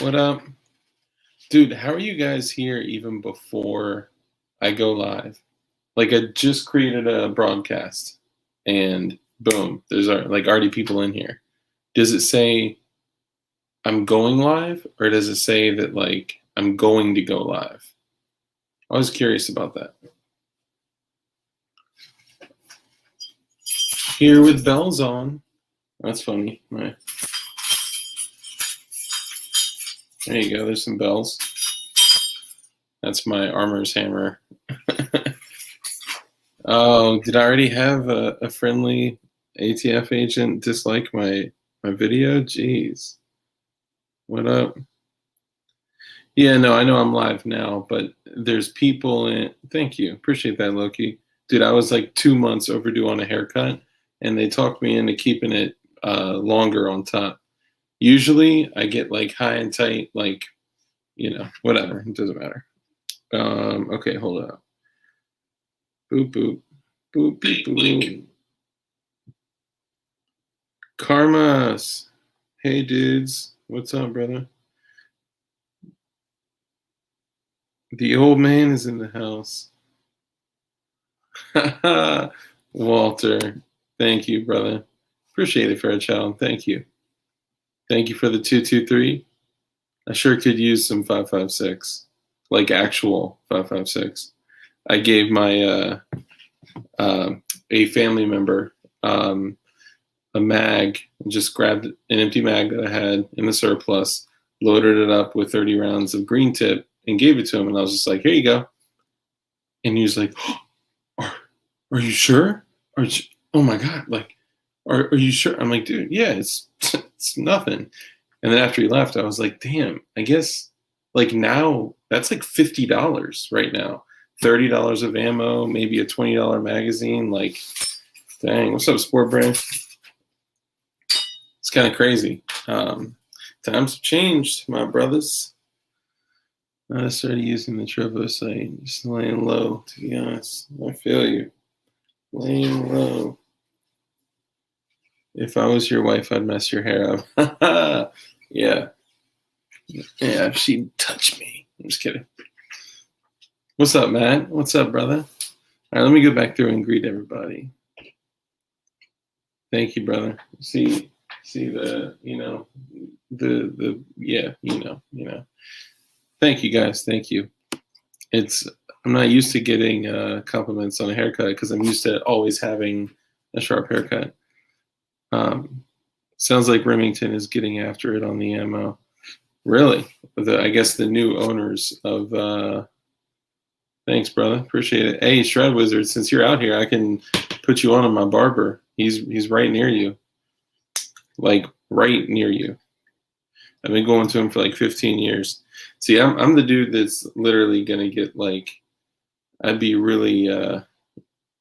What up? Dude, how are you guys here even before I go live? Like I just created a broadcast and boom, there's already people in here. Does it say I'm going live or does it say that like I'm going to go live? I was curious about that. Here with bells on. That's funny. Right. There you go. There's some bells. That's my armor's hammer. Oh, did I already have a friendly ATF agent dislike my video? Jeez. What up? Yeah, no, I know I'm live now, but there's people in. Thank you. Appreciate that, Loki. Dude, I was like 2 months overdue on a haircut, and they talked me into keeping it longer on top. Usually I get like high and tight, like, whatever. It doesn't matter. Okay, hold up. Boop, boop. Boop, boop, boop. Karmas. Hey, dudes. What's up, brother? The old man is in the house. Walter. Thank you, brother. Appreciate it, Fairchild. Thank you. Thank you for the 223. I sure could use some 556, like actual 556. I gave my a family member a mag, just grabbed an empty mag that I had in the surplus, loaded it up with 30 rounds of green tip, and gave it to him. And I was just like, here you go. And he was like, oh, are you sure? Oh my God, like, are you sure? I'm like, dude, yeah, it's nothing. And then after he left, I was like, damn, I guess like now that's like $50 right now. $30 of ammo, maybe a $20 magazine. Like, dang, what's up, Sport Brand? It's kind of crazy. Times have changed, my brothers. I started using the Trovo site, just laying low, to be honest. I feel you. Laying low. If I was your wife, I'd mess your hair up. Yeah. Yeah, if she'd touch me. I'm just kidding. What's up, Matt? What's up, brother? All right, let me go back through and greet everybody. Thank you, brother. See the, Thank you, guys. Thank you. I'm not used to getting compliments on a haircut because I'm used to always having a sharp haircut. Sounds like Remington is getting after it on the ammo. Really? I guess the new owners of. Thanks, brother. Appreciate it. Hey, Shred Wizard, since you're out here, I can put you on my barber. He's right near you. Like right near you. I've been going to him for like 15 years. See, I'm the dude that's literally gonna get like, I'd be really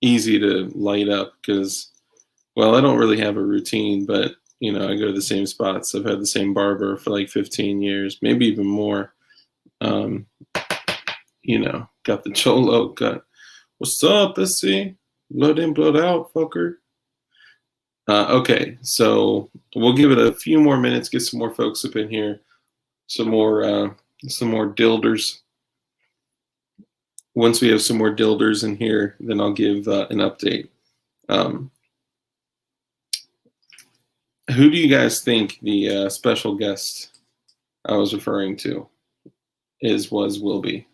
easy to light up because, well, I don't really have a routine, but I go to the same spots. I've had the same barber for like 15 years, maybe even more. Got the cholo cut. What's up, Bessie? Blood in, blood out, fucker. Okay, so we'll give it a few more minutes, get some more folks up in here, some more dilders. Once we have some more dilders in here, then I'll give an update. Who do you guys think the special guest I was referring to will be?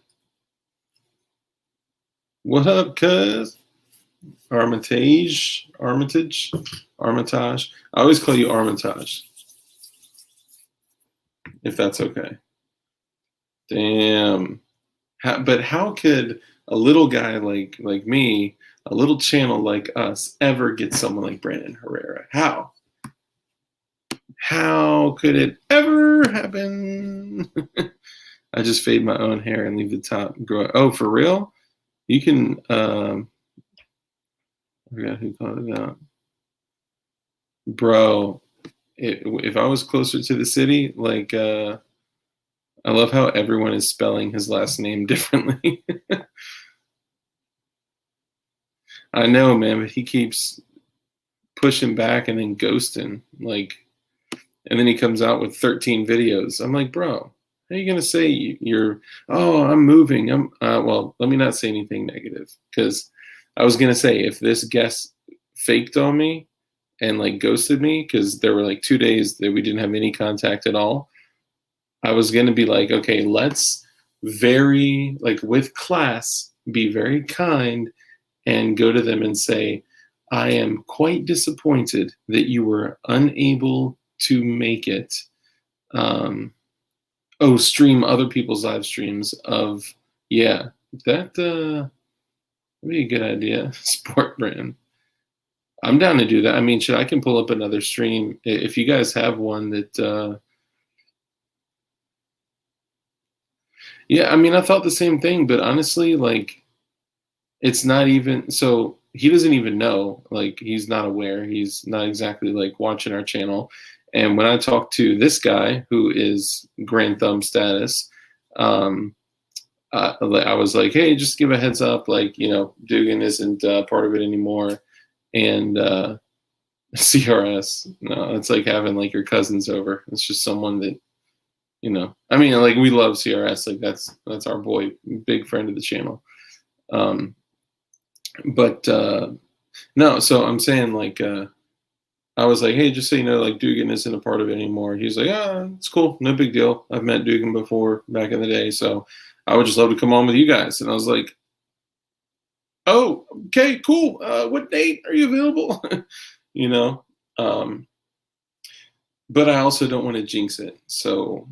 What up, cuz? Armitage. I always call you Armitage, if that's okay. Damn. But how could a little guy like me, a little channel like us, ever get someone like Brandon Herrera? How? How could it ever happen? I just fade my own hair and leave the top grow. Oh, for real? You can. I forgot who called it out. Bro, if I was closer to the city, like, I love how everyone is spelling his last name differently. I know, man, but he keeps pushing back and then ghosting. Like, And then he comes out with 13 videos. I'm like, bro, how are you going to say I'm moving. Well, let me not say anything negative, because I was going to say, if this guest faked on me and like ghosted me, because there were like 2 days that we didn't have any contact at all, I was going to be like, okay, let's very, like with class, be very kind and go to them and say, I am quite disappointed that you were unable to make it. Stream other people's live streams of, yeah, that would be a good idea. Sport brand. I'm down to do that. I mean, I can pull up another stream if you guys have one that. Yeah, I mean, I thought the same thing, but honestly, like, it's not even so. He doesn't even know. Like, he's not aware. He's not exactly like watching our channel. And when I talk to this guy who is Grand Thumb status, I was like, hey, just give a heads up. Like, Dugan isn't part of it anymore. And CRS, no, it's like having like your cousins over. It's just someone that, I mean, like, we love CRS. Like, that's our boy, big friend of the channel. But no, so I'm saying, like, I was like, hey, just so you know, like, Dugan isn't a part of it anymore. He's like, it's cool, no big deal. I've met Dugan before back in the day, so I would just love to come on with you guys. And I was like, oh, okay, cool. What date are you available? But I also don't want to jinx it. So,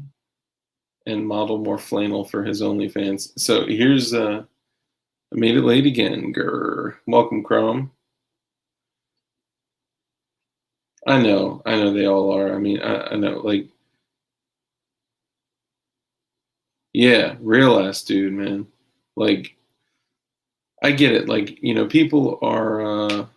and model more flannel for his OnlyFans. So here's, I made it late again. Grr. Welcome, Chrome. I know they all are. I mean, I know, like, yeah, real ass dude, man. Like, I get it. Like, people are,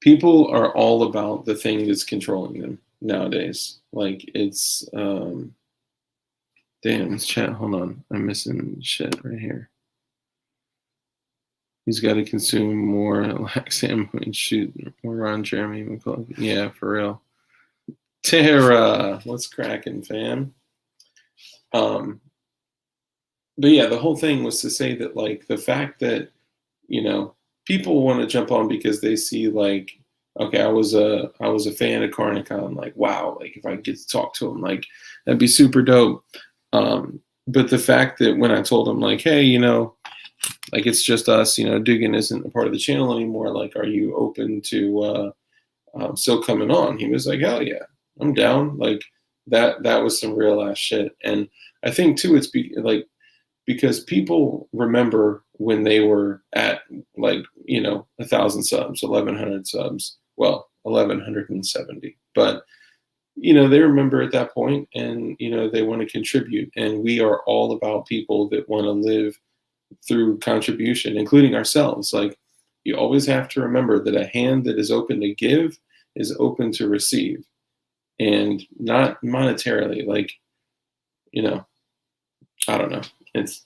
people are all about the thing that's controlling them nowadays. Like, it's, damn, it's chat. Hold on. I'm missing shit right here. He's got to consume more laxam and shoot more Ron Jeremy McCullough. Yeah, for real. Tara, what's cracking, fam? But yeah, the whole thing was to say that, like, the fact that, people want to jump on because they see, like, okay, I was a fan of Carnicon. Like, wow, like, if I get to talk to him, like, that'd be super dope. But the fact that when I told him, like, hey, like, it's just us, Dugan isn't a part of the channel anymore. Like, are you open to still coming on? He was like, hell yeah, I'm down. Like, that was some real ass shit. And I think too, it's because people remember when they were at, like, 1,000 subs, 1,100 subs, well, 1,170, but they remember at that point, and they want to contribute. And we are all about people that want to live through contribution, including ourselves. Like, you always have to remember that a hand that is open to give is open to receive, and not monetarily. Like, I don't know. It's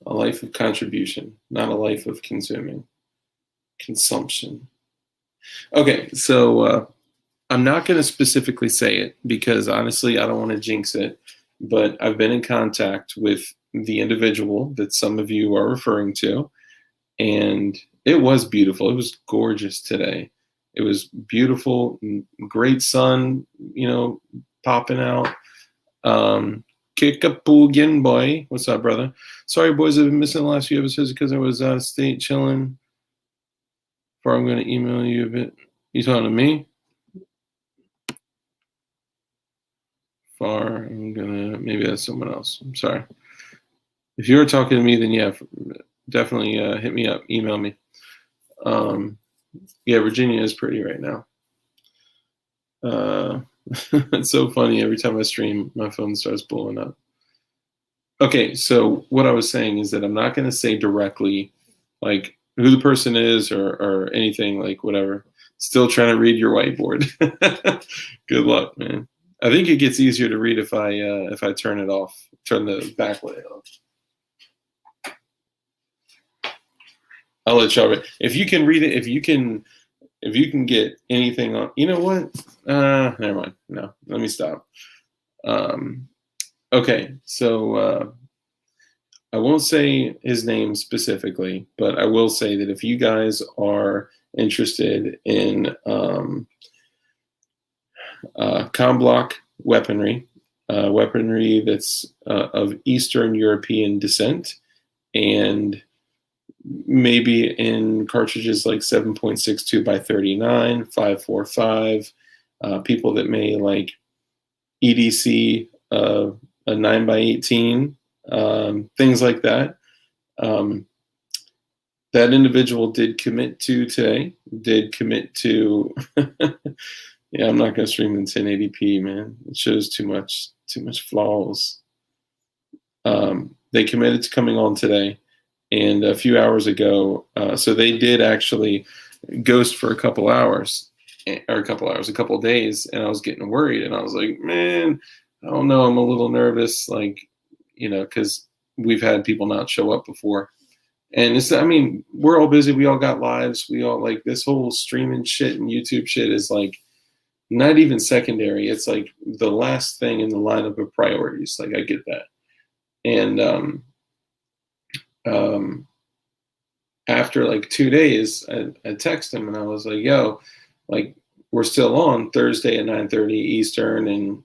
a life of contribution, not a life of consumption. Okay, so I'm not going to specifically say it because, honestly, I don't want to jinx it, but I've been in contact with the individual that some of you are referring to, and it was beautiful. It was gorgeous today. It was beautiful, great sun, popping out. Kickapoogan boy, what's up, brother? Sorry, boys, I've been missing the last few episodes because I was out of state chilling. Before I'm going to email you a bit. You talking to me? Maybe that's someone else. I'm sorry. If you're talking to me, then yeah, definitely hit me up, email me. Yeah, Virginia is pretty right now. It's so funny. Every time I stream, my phone starts blowing up. Okay, so what I was saying is that I'm not going to say directly, like, who the person is or anything, like, whatever. Still trying to read your whiteboard. Good luck, man. I think it gets easier to read if I turn it off, turn the backlight off. I'll let y'all read. If you can read it, if you can get anything on, you know what? Never mind. No, let me stop. Okay, so I won't say his name specifically, but I will say that if you guys are interested in com block weaponry, weaponry that's of Eastern European descent, and maybe in cartridges like 7.62 by 39, 545, people that may like EDC, a 9 by 18, things like that. That individual did commit to today, did commit to, yeah, I'm not going to stream in 1080p, man. It shows too much flaws. They committed to coming on today. And a few hours ago, so they did actually ghost for a couple of days, and I was getting worried, and I was like, man, I don't know, I'm a little nervous, like, because we've had people not show up before. And I mean, we're all busy, we all got lives, we all, like, this whole streaming shit and YouTube shit is like not even secondary. It's like the last thing in the lineup of priorities. Like, I get that. And after like 2 days, I text him and I was like, yo, like, we're still on Thursday at 9:30 Eastern. And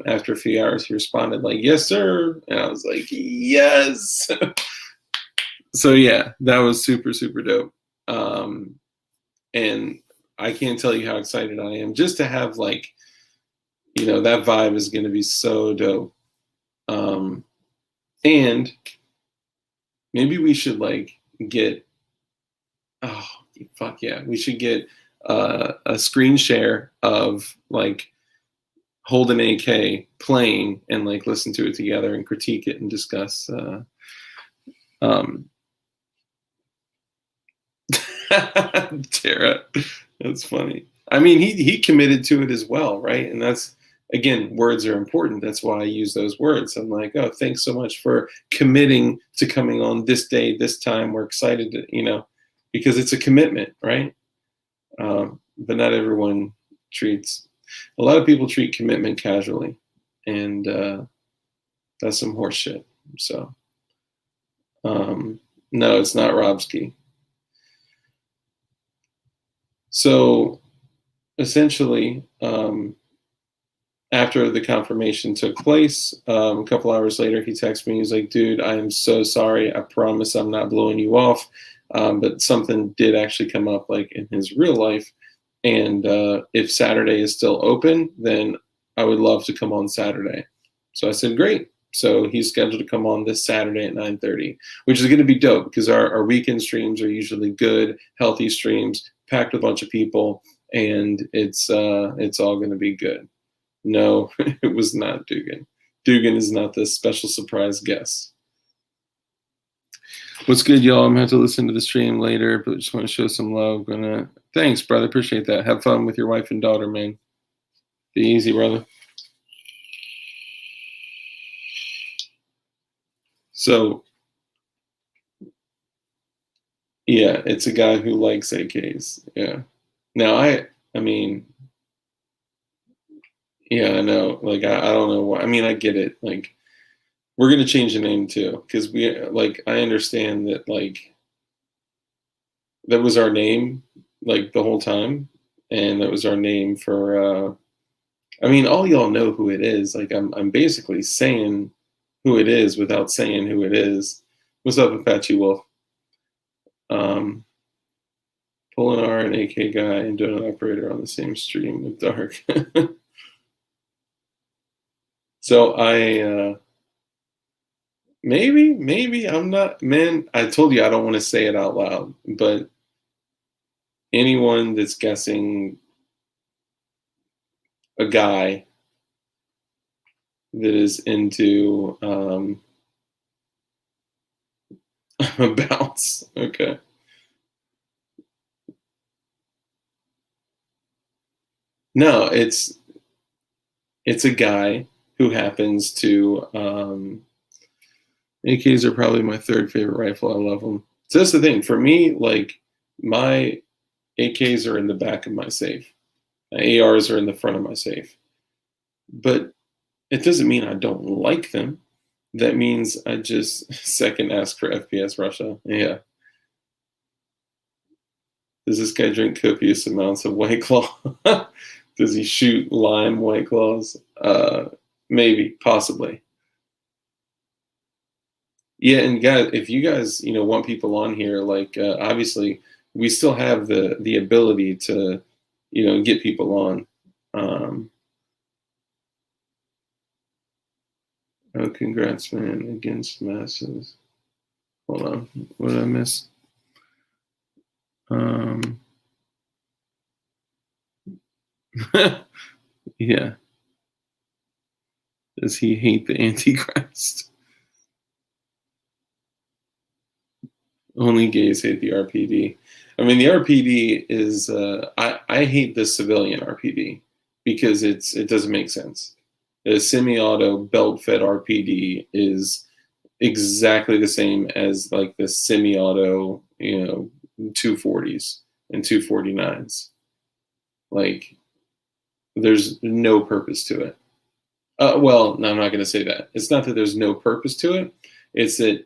after a few hours, he responded like, yes, sir. And I was like, yes. So yeah, that was super, super dope. And I can't tell you how excited I am just to have, like, that vibe is going to be so dope. And maybe we should like get, oh fuck yeah, we should get a screen share of like Hold an AK playing and like listen to it together and critique it and discuss. Tara, that's funny. I mean, he committed to it as well, right? And that's, again, words are important. That's why I use those words. I'm like, oh, thanks so much for committing to coming on this day, this time. We're excited to, because it's a commitment, right? But not everyone a lot of people treat commitment casually, and that's some horse shit. So, no, it's not Robski. So essentially, after the confirmation took place, a couple hours later, he texted me. He's like, dude, I am so sorry. I promise I'm not blowing you off. But something did actually come up, like, in his real life. And if Saturday is still open, then I would love to come on Saturday. So I said, great. So he's scheduled to come on this Saturday at 9:30, which is going to be dope because our weekend streams are usually good, healthy streams, packed with a bunch of people, and it's all going to be good. No, it was not Dugan. Dugan is not the special surprise guest. What's good, y'all? I'm going to have to listen to the stream later, but just want to show some love. Thanks, brother. Appreciate that. Have fun with your wife and daughter, man. Be easy, brother. So, yeah, it's a guy who likes AKs. Yeah. Now, I mean, yeah, I know. Like, I don't know why. I mean, I get it. Like, we're going to change the name too, because I understand that, like, that was our name, like, the whole time. And that was our name for, I mean, all y'all know who it is. Like, I'm basically saying who it is without saying who it is. What's up, Apache Wolf? Pulling R and AK guy and doing an operator on the same stream with Dark. So maybe I'm not, man, I told you I don't want to say it out loud, but anyone that's guessing a guy that is into bounce, okay. No, it's a guy who happens to AKs are probably my third favorite rifle. I love them. So that's the thing. For me, like, my AKs are in the back of my safe. My ARs are in the front of my safe. But it doesn't mean I don't like them. That means I just second ask for FPS Russia. Yeah. Does this guy drink copious amounts of White Claw? Does he shoot lime White Claws? Maybe, possibly. Yeah, and guys, if you guys, want people on here, like, obviously, we still have the ability to, get people on. Oh, congrats, man! Against masses. Hold on, what did I miss? Yeah. Does he hate the Antichrist? Only gays hate the RPD. I mean, the RPD is. I hate the civilian RPD because it doesn't make sense. The semi-auto belt-fed RPD is exactly the same as like the semi-auto, 240s and 249s. Like, there's no purpose to it. Well, no, I'm not going to say that. It's not that there's no purpose to it. It's that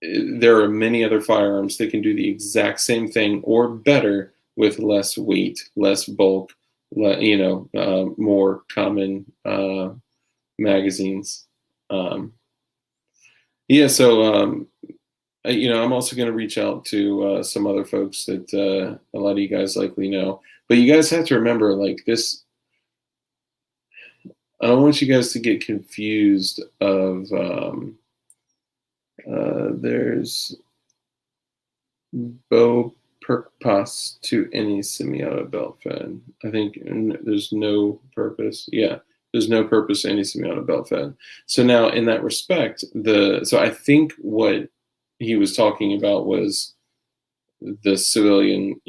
there are many other firearms that can do the exact same thing or better with less weight, less bulk, more common magazines. Yeah, so I'm also going to reach out to some other folks that a lot of you guys likely know. But you guys have to remember, like, this. I don't want you guys to get confused of there's bow purpose to any semi-auto belt fed. I think there's no purpose. Yeah, there's no purpose to any semi-auto belt fed. So now, in that respect, so I think what he was talking about was the civilian,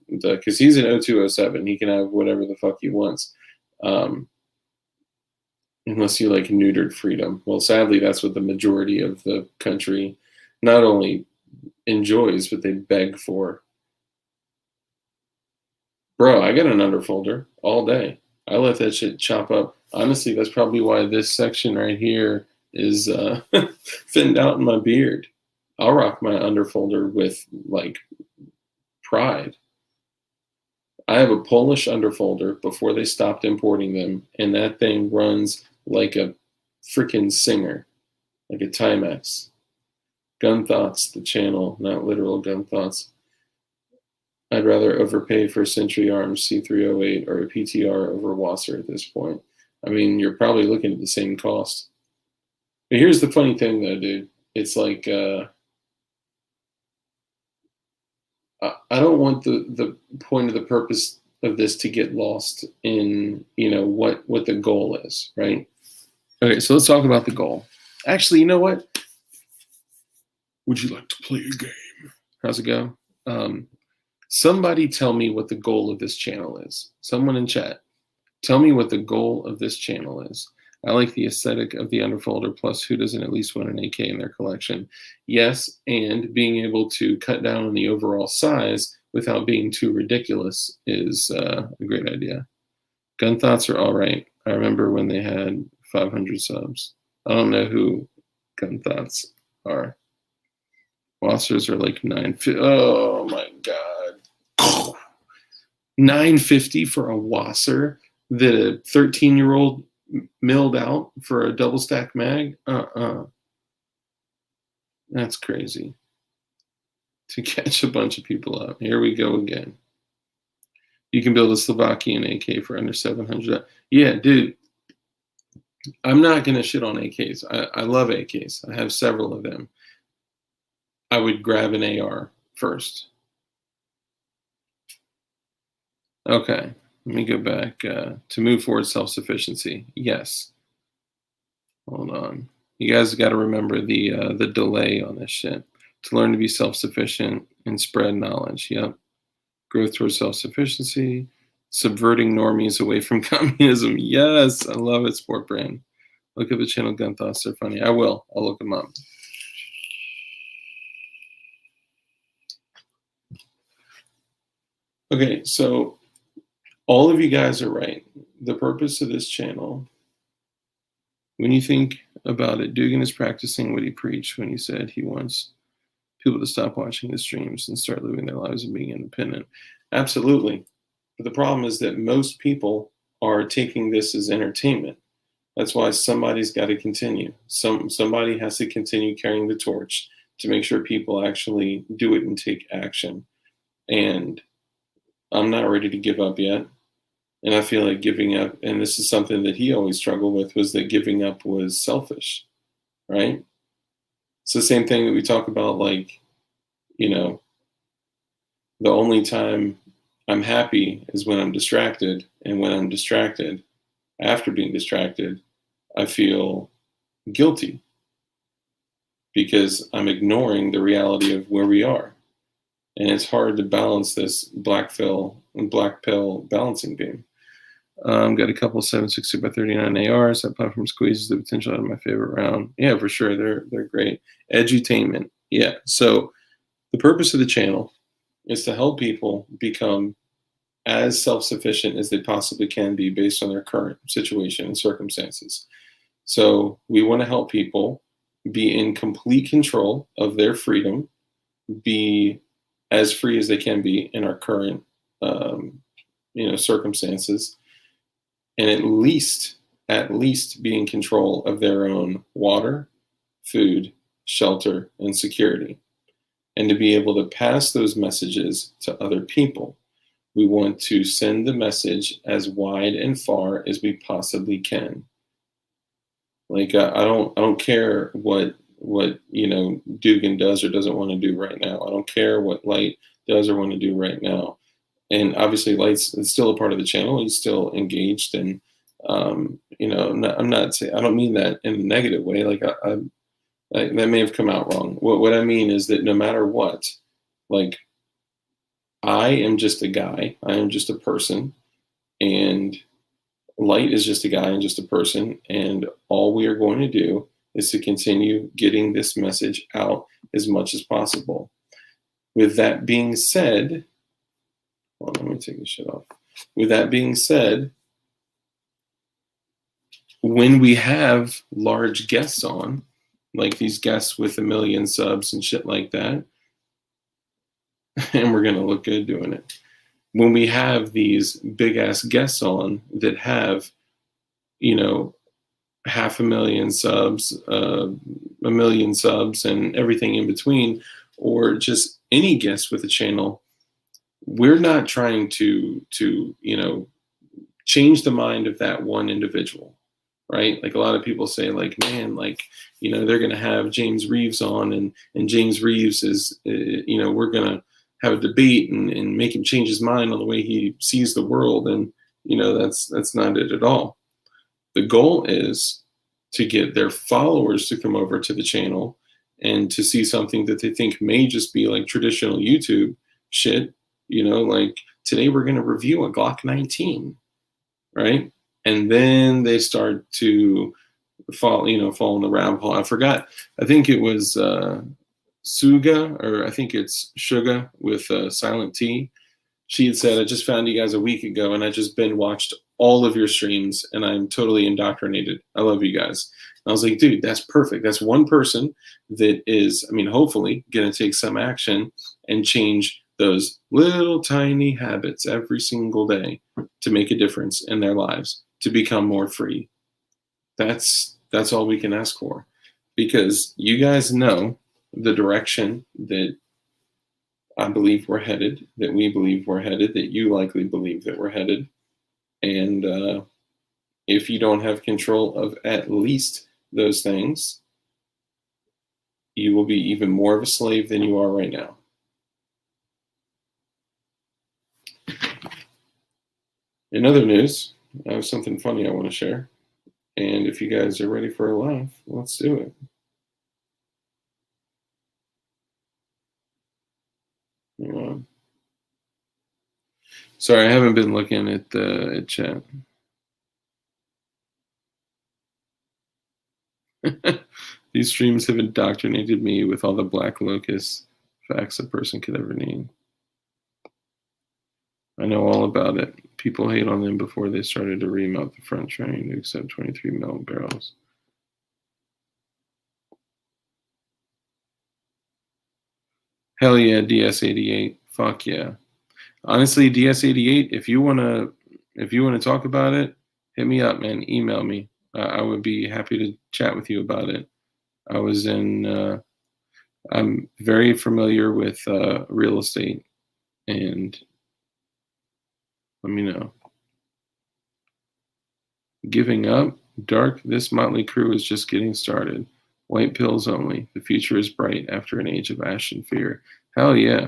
because he's an 0207, he can have whatever the fuck he wants. Unless you like neutered freedom. Well, sadly, that's what the majority of the country not only enjoys, but they beg for. Bro, I got an underfolder all day. I let that shit chop up. Honestly, that's probably why this section right here is thinned out in my beard. I'll rock my underfolder with, like, pride. I have a Polish underfolder before they stopped importing them, and that thing runs like a freaking singer, like a Timex. Gun Thoughts, the channel, not literal gun thoughts. I'd rather overpay for Century Arms C308 or a PTR over Wasser at this point. I mean, you're probably looking at the same cost. But here's the funny thing, though, dude. It's like, I don't want the point of the purpose of this to get lost in, what the goal is, right? Okay, so let's talk about the goal. Actually, you know what? Would you like to play a game? How's it go? Somebody tell me what the goal of this channel is. Someone in chat, tell me what the goal of this channel is. I like the aesthetic of the underfolder, plus who doesn't at least want an AK in their collection? Yes, and being able to cut down on the overall size without being too ridiculous is a great idea. Gun Thoughts are all right. I remember when they had 500 subs. I don't know who Gun Thoughts are. Wassers are like 950. Oh my god. 950 for a Wasser that a 13-year-old milled out for a double stack mag? That's crazy. To catch a bunch of people up. Here we go again. You can build a Slovakian AK for under 700. Yeah, dude. I'm not going to shit on AKs. I love AKs. I have several of them. I would grab an AR first. Okay, let me go back to move forward self-sufficiency. Yes. Hold on. You guys got to remember the delay on this shit. To learn to be self-sufficient and spread knowledge. Yep. Growth towards self-sufficiency. Subverting normies away from communism. Yes, I love it, Sport Brand. Look at the channel Gun Thoughts. They're funny. I will. I'll look them up. Okay, so all of you guys are right. The purpose of this channel, when you think about it, Dugan is practicing what he preached when he said he wants people to stop watching the streams and start living their lives and being independent. Absolutely. But the problem is that most people are taking this as entertainment. That's why somebody's got to continue. Somebody has to continue carrying the torch to make sure people actually do it and take action. And I'm not ready to give up yet. And I feel like giving up, and this is something that he always struggled with, was that giving up was selfish, right? It's the same thing that we talk about, like, you know, the only time I'm happy is when I'm distracted. And when I'm distracted, after being distracted, I feel guilty because I'm ignoring the reality of where we are. And it's hard to balance this black pill balancing beam. Got a couple 760 by 39 ARs. That platform squeezes the potential out of my favorite round. Yeah, for sure. They're great. Edutainment. Yeah. So the purpose of the channel is to help people become as self-sufficient as they possibly can be based on their current situation and circumstances. So we want to help people be in complete control of their freedom, be as free as they can be in our current, circumstances, and at least be in control of their own water, food, shelter, and security, and to be able to pass those messages to other people. We want to send the message as wide and far as we possibly can. Like I don't care what Dugan does or doesn't want to do right now. I don't care what Light does or want to do right now. And obviously, Light's still a part of the channel. He's still engaged, and I'm not saying, I don't mean that in a negative way. Like that may have come out wrong. What I mean is that no matter what, like I am just a guy. I am just a person, and Light is just a guy and just a person, and all we are going to do is to continue getting this message out as much as possible. With that being said, well, let me take this shit off. With that being said, when we have large guests on, like these guests with 1 million subs and shit like that, and we're going to look good doing it. When we have these big ass guests on that have, 500,000 subs, 1 million subs, and everything in between, or just any guest with a channel, we're not trying to change the mind of that one individual, right? Like a lot of people say, like, man, like, they're going to have James Reeves on, and James Reeves is, we're going to have a debate and make him change his mind on the way he sees the world. And, that's not it at all. The goal is to get their followers to come over to the channel and to see something that they think may just be like traditional YouTube shit. Like today we're going to review a Glock 19, right? And then they start to fall in the rabbit hole. I forgot. I think it was Suga, or I think it's Suga with Silent T. She had said, I just found you guys a week ago, and I just binge watched all of your streams, and I'm totally indoctrinated. I love you guys. And I was like, dude, that's perfect. That's one person that is, hopefully going to take some action and change those little tiny habits every single day to make a difference in their lives, to become more free. That's all we can ask for, because you guys know the direction that I believe we're headed, that we believe we're headed, that you likely believe that we're headed. And if you don't have control of at least those things, you will be even more of a slave than you are right now. In other news, I have something funny I want to share. And if you guys are ready for a laugh, let's do it. Sorry, I haven't been looking at chat. These streams have indoctrinated me with all the black locust facts a person could ever need. I know all about it. People hate on them before they started to remount the front train to accept 23 mil barrels. Hell yeah, DS88. Fuck yeah. Honestly, DS88, if you wanna talk about it, hit me up, man. Email me. I would be happy to chat with you about it. I was in. I'm very familiar with real estate, and let me know. Giving up? Dark, this motley crew is just getting started. White pills only. The future is bright after an age of ash and fear. Hell yeah.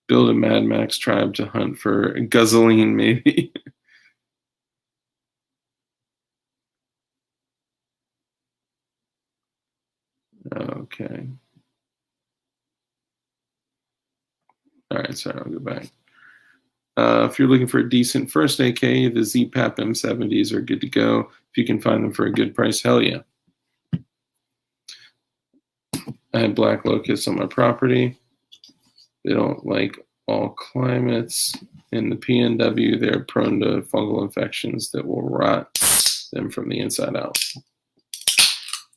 Build a Mad Max tribe to hunt for guzzling, maybe. Okay. All right, sorry, I'll go back. If you're looking for a decent first AK, the ZPAP M70s are good to go. If you can find them for a good price, hell yeah. I had black locusts on my property. They don't like all climates. In the PNW, they're prone to fungal infections that will rot them from the inside out.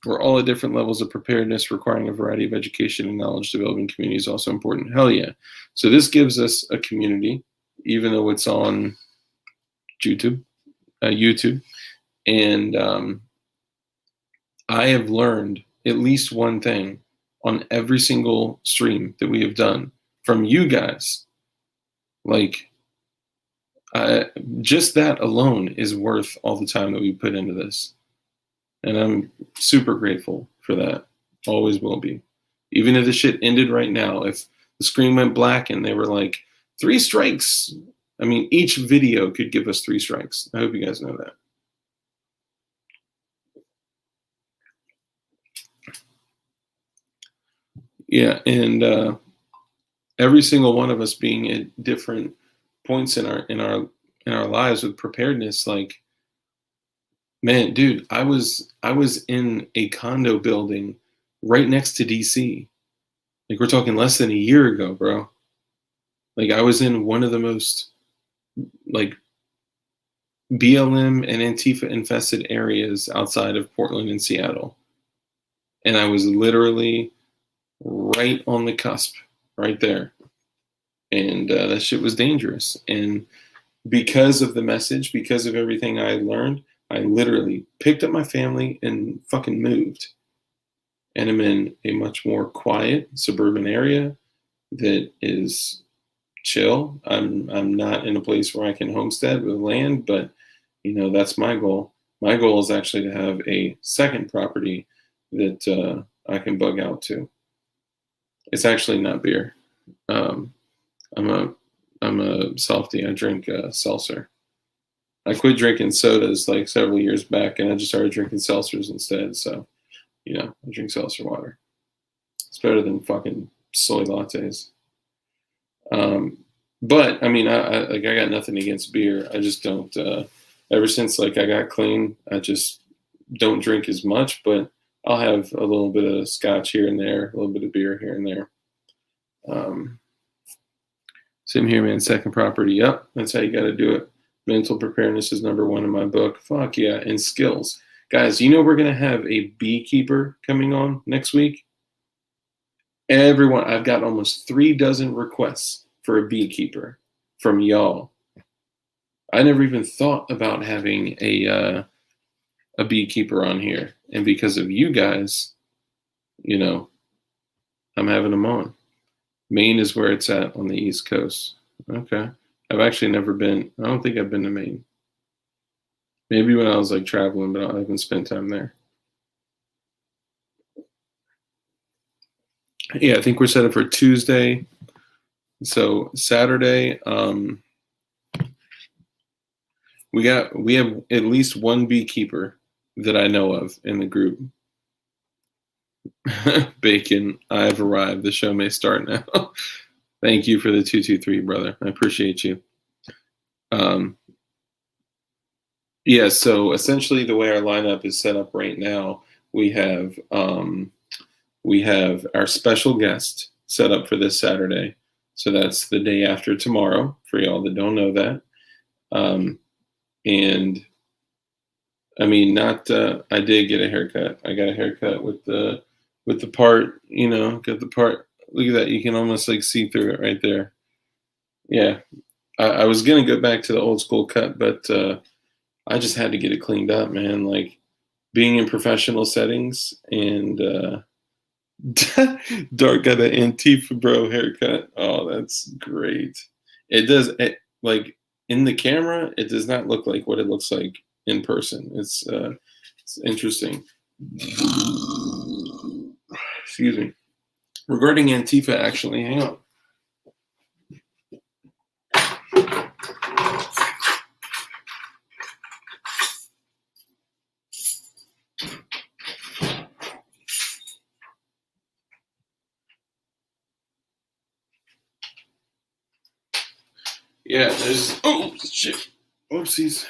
We're all at different levels of preparedness, requiring a variety of education and knowledge developing community is also important. Hell yeah. So this gives us a community, even though it's on YouTube. And I have learned at least one thing on every single stream that we have done from you guys. Like, just that alone is worth all the time that we put into this. And I'm super grateful for that. Always will be. Even if the shit ended right now, if the screen went black and they were like, 3 strikes. I mean, each video could give us 3 strikes. I hope you guys know that. Yeah, and every single one of us being at different points in our lives with preparedness, like, man, dude, I was in a condo building right next to DC. Like, we're talking less than a year ago, bro. Like, I was in one of the most like BLM and Antifa infested areas outside of Portland and Seattle. And I was literally right on the cusp, right there. And that shit was dangerous. And because of the message, because of everything I learned, I literally picked up my family and fucking moved. And I'm in a much more quiet suburban area that is chill. I'm not in a place where I can homestead with land, but you know, that's my goal. My goal is actually to have a second property that I can bug out to. It's actually not beer. I'm a softie. I drink seltzer. I quit drinking sodas like several years back, and I just started drinking seltzers instead. So, you know, I drink seltzer water. It's better than fucking soy lattes. But I mean, I got nothing against beer. I just don't. Ever since like I got clean, I just don't drink as much. But I'll have a little bit of scotch here and there, a little bit of beer here and there. Same here, man. Second property. Yep, that's how you got to do it. Mental preparedness is number 1 in my book. Fuck yeah, and skills, guys. You know we're gonna have a beekeeper coming on next week. Everyone, I've got almost 3 dozen requests for a beekeeper from y'all. I never even thought about having a beekeeper on here, and because of you guys, you know, I'm having them on. Maine is where it's at on the East Coast. Okay, I've actually never been. I don't think I've been to Maine. Maybe when I was like traveling, but I haven't spent time there. Yeah, I think we're set up for Tuesday. So Saturday, we have at least 1 beekeeper that I know of in the group. Bacon, I have arrived. The show may start now. Thank you for the 223, brother. I appreciate you. Yeah, so essentially the way our lineup is set up right now, we have our special guest set up for this Saturday. So that's the day after tomorrow, for y'all that don't know that. And I mean, not. I did get a haircut. I got a haircut with the part. Got the part. Look at that. You can almost like see through it right there. Yeah. I was gonna go back to the old school cut, but I just had to get it cleaned up, man. Like being in professional settings and Dark got an Antifa bro haircut. Oh, that's great. It does like in the camera, it does not look like what it looks like in person. It's interesting. Excuse me. Regarding Antifa, actually, hang on. Yeah, there's shit. Oopsies.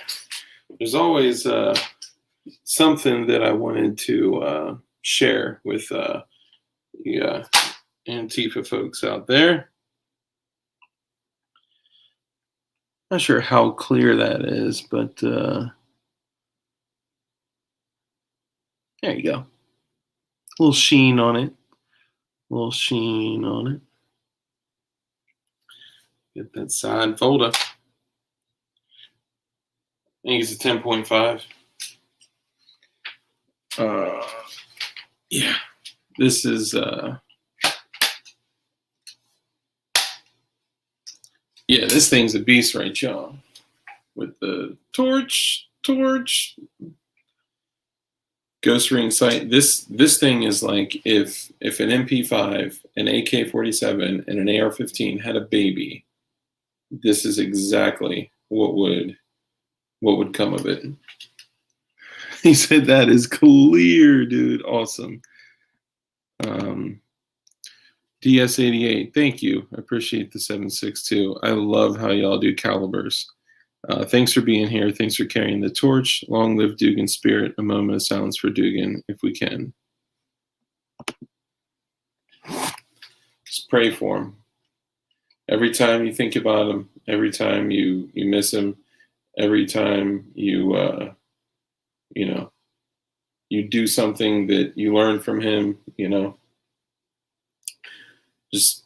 There's always something that I wanted to share with the Antifa folks out there. Not sure how clear that is, but there you go. A little sheen on it. Get that side folder. I think it's a 10.5. Yeah, this is this thing's a beast, right, y'all? With the torch, ghost ring sight. This thing is like if an MP5, an AK-47, and an AR-15 had a baby, this is exactly what would come of it. He said that is clear, dude. Awesome. DS88, thank you. I appreciate the 762. I love how y'all do calibers. Thanks for being here. Thanks for carrying the torch. Long live Dugan's spirit. A moment of silence for Dugan, if we can. Just pray for him. Every time you think about him, every time you miss him, every time you do something that you learn from him, just,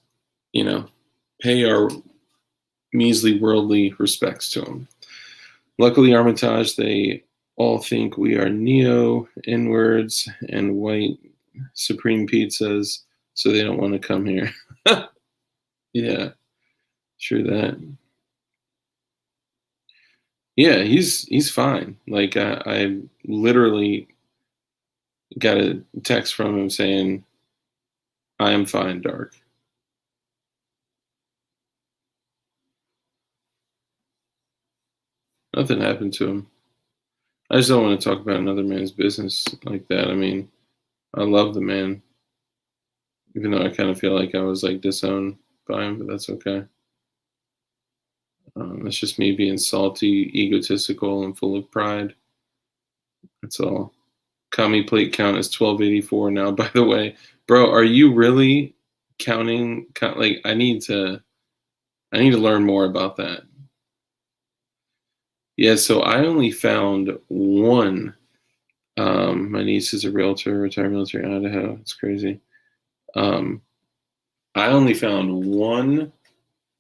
pay our measly worldly respects to him. Luckily, Armitage, they all think we are neo N-words and white supreme pizzas, so they don't want to come here. Yeah, sure that. Yeah, he's fine. Like I literally got a text from him saying, "I am fine, Dark." Nothing happened to him. I just don't want to talk about another man's business like that. I mean, I love the man, even though I kind of feel like I was like disowned by him, but that's okay. It's just me being salty, egotistical, and full of pride. That's all. Commie plate count is 1284 now. By the way, bro, are you really counting? Like, I need to learn more about that. Yeah, so I only found one. My niece is a realtor, retired military in Idaho. It's crazy. I only found one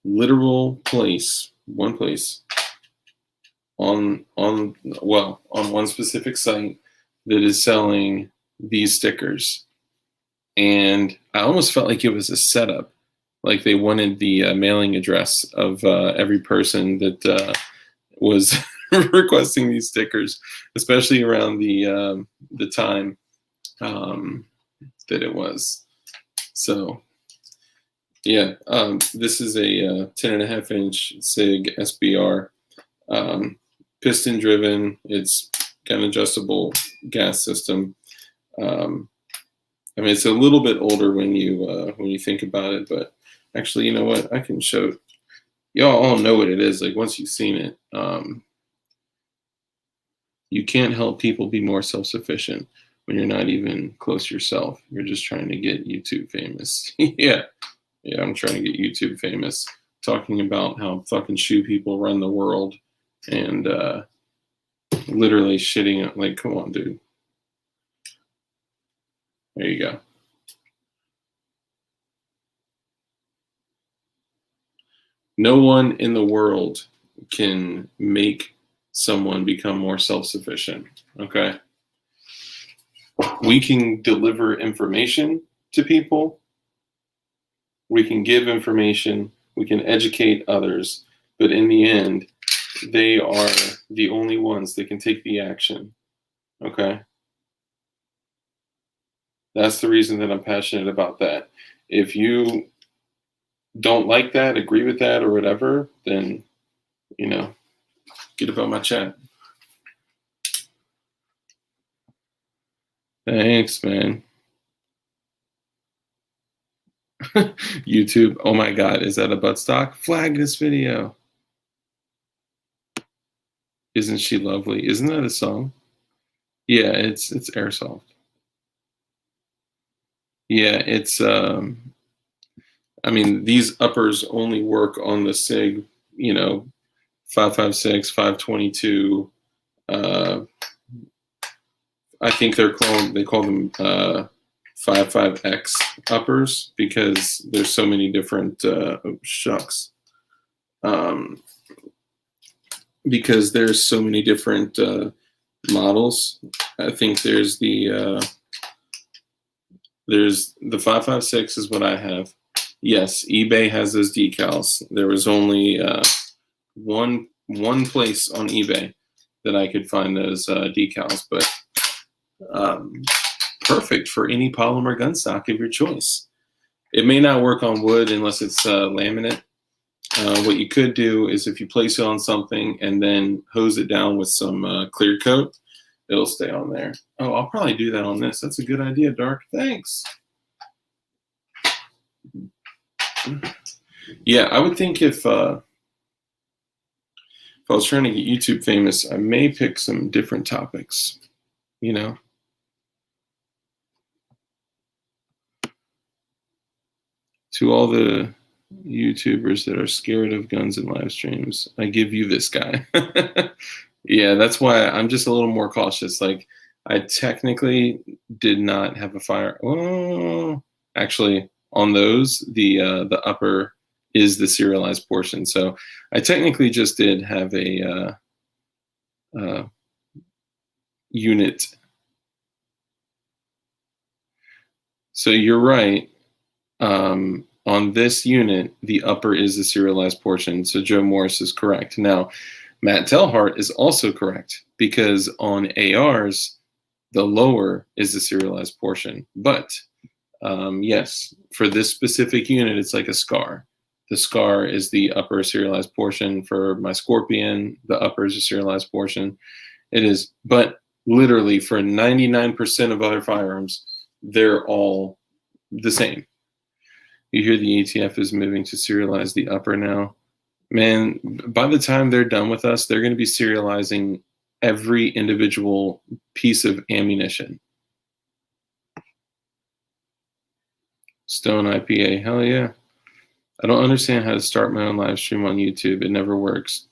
literal place, on one specific site that is selling these stickers, and I almost felt like it was a setup, like they wanted the mailing address of every person that was requesting these stickers, especially around the time that it was. So yeah, this is a 10.5-inch SIG SBR, piston driven. It's got an adjustable gas system. I mean, it's a little bit older when you think about it, but actually, you know what? I can show. Y'all all know what it is. Like once you've seen it, you can't help people be more self-sufficient when you're not even close yourself. You're just trying to get YouTube famous. Yeah, Yeah, I'm trying to get YouTube famous, talking about how fucking shoe people run the world, and literally shitting it. Like, come on, dude. There you go. No one in the world can make someone become more self-sufficient. Okay. We can deliver information to people. We can give information. We can educate others. But in the end, they are the only ones that can take the action. Okay. That's the reason that I'm passionate about that. If you don't like that, agree with that, or whatever, then, get about my chat. Thanks, man. YouTube. Oh my God, is that a buttstock? Flag this video. Isn't she lovely? Isn't that a song? Yeah, it's airsoft. Yeah, it's I mean, these uppers only work on the SIG, 5.56, 5.22. I think they call them 5.5X uppers because there's so many different shucks. Because there's so many different models. I think there's the 5.56 is what I have. Yes, eBay has those decals. There was only one place on eBay that I could find those decals, but perfect for any polymer gun stock of your choice. It may not work on wood unless it's laminate. What you could do is if you place it on something and then hose it down with some clear coat, it'll stay on there. Oh, I'll probably do that on this. That's a good idea, Dark. Thanks. Yeah, I would think if I was trying to get YouTube famous, I may pick some different topics, To all the YouTubers that are scared of guns and live streams, I give you this guy. Yeah, that's why I'm just a little more cautious. Like, I technically did not have a fire. Oh, actually, on those, the upper is the serialized portion. So I technically just did have a unit. So you're right. On this unit, the upper is the serialized portion. So Joe Morris is correct. Now, Matt Telhart is also correct because on ARs, the lower is the serialized portion. But yes, for this specific unit, it's like a SCAR. The SCAR is the upper serialized portion. For my Scorpion, the upper is a serialized portion. It is, but literally for 99% of other firearms, they're all the same. You hear the ATF is moving to serialize the upper now. Man, by the time they're done with us, they're going to be serializing every individual piece of ammunition. Stone IPA, hell yeah. I don't understand how to start my own live stream on YouTube. It never works.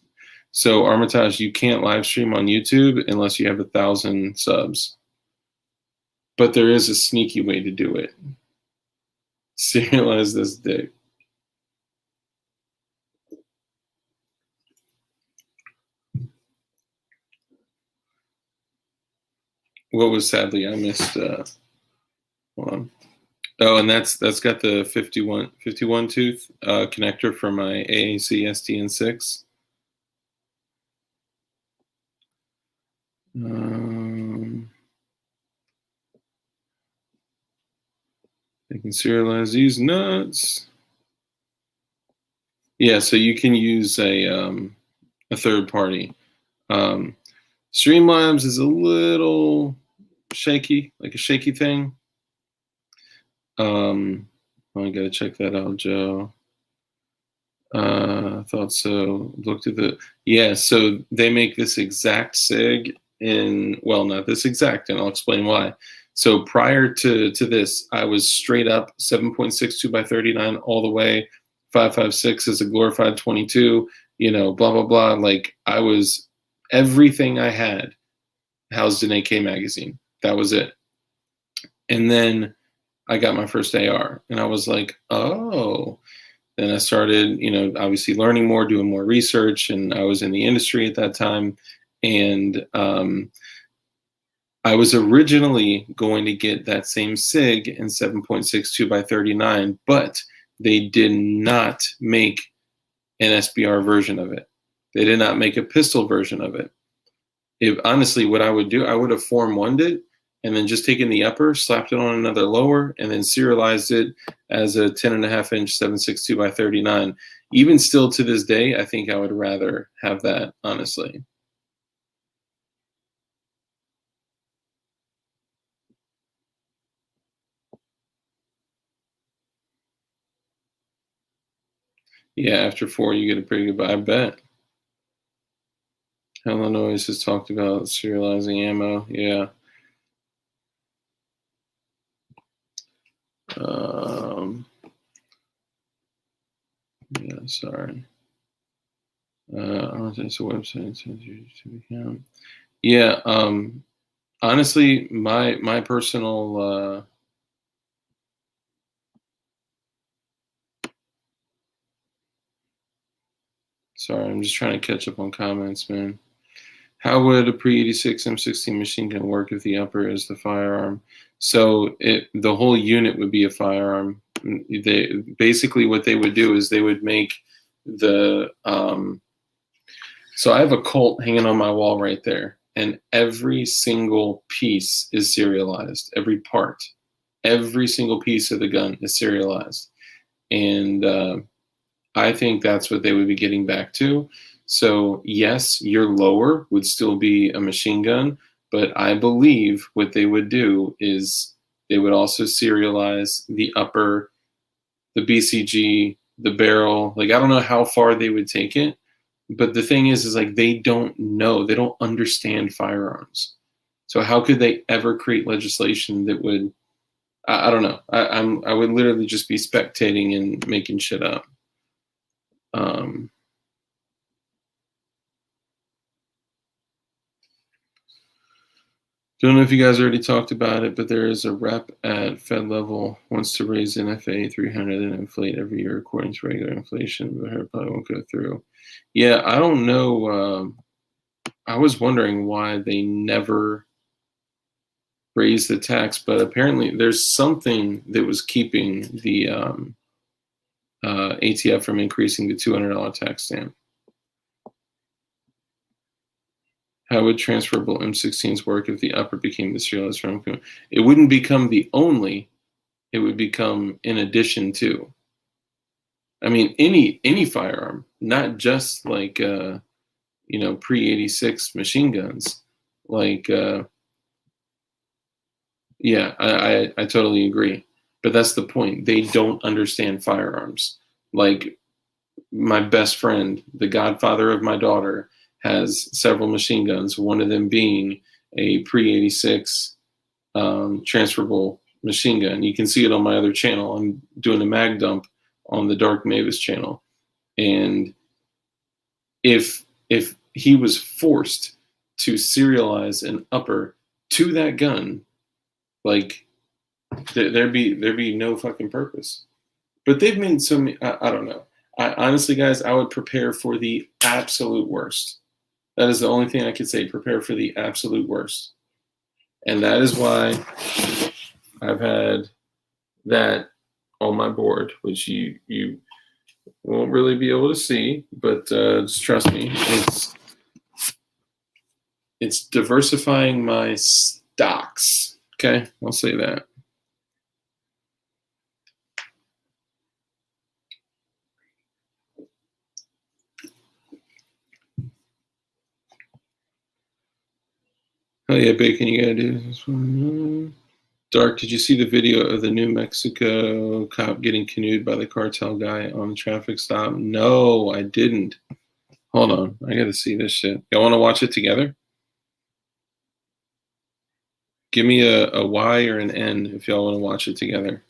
So Armitage, you can't live stream on YouTube unless you have 1,000 subs. But there is a sneaky way to do it. Serialize this dick. What was sadly I missed? Hold on. Oh, and that's got the 51 tooth connector for my AAC STN6. I can serialize these nuts. Yeah, so you can use a third party. Streamlabs is a little shaky, like a shaky thing. I gotta check that out, Joe. I thought so. Looked at so they make this exact SIG in, well, not this exact, and I'll explain why. So prior to this, I was straight up 7.62 by 39 all the way. 5.56 is a glorified 22. You know, blah blah blah. Like I was everything I had housed in AK magazine. That was it. And then I got my first AR, and I was like, oh. Then I started, you know, obviously learning more, doing more research, and I was in the industry at that time. And I was originally going to get that same SIG in 7.62 by 39, but they did not make an SBR version of it. They did not make a pistol version of it. If honestly, what I would do, I would have Form 1'd it and then just taken the upper, slapped it on another lower, and then serialized it as a 10.5 inch 7.62 by 39. Even still to this day, I think I would rather have that, honestly. Yeah, after 4, you get a pretty good, I bet. Illinois has talked about serializing ammo. Yeah. Yeah, sorry. It's a website. Yeah. Honestly, my personal. Sorry, I'm just trying to catch up on comments, man. How would a pre-86 M16 machine gun work if the upper is the firearm? So the whole unit would be a firearm. They basically what they would do is they would make the. So I have a Colt hanging on my wall right there, and every single piece is serialized. Every part, every single piece of the gun is serialized, and I think that's what they would be getting back to. So yes, your lower would still be a machine gun, but I believe what they would do is they would also serialize the upper, the BCG, the barrel. Like I don't know how far they would take it, but the thing is like they don't know, they don't understand firearms. So how could they ever create legislation that would? I don't know. I would literally just be spectating and making shit up. Don't know if you guys already talked about it, but there is a rep at Fed level wants to raise NFA 300 and inflate every year according to regular inflation, but her probably won't go through. Yeah, I don't know. I was wondering why they never raised the tax, but apparently there's something that was keeping the ATF from increasing the $200 tax stamp. How would transferable M16s work if the upper became the serialized firearm? It wouldn't become the only. It would become in addition to. I mean, any firearm, not just like pre-86 machine guns. Like, yeah, I totally agree. But that's the point. They don't understand firearms. Like my best friend, the godfather of my daughter, has several machine guns. One of them being a pre-86 transferable machine gun. You can see it on my other channel. I'm doing a mag dump on the Dark Mavis channel. And if he was forced to serialize an upper to that gun, like there'd be no fucking purpose. But they've made so many. I don't know. Honestly, guys, I would prepare for the absolute worst. That is the only thing I could say. Prepare for the absolute worst, and that is why I've had that on my board, which you won't really be able to see, but just trust me, it's diversifying my stocks. Okay, I'll say that. Oh yeah, Bacon, you gotta do this one. Dark, did you see the video of the New Mexico cop getting canoed by the cartel guy on the traffic stop? No, I didn't. Hold on, I gotta see this shit. Y'all wanna watch it together? Give me a Y or an N if y'all want to watch it together.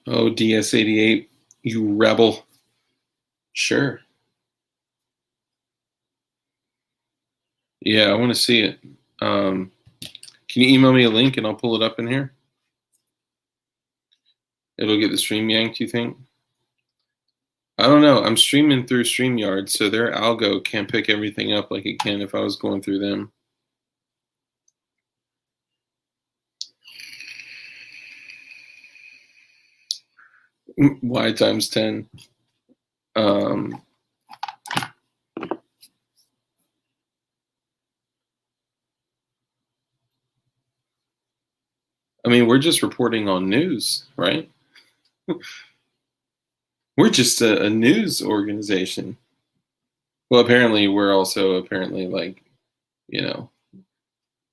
Oh, DS88, you rebel. Sure. Yeah, I want to see it. Can you email me a link and I'll pull it up in here? It'll get the stream yanked, you think? I don't know. I'm streaming through StreamYard, so their algo can't pick everything up like it can if I was going through them. Y times 10. I mean, we're just reporting on news, right? We're just a news organization. Well, apparently we're also like, you know,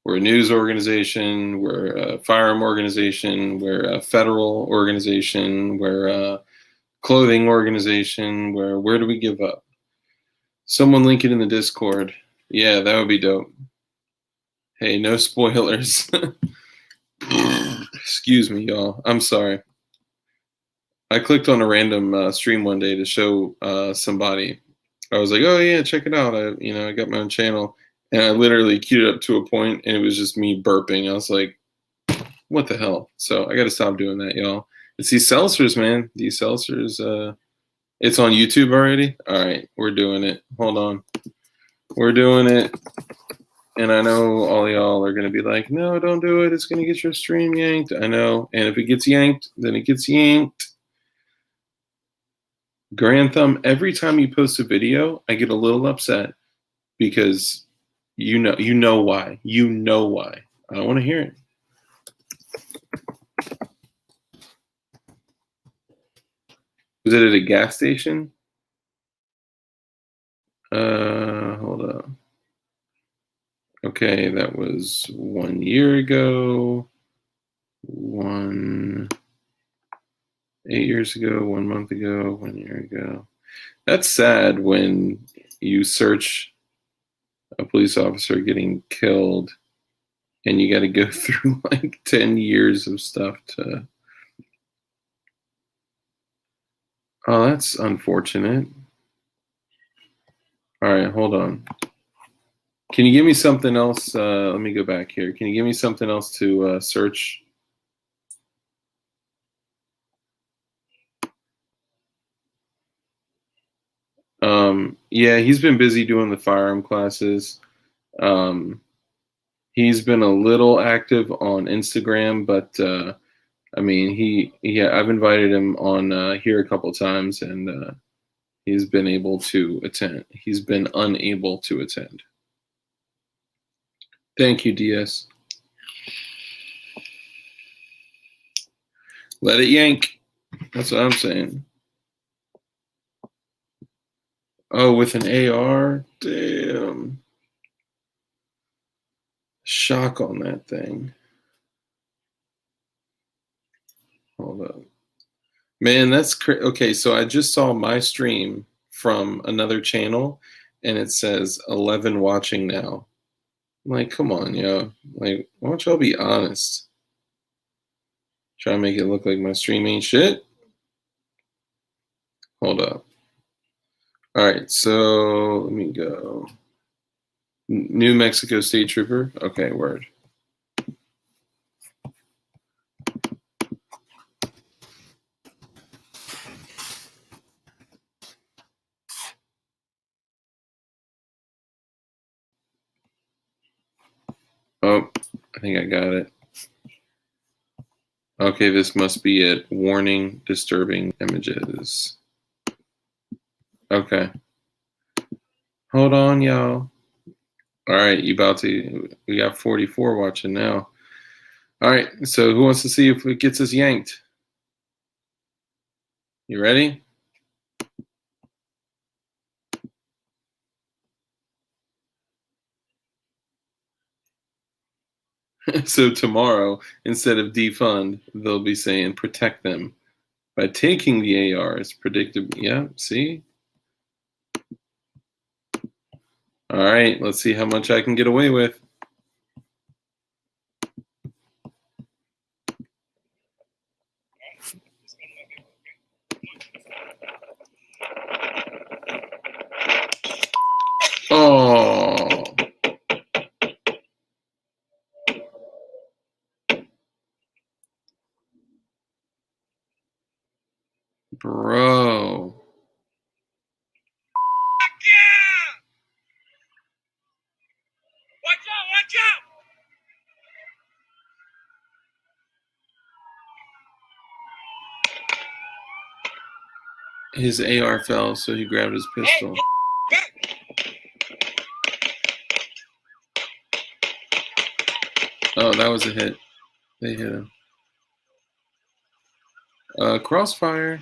we're a news organization, we're a firearm organization, we're a federal organization, we're a clothing organization, where do we give up? Someone link it in the Discord. Yeah, that would be dope. Hey, no spoilers. Excuse me, y'all. I'm sorry. I clicked on a random stream one day to show somebody. I was like, "Oh yeah, check it out." I got my own channel, and I literally queued it up to a point, and it was just me burping. I was like, "What the hell?" So I got to stop doing that, y'all. It's these seltzers, man. These seltzers. It's on YouTube already. All right, we're doing it. Hold on, we're doing it. And I know all y'all are going to be like, "No, don't do it. It's going to get your stream yanked." I know. And if it gets yanked, then it gets yanked. Grand Thumb, every time you post a video, I get a little upset because you know why. You know why. I don't want to hear it. Was it at a gas station? Hold on. Okay, that was 1 year ago. 8 years ago, 1 month ago, 1 year ago. That's sad when you search a police officer getting killed and you got to go through like 10 years of stuff to. Oh, that's unfortunate. All right, hold on. Can you give me something else? Let me go back here. Can you give me something else to search? Yeah, he's been busy doing the firearm classes. He's been a little active on Instagram, but I mean, I've invited him on here a couple times, and he's been able to attend. He's been unable to attend. Thank you, DS. Let it yank. That's what I'm saying. Oh, with an AR? Damn. Shock on that thing. Hold up. Man, that's crazy. Okay, so I just saw my stream from another channel and it says 11 watching now. I'm like, come on, yo. Like, why don't y'all be honest? Try to make it look like my stream ain't shit. Hold up. All right, so let me go. New Mexico State Trooper. Okay, word. Oh, I think I got it. Okay, this must be it. Warning, disturbing images. Okay. Hold on, y'all. All right, we got 44 watching now. All right, so who wants to see if it gets us yanked? You ready? So tomorrow, instead of defund, they'll be saying protect them. By taking the AR, it's predictable. Yeah, see? All right, let's see how much I can get away with. Oh. Bro. Watch out! Watch out! His AR fell, so he grabbed his pistol. Oh, that was a hit. They hit him. Crossfire.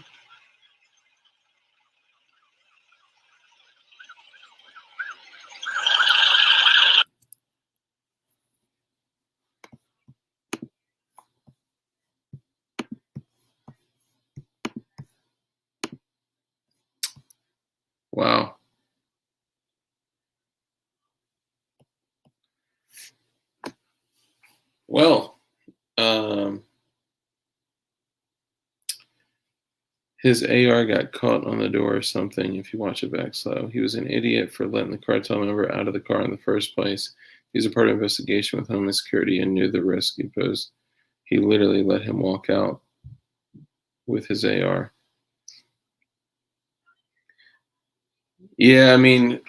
Wow. Well, his AR got caught on the door or something, if you watch it back slow. He was an idiot for letting the cartel member out of the car in the first place. He's a part of the investigation with Homeland Security and knew the risk he posed. He literally let him walk out with his AR. Yeah, I mean,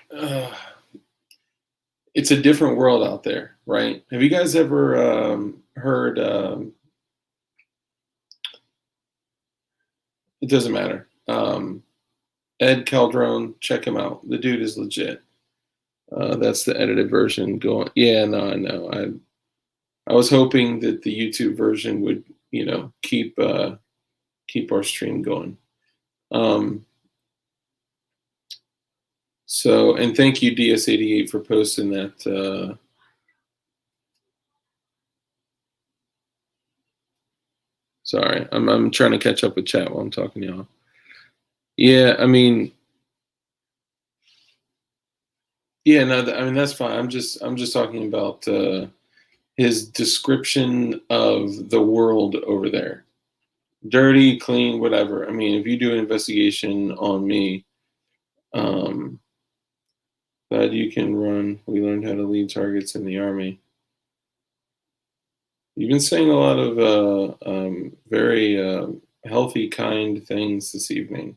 it's a different world out there, right? Have you guys ever heard? It doesn't matter. Ed Calderon, check him out. The dude is legit. That's the edited version going. Yeah, no, I know. I was hoping that the YouTube version would, keep our stream going. So, and thank you DS88 for posting that. Sorry, I'm trying to catch up with chat while I'm talking to y'all. Yeah, I mean, yeah, no, I mean that's fine. I'm just talking about his description of the world over there. Dirty, clean, whatever. I mean, if you do an investigation on me, that you can run. We learned how to lead targets in the army. You've been saying a lot of very healthy, kind things this evening,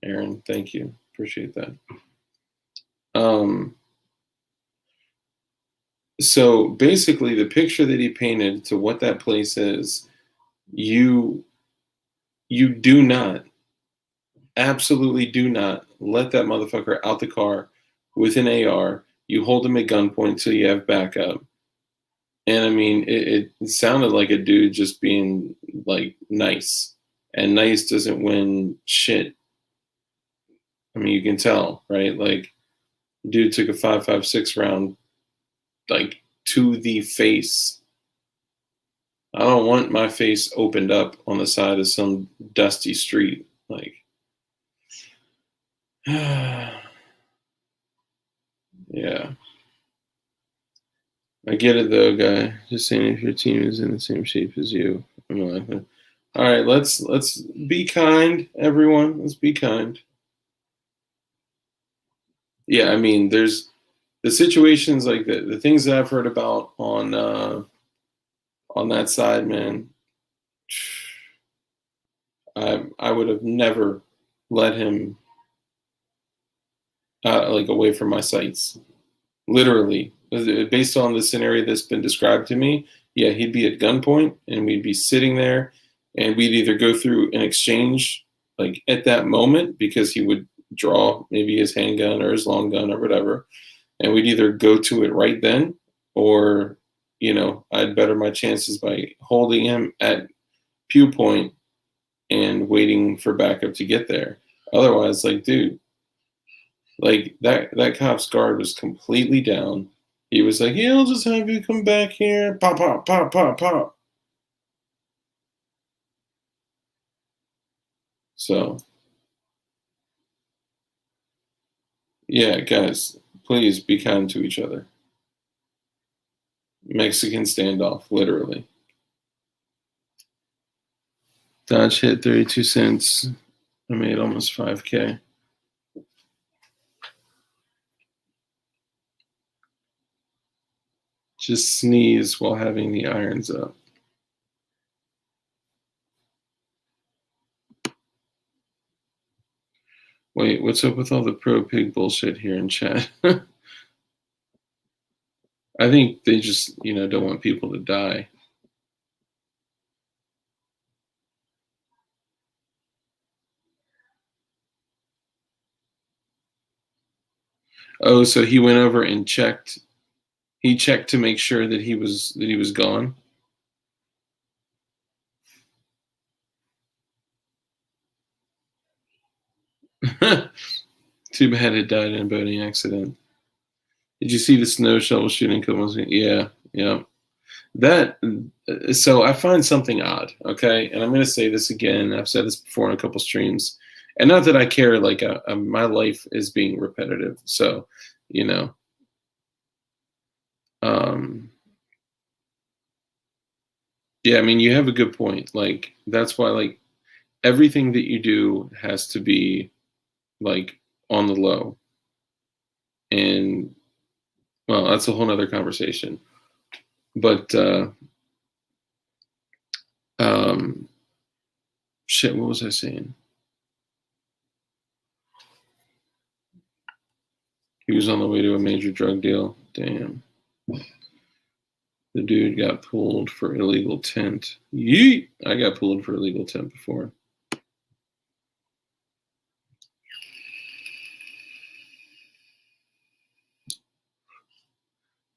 Aaron. Thank you. Appreciate that. So basically, the picture that he painted to what that place is, you do not, absolutely do not let that motherfucker out the car with an AR. You hold him at gunpoint till you have backup. And I mean, it sounded like a dude just being like nice, and nice doesn't win shit. I mean, you can tell, right? Like, dude took a 5.56 round, like, to the face. I don't want my face opened up on the side of some dusty street. Like, yeah. I get it though, guy. Just saying, if your team is in the same shape as you, I'm laughing. All right, let's be kind, everyone. Let's be kind. Yeah, I mean, there's the situations like the things that I've heard about on that side, man. I would have never let him like away from my sights. Literally, based on the scenario that's been described to me, yeah, he'd be at gunpoint and we'd be sitting there, and we'd either go through an exchange like at that moment because he would draw maybe his handgun or his long gun or whatever, and we'd either go to it right then, or I'd better my chances by holding him at pew point and waiting for backup to get there. Otherwise, like, dude, like that cop's guard was completely down. He was like, "Yeah, I'll just have you come back here." Pop, pop, pop, pop, pop. So, yeah, guys, please be kind to each other. Mexican standoff, literally. Dodge hit 32 cents. I made almost 5K. Just sneeze while having the irons up. Wait, what's up with all the pro pig bullshit here in chat? I think they just, don't want people to die. Oh, so he went over and checked. He checked to make sure that he was gone. Too bad it died in a boating accident. Did you see the snow shovel shooting? Yeah. That. So I find something odd. Okay, and I'm going to say this again. I've said this before in a couple streams, and not that I care. Like my life is being repetitive. So, yeah. I mean, you have a good point. Like that's why, like, everything that you do has to be like on the low. And well, that's a whole nother conversation. But shit, what was I saying? He was on the way to a major drug deal. Damn. The dude got pulled for illegal tent. Yeet! I got pulled for illegal tent before.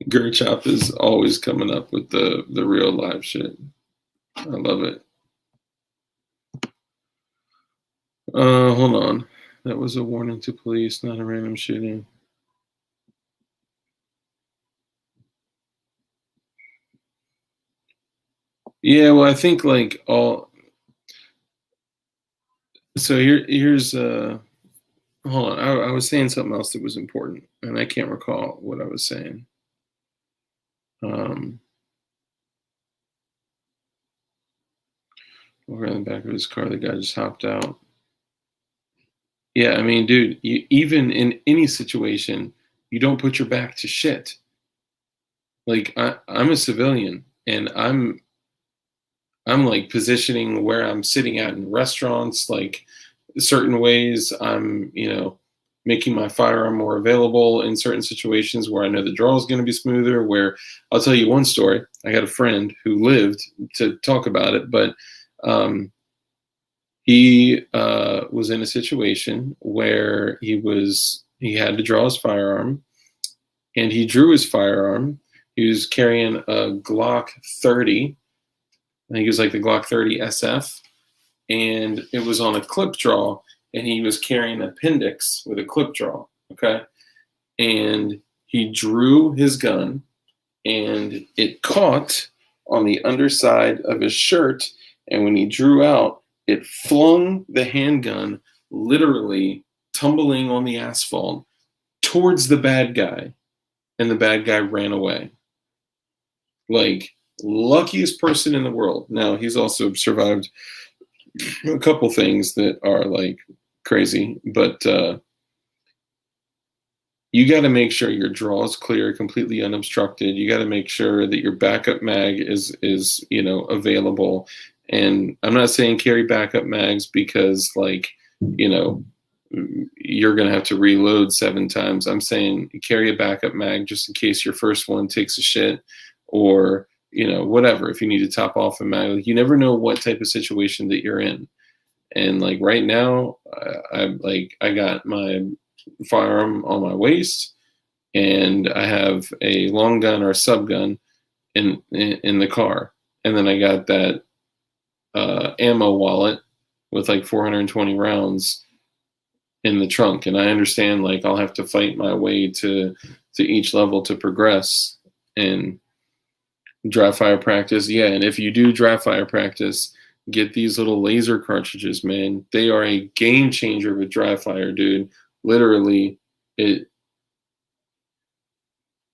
Gerchop is always coming up with the real live shit. I love it. Hold on. That was a warning to police, not a random shooting. Yeah, well, I think like all. So here's hold on. I was saying something else that was important, and I can't recall what I was saying. Over in the back of his car, the guy just hopped out. Yeah, I mean, dude, even in any situation, you don't put your back to shit. Like I'm a civilian, and I'm like positioning where I'm sitting at in restaurants, like certain ways. I'm, making my firearm more available in certain situations where I know the draw is going to be smoother. Where I'll tell you one story. I got a friend who lived to talk about it, but he was in a situation where he had to draw his firearm, and he drew his firearm. He was carrying a Glock 30. I think it was like the Glock 30 SF, and it was on a clip draw, and he was carrying an appendix with a clip draw, okay? And he drew his gun, and it caught on the underside of his shirt, and when he drew out, it flung the handgun literally tumbling on the asphalt towards the bad guy, and the bad guy ran away. Like, luckiest person in the world. Now, he's also survived a couple things that are like crazy, but you got to make sure your draw is clear, completely unobstructed. You got to make sure that your backup mag is available. And I'm not saying carry backup mags because you're going to have to reload 7 times. I'm saying carry a backup mag just in case your first one takes a shit, or whatever, if you need to top off a mag. Like, you never know what type of situation that you're in. And like right now, I got my firearm on my waist, and I have a long gun or a sub gun in the car, and then I got that ammo wallet with like 420 rounds in the trunk. And I understand like I'll have to fight my way to each level to progress. And dry fire practice, yeah. And if you do dry fire practice, get these little laser cartridges, man. They are a game changer with dry fire, dude. Literally, it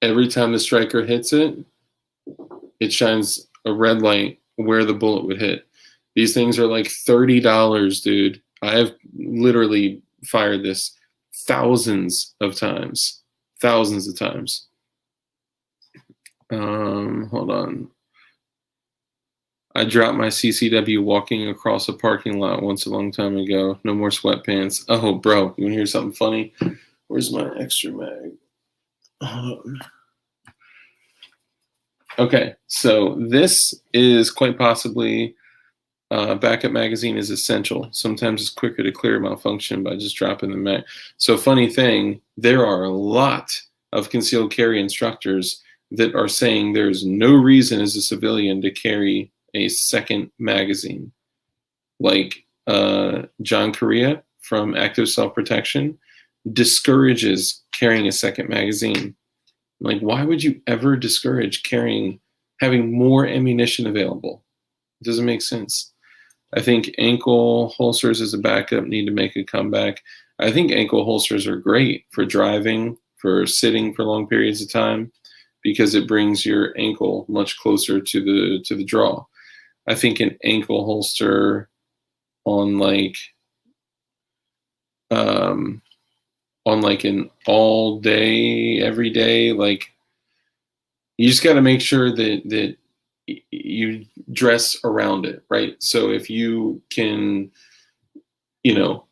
every time the striker hits it, it shines a red light where the bullet would hit. These things are like $30, dude. I have literally fired this thousands of times. Thousands of times. Hold on. I dropped my CCW walking across a parking lot once a long time ago. No more sweatpants. Oh, bro, you want to hear something funny? Where's my extra mag? Hold on. Okay, so this is quite possibly backup magazine is essential. Sometimes it's quicker to clear a malfunction by just dropping the mag. So funny thing, there are a lot of concealed carry instructors that are saying there's no reason as a civilian to carry a second magazine. Like John Correa from Active Self-Protection discourages carrying a second magazine. Like, why would you ever discourage having more ammunition available? It doesn't make sense. I think ankle holsters as a backup need to make a comeback. I think ankle holsters are great for driving, for sitting for long periods of time, because it brings your ankle much closer to the draw. I think an ankle holster on like an all day, every day, like you just got to make sure that you dress around it, right? So if you can,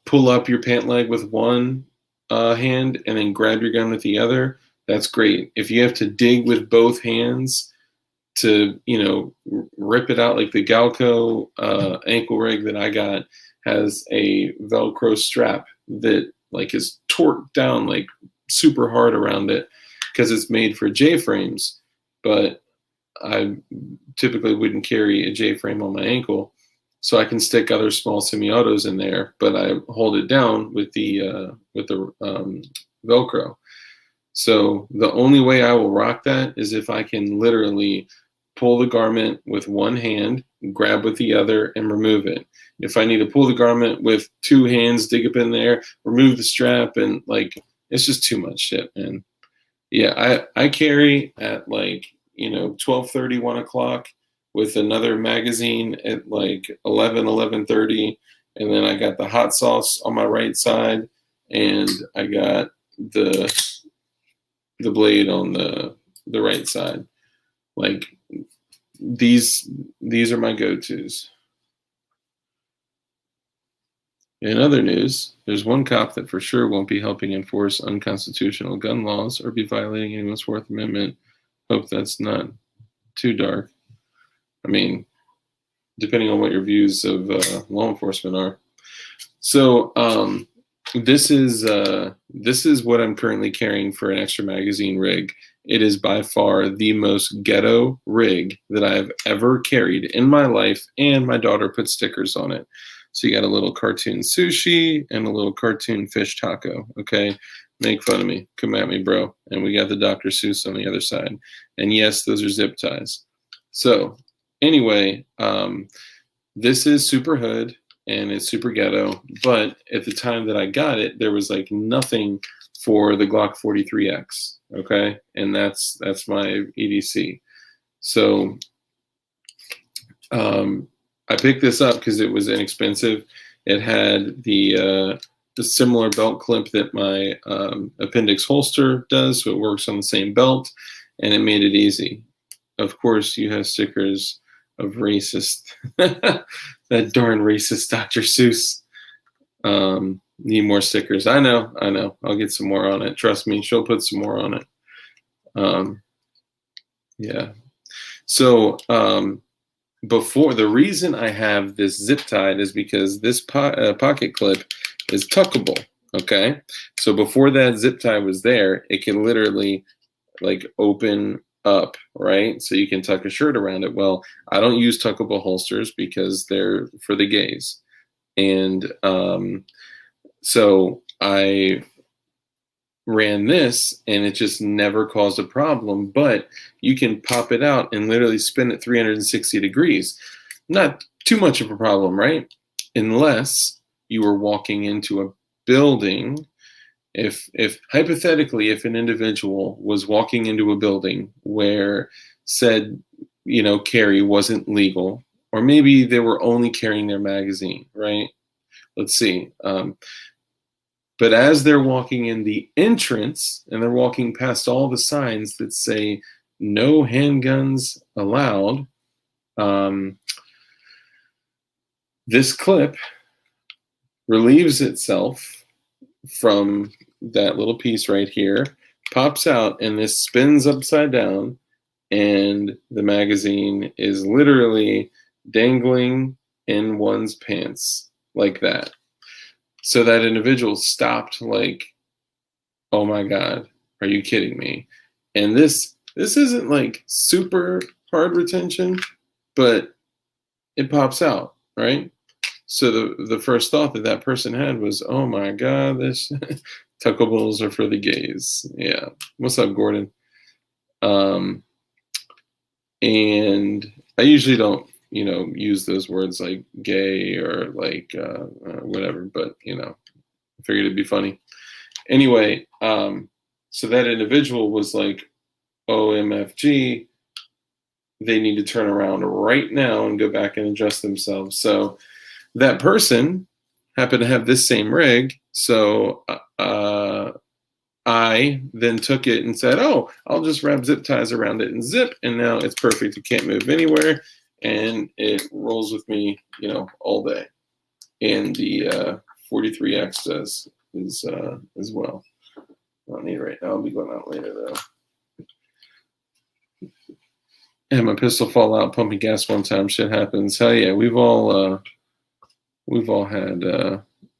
pull up your pant leg with one hand and then grab your gun with the other, that's great. If you have to dig with both hands to, rip it out, like the Galco ankle rig that I got has a Velcro strap that like is torqued down like super hard around it because it's made for J-frames, but I typically wouldn't carry a J-frame on my ankle, so I can stick other small semi-autos in there, but I hold it down with the Velcro. So the only way I will rock that is if I can literally pull the garment with one hand, grab with the other, and remove it. If I need to pull the garment with two hands, dig up in there, remove the strap, and like, it's just too much shit, man. Yeah, I carry at like, 12:30, 1 o'clock with another magazine at like 11:30. And then I got the hot sauce on my right side, and I got the blade on the right side. Like these are my go-tos. In other news, there's one cop that for sure won't be helping enforce unconstitutional gun laws or be violating anyone's Fourth Amendment. Hope that's not too dark. I mean, depending on what your views of law enforcement are. So this is what I'm currently carrying for an extra magazine rig. It is by far the most ghetto rig that I've ever carried in my life, and my daughter put stickers on it. So you got a little cartoon sushi and a little cartoon fish taco, okay? Make fun of me. Come at me, bro. And we got the Dr. Seuss on the other side. And yes, those are zip ties. So anyway, this is super hood and it's super ghetto. But at the time that I got it, there was like nothing for the Glock 43X, okay? And that's my EDC. So I picked this up because it was inexpensive. It had the similar belt clip that my appendix holster does, so it works on the same belt, and it made it easy. Of course, you have stickers of racist, that darn racist Dr. Seuss. Need more stickers. I know. I'll get some more on it. Trust me, she'll put some more on it. Yeah. So before, the reason I have this zip tied is because this pocket clip is tuckable. Okay. So before that zip tie was there, it can literally like open up, right? So you can tuck a shirt around it. Well, I don't use tuckable holsters because they're for the gays. And so I ran this and it just never caused a problem, but you can pop it out and literally spin it 360 degrees. Not too much of a problem, right? Unless you were walking into a building. If hypothetically, if an individual was walking into a building where said, carry wasn't legal, or maybe they were only carrying their magazine, right? Let's see. But as they're walking in the entrance and they're walking past all the signs that say no handguns allowed, this clip relieves itself from that little piece right here, pops out, and this spins upside down, and the magazine is literally dangling in one's pants like that. So that individual stopped like, oh my God, are you kidding me? And this isn't like super hard retention, but it pops out, right? So the first thought that person had was, oh my God, this tuckables are for the gays. Yeah. What's up, Gordon? And I usually don't, use those words like gay or like whatever, but, I figured it'd be funny. Anyway, so that individual was like, OMFG, they need to turn around right now and go back and adjust themselves. So that person happened to have this same rig. So I then took it and said, oh, I'll just wrap zip ties around it and zip. And now it's perfect. You can't move anywhere. And it rolls with me, all day. And the 43X does as well. I don't need it right now. I'll be going out later though. And my pistol fall out pumping gas one time. Shit happens. Hell yeah, we've all had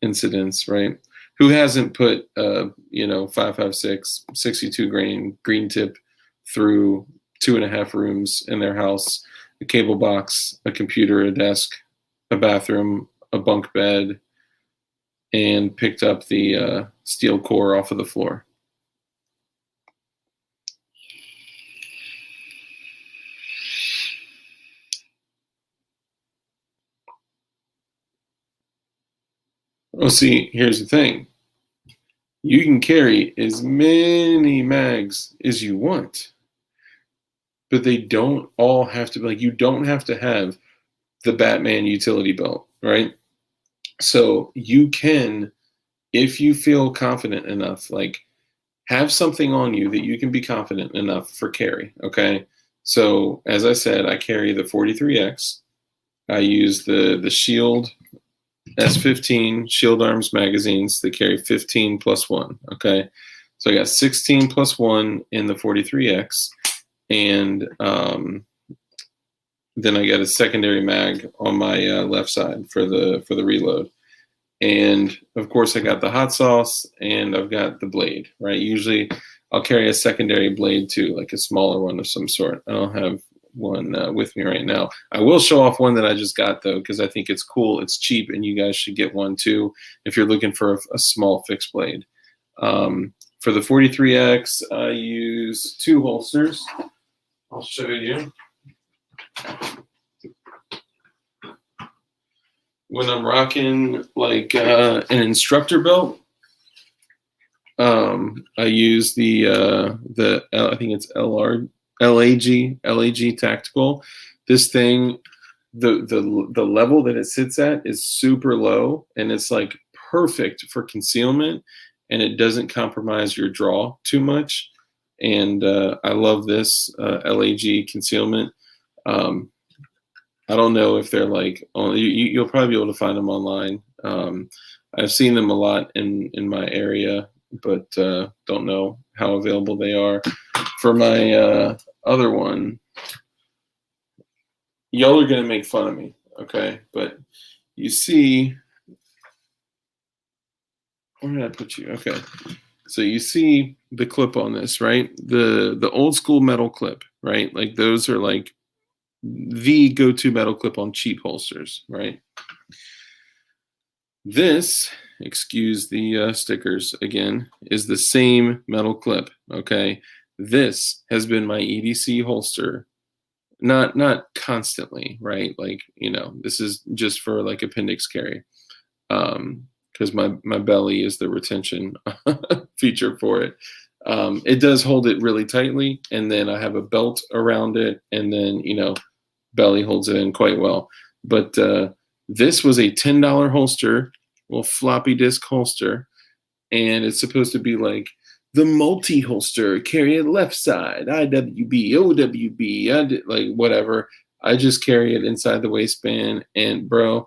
incidents, right? Who hasn't put 5.56 62 grain green tip through 2.5 rooms in their house, a cable box, a computer, a desk, a bathroom, a bunk bed, and picked up the steel core off of the floor? Oh, see, here's the thing. You can carry as many mags as you want, but they don't all have to be like, you don't have to have the Batman utility belt, right? So you can, if you feel confident enough, like have something on you that you can be confident enough for carry, okay? So as I said, I carry the 43X. I use the Shield S15 Shield Arms magazines that carry 15 plus 1, okay? So I got 16 plus 1 in the 43X, and then I got a secondary mag on my left side for the reload. And of course I got the hot sauce and I've got the blade, right? Usually I'll carry a secondary blade too, like a smaller one of some sort. I don't have one with me right now. I will show off one that I just got though, because I think it's cool, it's cheap, and you guys should get one too if you're looking for a small fixed blade. For the 43X, I use 2 holsters. I'll show you. When I'm rocking like an instructor belt, I use the I think it's LAG tactical. This thing, the level that it sits at is super low, and it's like perfect for concealment, and it doesn't compromise your draw too much. And I love this LAG concealment. I don't know if they're like, you'll probably be able to find them online. I've seen them a lot in my area, but don't know how available they are. For my other one, y'all are going to make fun of me, okay? But you see, where did I put you? Okay. So you see the clip on this, right? The old school metal clip, right? Like those are like the go-to metal clip on cheap holsters, right? This, excuse the stickers again, is the same metal clip, okay? This has been my EDC holster not constantly, right? Like, this is just for like appendix carry. Because my belly is the retention feature for it. It does hold it really tightly, and then I have a belt around it, and then belly holds it in quite well. But this was a $10 holster, little floppy disk holster, and it's supposed to be like the multi holster, carry it left side, IWB, OWB, like whatever. I just carry it inside the waistband, and bro,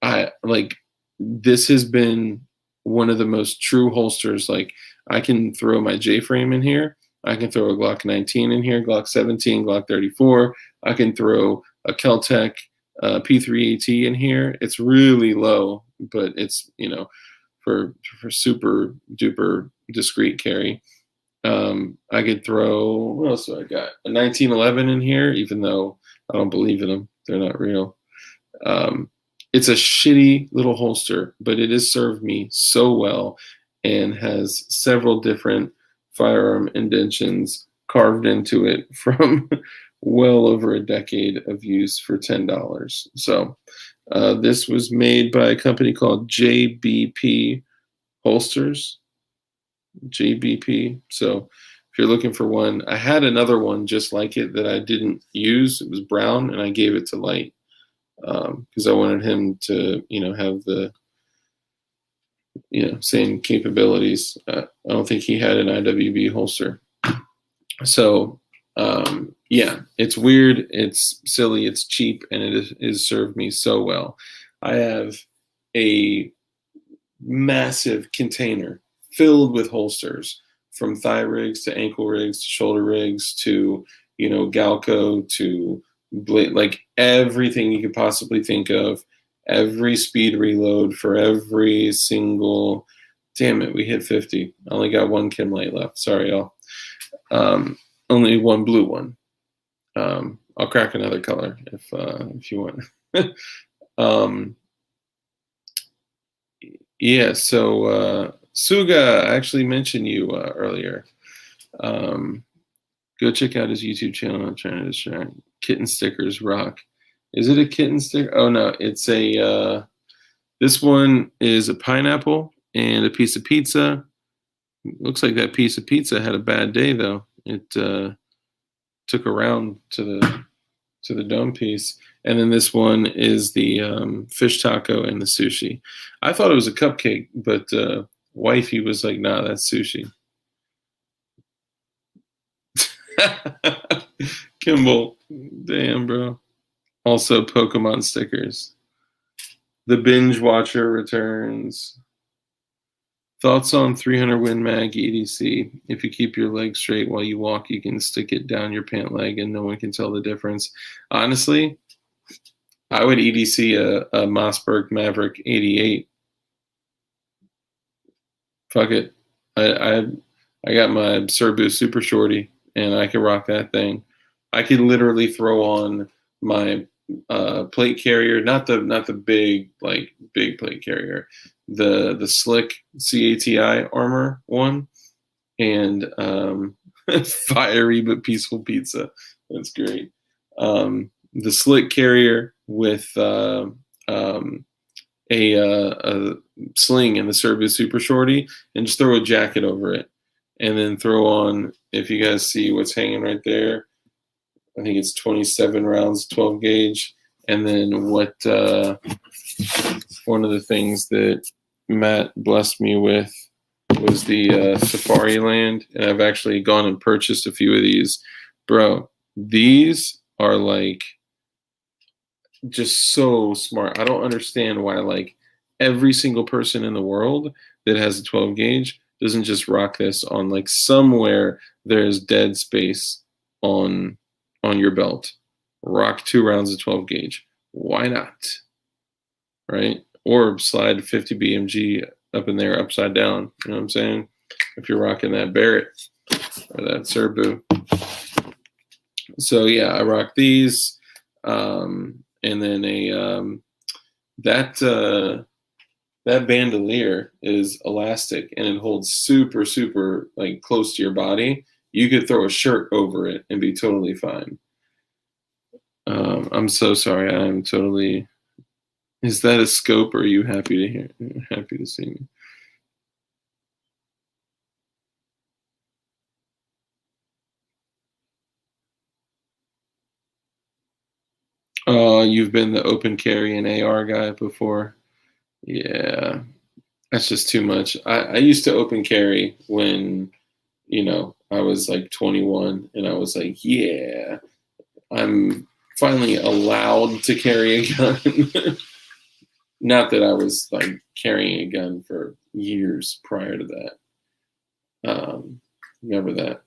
I like this has been one of the most true holsters. Like I can throw my J frame in here. I can throw a Glock 19 in here, Glock 17, Glock 34. I can throw a Keltec P3AT in here. It's really low, but it's for super duper discreet carry. I could throw, what else do I got? A 1911 in here, even though I don't believe in them. They're not real. It's a shitty little holster, but it has served me so well and has several different firearm indentions carved into it from well over a decade of use for $10. So this was made by a company called JBP Holsters. JBP. So if you're looking for one, I had another one just like it that I didn't use. It was brown, and I gave it to Light because I wanted him to, have the, same capabilities. I don't think he had an IWB holster. So, yeah, it's weird, it's silly, it's cheap, and it has served me so well. I have a massive container filled with holsters, from thigh rigs to ankle rigs to shoulder rigs to, Galco to blade, like everything you could possibly think of, every speed reload for every single, damn it, we hit 50. I only got one Kim light left. Sorry, y'all. Only one blue one. I'll crack another color if you want. Yeah, so Suga, I actually mentioned you earlier. Go check out his YouTube channel. I'm trying to distract. Kitten stickers rock. Is it a kitten sticker? Oh no, it's a. This one is a pineapple and a piece of pizza. Looks like that piece of pizza had a bad day though. It took a round to the dome piece. And then this one is the fish taco and the sushi. I thought it was a cupcake, but wifey was like, nah, that's sushi. Kimball, damn, bro. Also, Pokemon stickers. The Binge Watcher returns. Thoughts on 300 Win Mag EDC? If you keep your leg straight while you walk, you can stick it down your pant leg and no one can tell the difference. Honestly, I would EDC a Mossberg Maverick 88. Fuck it. I got my Serbu Super Shorty, and I can rock that thing. I could literally throw on my plate carrier, not the big plate carrier, the slick CATI armor one, and fiery but peaceful pizza. That's great. The slick carrier with a sling and the Serbu Super Shorty, and just throw a jacket over it, and then throw on, if you guys see what's hanging right there, I think it's 27 rounds, 12 gauge. And then what one of the things that Matt blessed me with was the Safari Land. And I've actually gone and purchased a few of these. Bro, these are like just so smart. I don't understand why like every single person in the world that has a 12 gauge doesn't just rock this on like somewhere there's dead space on your belt. Rock 2 rounds of 12 gauge. Why not? Right? Or slide 50 BMG up in there upside down. You know what I'm saying? If you're rocking that Barrett or that Serbu. So yeah, I rock these. And then that bandolier is elastic and it holds super, super like close to your body. You could throw a shirt over it and be totally fine. I'm so sorry. I'm totally. Is that a scope, or are you happy to hear? Happy to see me? You've been the open carry and AR guy before. Yeah, that's just too much. I used to open carry when I was like 21, and I was like, yeah, I'm finally allowed to carry a gun. Not that I was like carrying a gun for years prior to that. Remember that,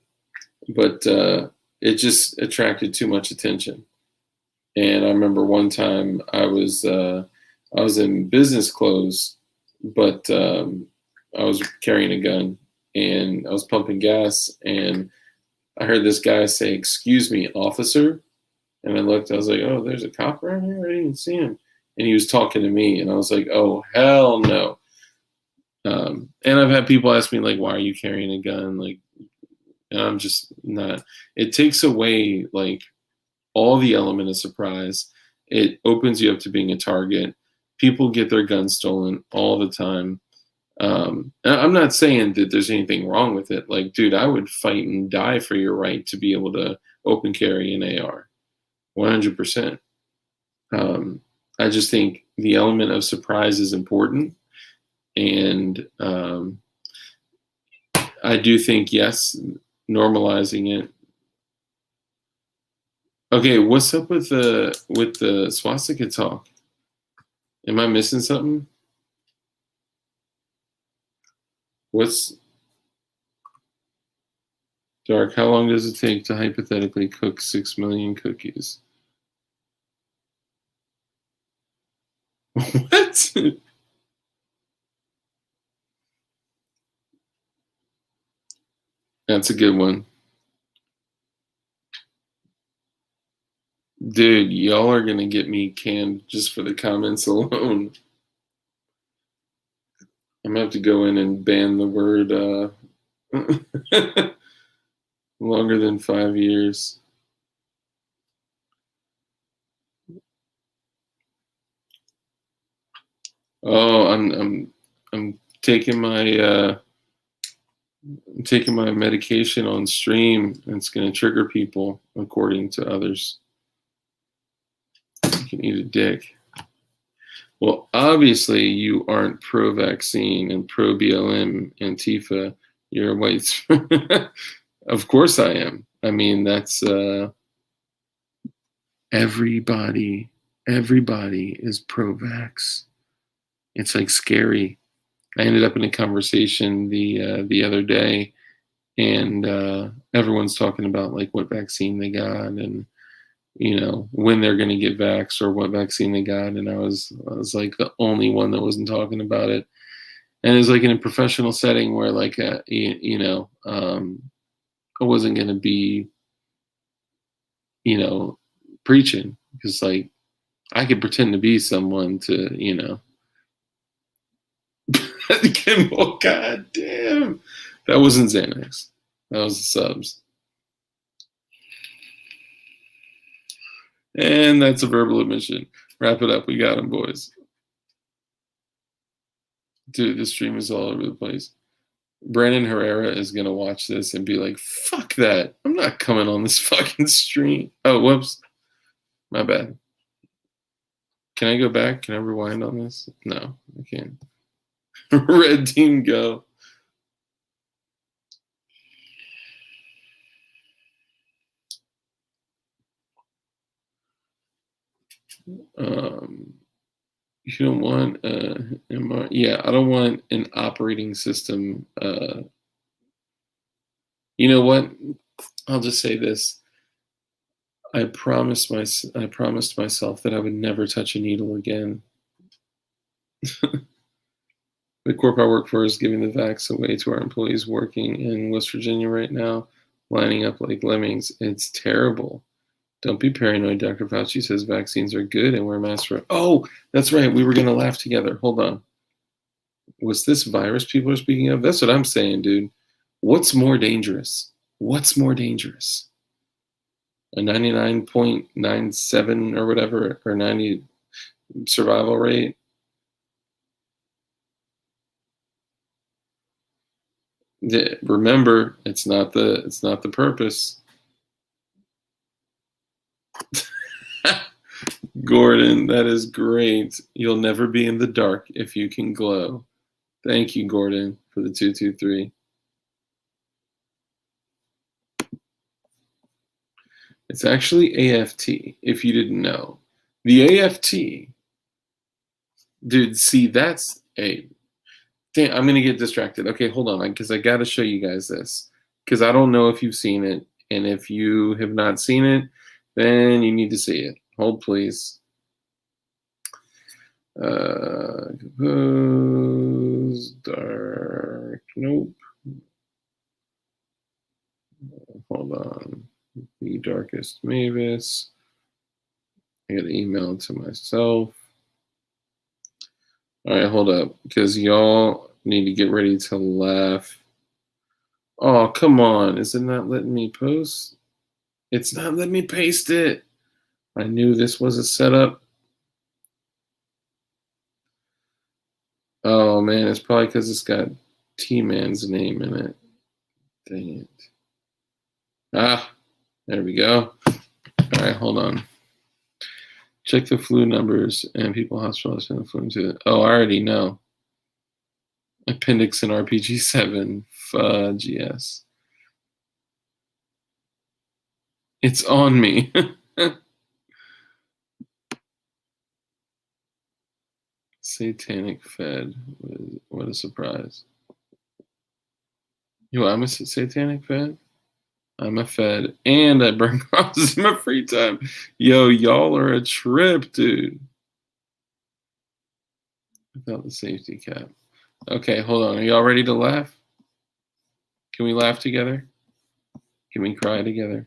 but it just attracted too much attention. And I remember one time I was in business clothes, but I was carrying a gun and I was pumping gas, and I heard this guy say, "Excuse me, officer." And I looked, I was like, "Oh, there's a cop around here? I didn't even see him." And he was talking to me, and I was like, "Oh, hell no." And I've had people ask me, like, "Why are you carrying a gun?" Like, and I'm just not. It takes away, like, all the element of surprise. It opens you up to being a target. People get their guns stolen all the time. And I'm not saying that there's anything wrong with it. Like, dude, I would fight and die for your right to be able to open carry an AR, 100%. Um, I just think the element of surprise is important, and I do think, yes, normalizing it. Okay, what's up with the swastika talk? Am I missing something? What's Dark? How long does it take to hypothetically cook 6 million cookies? What? That's a good one. Dude, y'all are gonna get me canned just for the comments alone. I'm gonna have to go in and ban the word longer than 5 years. Oh, I'm taking my I'm taking my medication on stream, and it's gonna trigger people according to others. You can eat a dick. Well, obviously you aren't pro-vaccine and pro-BLM Antifa. You're a white. Of course I am. I mean, that's everybody. Everybody is pro-vax. It's like scary. I ended up in a conversation the other day, and everyone's talking about like what vaccine they got, and when they're going to get vaxxed or what vaccine they got, and I was like the only one that wasn't talking about it. And it was like in a professional setting where like I wasn't going to be preaching, because like I could pretend to be someone to Kimball. God damn, that wasn't Xanax, that was the subs. And that's a verbal admission. Wrap it up. We got them, boys. Dude, this stream is all over the place. Brandon Herrera is going to watch this and be like, fuck that. I'm not coming on this fucking stream. Oh, whoops. My bad. Can I go back? Can I rewind on this? No, I can't. Red team, go. You don't want yeah, I don't want an operating system. You know what? I'll just say this. I promised myself that I would never touch a needle again. The corp I work for is giving the vax away to our employees working in West Virginia right now, lining up like lemmings. It's terrible. Don't be paranoid. Dr. Fauci says vaccines are good and wear masks for. Oh, that's right. We were going to laugh together. Hold on. Was this virus people are speaking of? That's what I'm saying, dude. What's more dangerous? What's more dangerous? a 99.97 or whatever, or 90 survival rate. Remember, it's not the purpose. Gordon, that is great. You'll never be in the dark if you can glow. Thank you, Gordon, for the 223. It's actually AFT, if you didn't know. The AFT, dude, see, that's a... Damn, I'm going to get distracted. Okay, hold on, because I got to show you guys this. Because I don't know if you've seen it, and if you have not seen it, then you need to see it. Hold, please. Compose, dark, nope. Hold on. The darkest Mavis. I got to email it to myself. All right, hold up, because y'all need to get ready to laugh. Oh, come on. Is it not letting me post? It's not letting me paste it. I knew this was a setup. Oh, man, it's probably because it's got T-Man's name in it. Dang it. Ah, there we go. All right, hold on. Check the flu numbers and people hospitalized in the flu. Oh, I already know. Appendix in RPG 7. Fudge, yes. It's on me. Satanic Fed. What a surprise. Yo, I'm a Satanic Fed? I'm a Fed, and I burn crosses in my free time. Yo, y'all are a trip, dude. Without the safety cap. Okay, hold on. Are y'all ready to laugh? Can we laugh together? Can we cry together?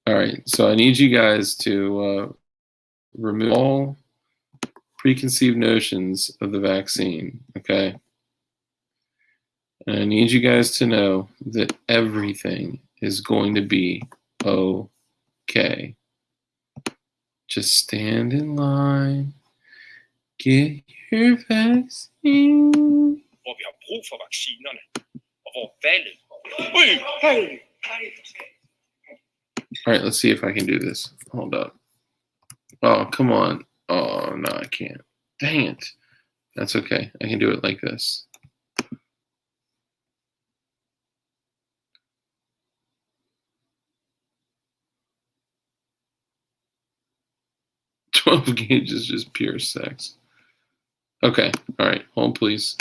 All right, so I need you guys to remove all preconceived notions of the vaccine, okay? And I need you guys to know that everything is going to be okay. Just stand in line. Get your vaccine. Hvor vi har brug for vaccinerne, og hvor valget... Hey! All right, let's see if I can do this. Hold up. Oh, come on. Oh, no, I can't. Dang it. That's okay. I can do it like this. $12 gauge is just pure sex. Okay. All right. Hold, please.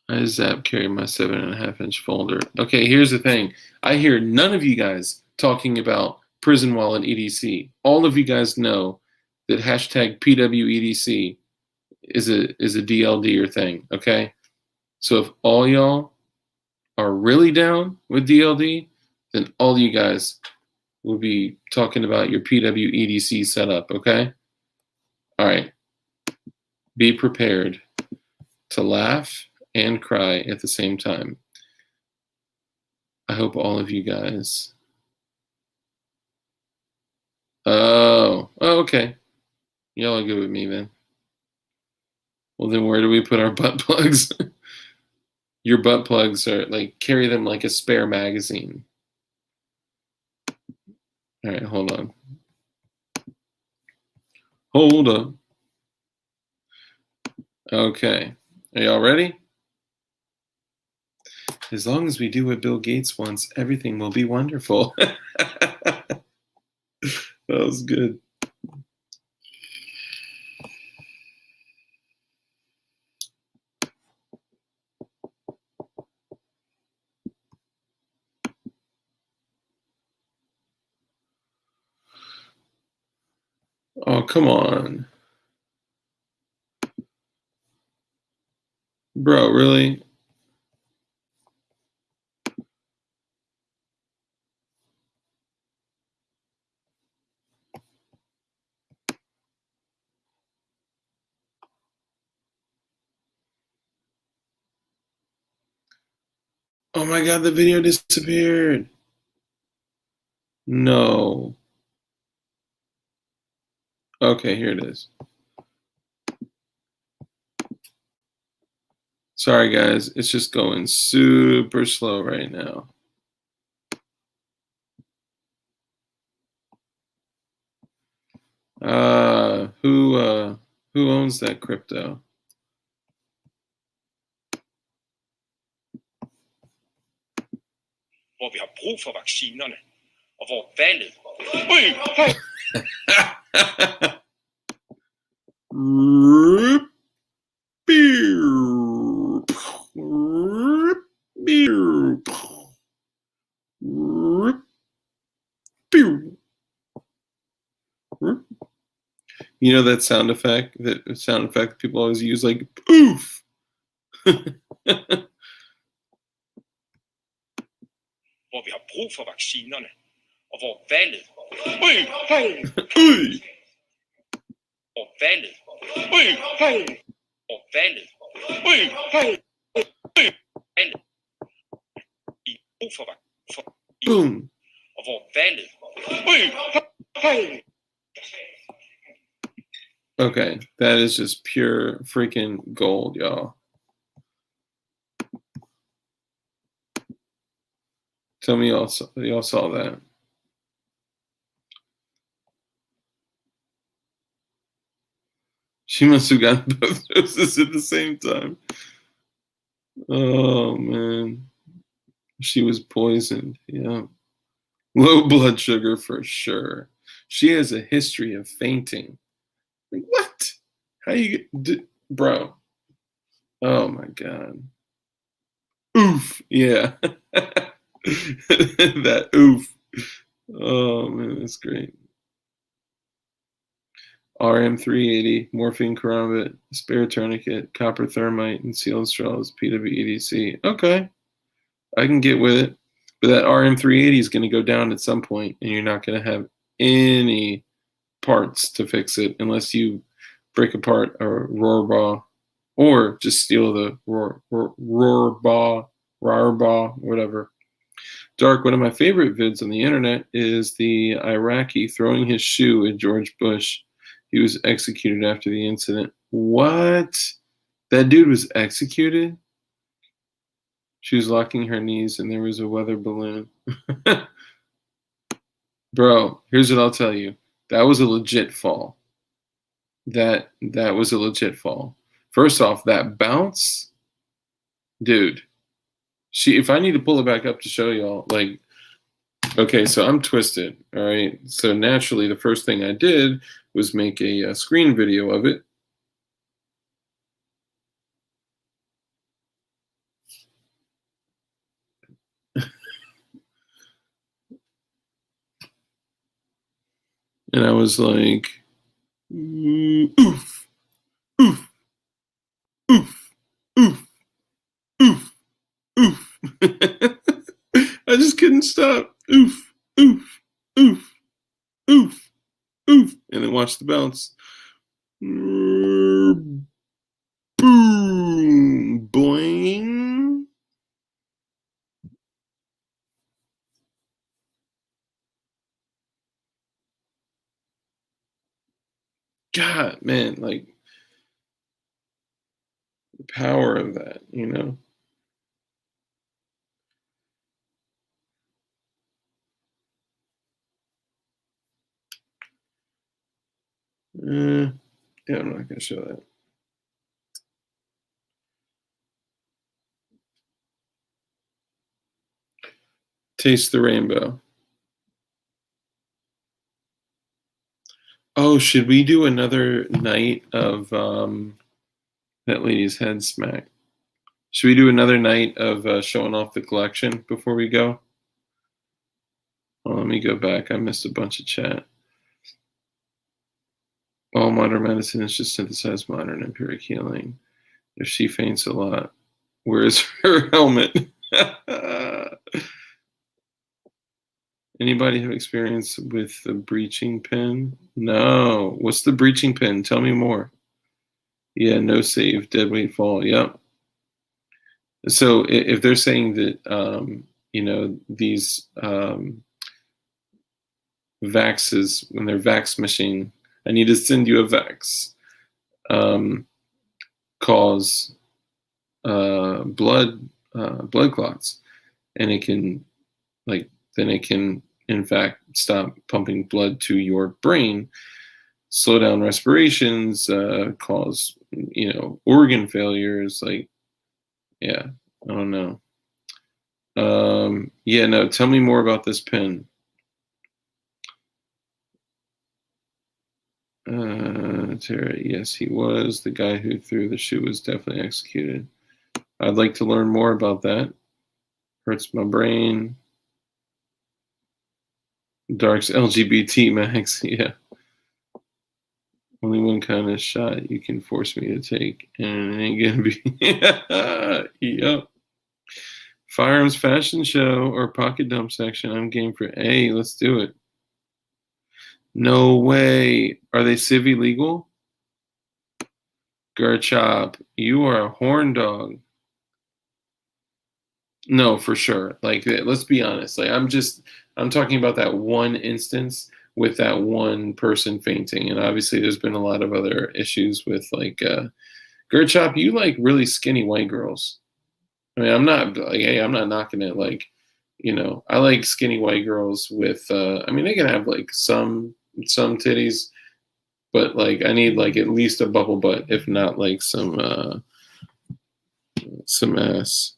I zap carry my 7.5-inch folder. Okay, here's the thing. I hear none of you guys talking about Prison Wallet EDC. All of you guys know that hashtag PWEDC is a DLD or thing, okay? So if all y'all are really down with DLD, then all you guys will be talking about your PWEDC setup, okay? All right. Be prepared to laugh and cry at the same time. I hope all of you guys... Oh, okay. Y'all are good with me, then. Well, then where do we put our butt plugs? Your butt plugs are like, carry them like a spare magazine. All right, hold on. Hold up. Okay. Are y'all ready? As long as we do what Bill Gates wants, everything will be wonderful. That was good. Oh, come on. Bro, really? Oh my god, the video disappeared. No. Okay, here it is. Sorry, guys. It's just going super slow right now. Who owns that crypto? Hvor vi har brug for vaccinerne, og hvor valget... You know that sound effect? That sound effect people always use, like poof. Hvor vi har brug for vaccinerne, og hvor valget... Og valget... Og valget... I brug for Boom. Og hvor valget... Okay, that is just pure freaking gold, y'all. Tell me y'all saw that. She must have gotten both doses at the same time. Oh man. She was poisoned, yeah. Low blood sugar for sure. She has a history of fainting. Like, what? How you get, bro? Oh my god. Oof. Yeah. That oof. Oh man, that's great. RM380, morphine karambit, spare tourniquet, copper thermite, and sealed straws, PWEDC. Okay, I can get with it. But that RM380 is going to go down at some point, and you're not going to have any parts to fix it unless you break apart a Rohrbaugh or just steal the Rohrbaugh, whatever. Dark, one of my favorite vids on the internet is the Iraqi throwing his shoe at George Bush. He was executed after the incident. What? That dude was executed? She was locking her knees and there was a weather balloon. Bro, here's what I'll tell you. That was a legit fall. That was a legit fall. First off, that bounce, dude. If I need to pull it back up to show y'all, like, okay, so I'm twisted, all right? So naturally, the first thing I did was make a screen video of it. And I was like, oof, oof, oof, oof, oof, oof. I just couldn't stop. Oof, oof, oof, oof, oof. And then watch the bounce. Boom, boing. God, man, like the power of that, you know? Yeah, I'm not going to show that. Taste the rainbow. Oh, should we do another night of that lady's head smack? Should we do another night of showing off the collection before we go? Well, let me go back. I missed a bunch of chat. All modern medicine is just synthesized modern empiric healing. If she faints a lot, where's her helmet? Anybody have experience with the breaching pin? No. What's the breaching pin? Tell me more. Yeah, no save, deadweight fall. Yep. So if they're saying that these vaxes, when they're vax machine, I need to send you a vax, cause blood clots, and it can then it can in fact stop pumping blood to your brain, slow down respirations, cause organ failures. Yeah, I don't know. Yeah, no. Tell me more about this pen. Terry, yes, he was. The guy who threw the shoe was definitely executed. I'd like to learn more about that. Hurts my brain. Dark's LGBT Max, yeah. Only one kind of shot you can force me to take, and it ain't gonna be. Yep. Firearms fashion show or pocket dump section. I'm game for A. Let's do it. No way. Are they civvy legal? Gerchop, you are a horn dog. No, for sure. Let's be honest. I'm talking about that one instance with that one person fainting, and obviously there's been a lot of other issues with Gerchop. You like really skinny white girls. I mean, I'm not hey, I'm not knocking it. I like skinny white girls with. I mean, they can have some titties, but I need at least a bubble butt, if not some ass.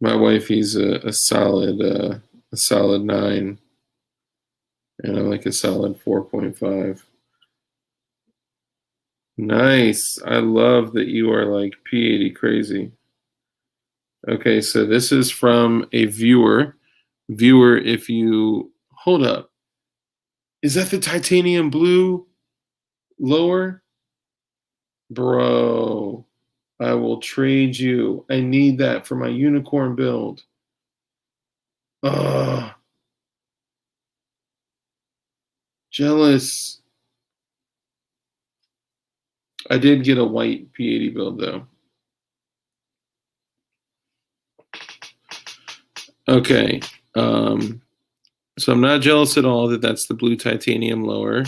My wifey's a solid 9, and I like a solid 4.5. Nice. I love that you are P80 crazy. Okay, so this is from a viewer. Viewer, if you hold up, is that the titanium blue lower? Bro, I will trade you. I need that for my unicorn build. Ugh. Jealous. I did get a white P80 build though. Okay. So I'm not jealous at all that that's the blue titanium lower.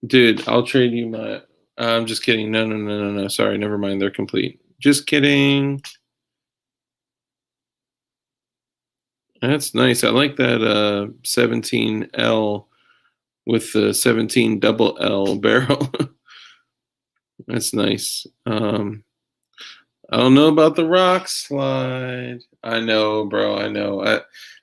Dude, I'll trade you my. I'm just kidding. No. Sorry, never mind. They're complete. Just kidding. That's nice. I like that 17L with the 17 double L barrel. That's nice. I don't know about the rock slide. I know, bro. I know.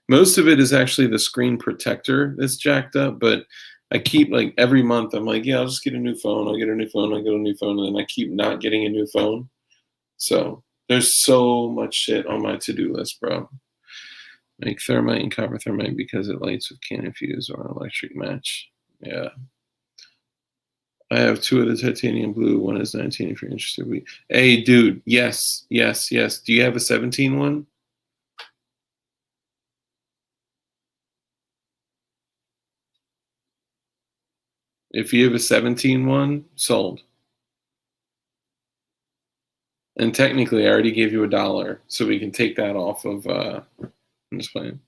Most of it is actually the screen protector that's jacked up, but I keep every month I'm like, yeah, I'll just get a new phone. I'll get a new phone. I'll get a new phone. And then I keep not getting a new phone. So there's so much shit on my to-do list, bro. Make thermite and copper thermite because it lights with cannon fuse or an electric match. Yeah. I have 2 of the titanium blue. One is 19 if you're interested. Hey, dude. Yes. Do you have a 17 one? If you have a 17 one, sold. And technically, I already gave you $1, so we can take that off of. I'm just playing.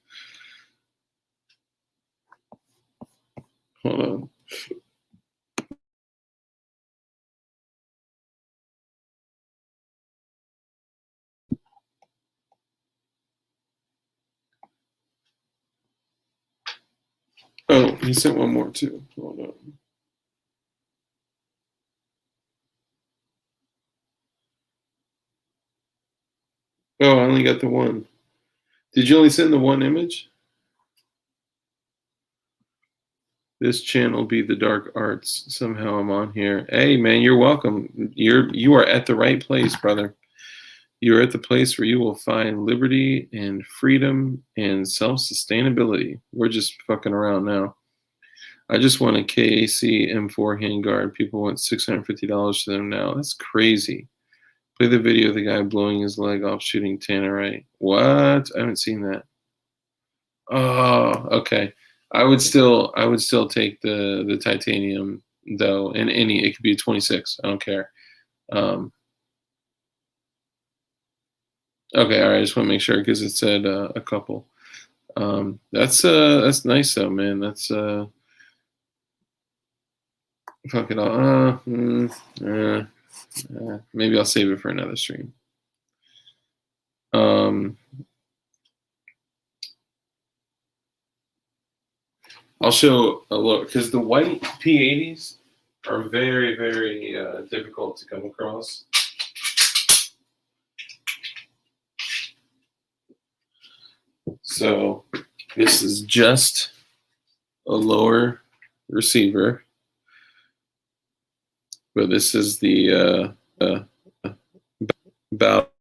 Hold on. Oh, he sent one more too. Hold on. Oh, I only got the one. Did you only send the one image? This channel be the dark arts. Somehow I'm on here. Hey man, you're welcome. You are at the right place, brother. You're at the place where you will find liberty and freedom and self-sustainability. We're just fucking around now. I just want a KAC M4 handguard. People want $650 to them now. That's crazy. Play the video of the guy blowing his leg off shooting Tannerite. What? I haven't seen that. Oh, okay. I would still take the titanium though, and it could be a 26. I don't care. Okay, all right. I just want to make sure because it said a couple. That's nice though, man. That's fuck it all. Maybe I'll save it for another stream. I'll show a look because the white P80s are very, very difficult to come across. So this is just a lower receiver, but this is the about.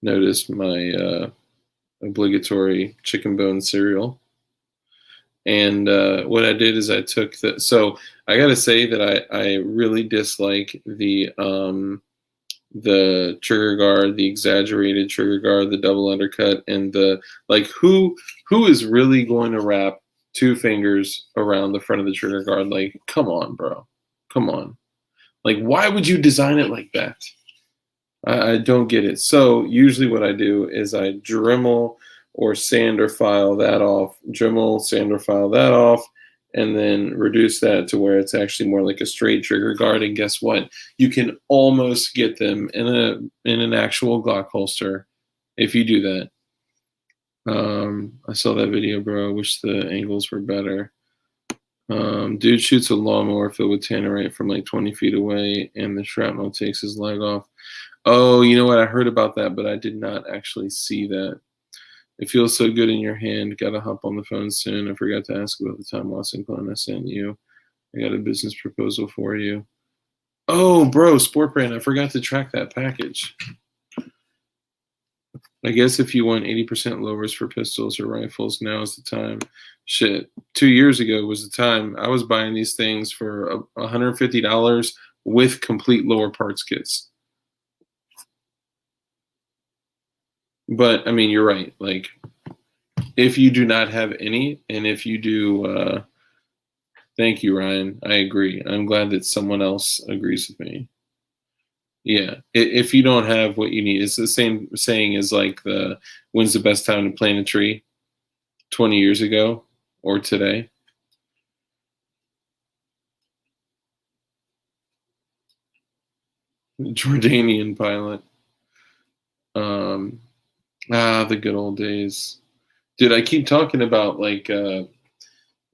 Notice my obligatory chicken bone cereal. And what I did is I took the. So I got to say that I really dislike the trigger guard, the exaggerated trigger guard, the double undercut, and the like. Who is really going to wrap 2 fingers around the front of the trigger guard? Like, come on, bro, come on. Like, why would you design it like that? I don't get it. So usually what I do is I Dremel or sand or file that off, Dremel, sand or file that off, and then reduce that to where it's actually more like a straight trigger guard. And guess what? You can almost get them in an actual Glock holster if you do that. I saw that video, bro. I wish the angles were better. Dude shoots a lawnmower filled with tannerite from like 20 feet away, and the shrapnel takes his leg off. Oh, you know what? I heard about that, but I did not actually see that. It feels so good in your hand. Got to hop on the phone soon. I forgot to ask about the time Watson clone I sent you. I got a business proposal for you. Oh, bro, Sport Brand. I forgot to track that package. I guess if you want 80% lowers for pistols or rifles, now is the time. Shit, 2 years ago was the time. I was buying these things for $150 with complete lower parts kits. But, I mean, you're right. Like, if you do not have any, and if you do, thank you, Ryan. I agree. I'm glad that someone else agrees with me. Yeah. If you don't have what you need, it's the same saying as like when's the best time to plant a tree? 20 years ago or today? Jordanian pilot. The good old days. Dude, I keep talking about like that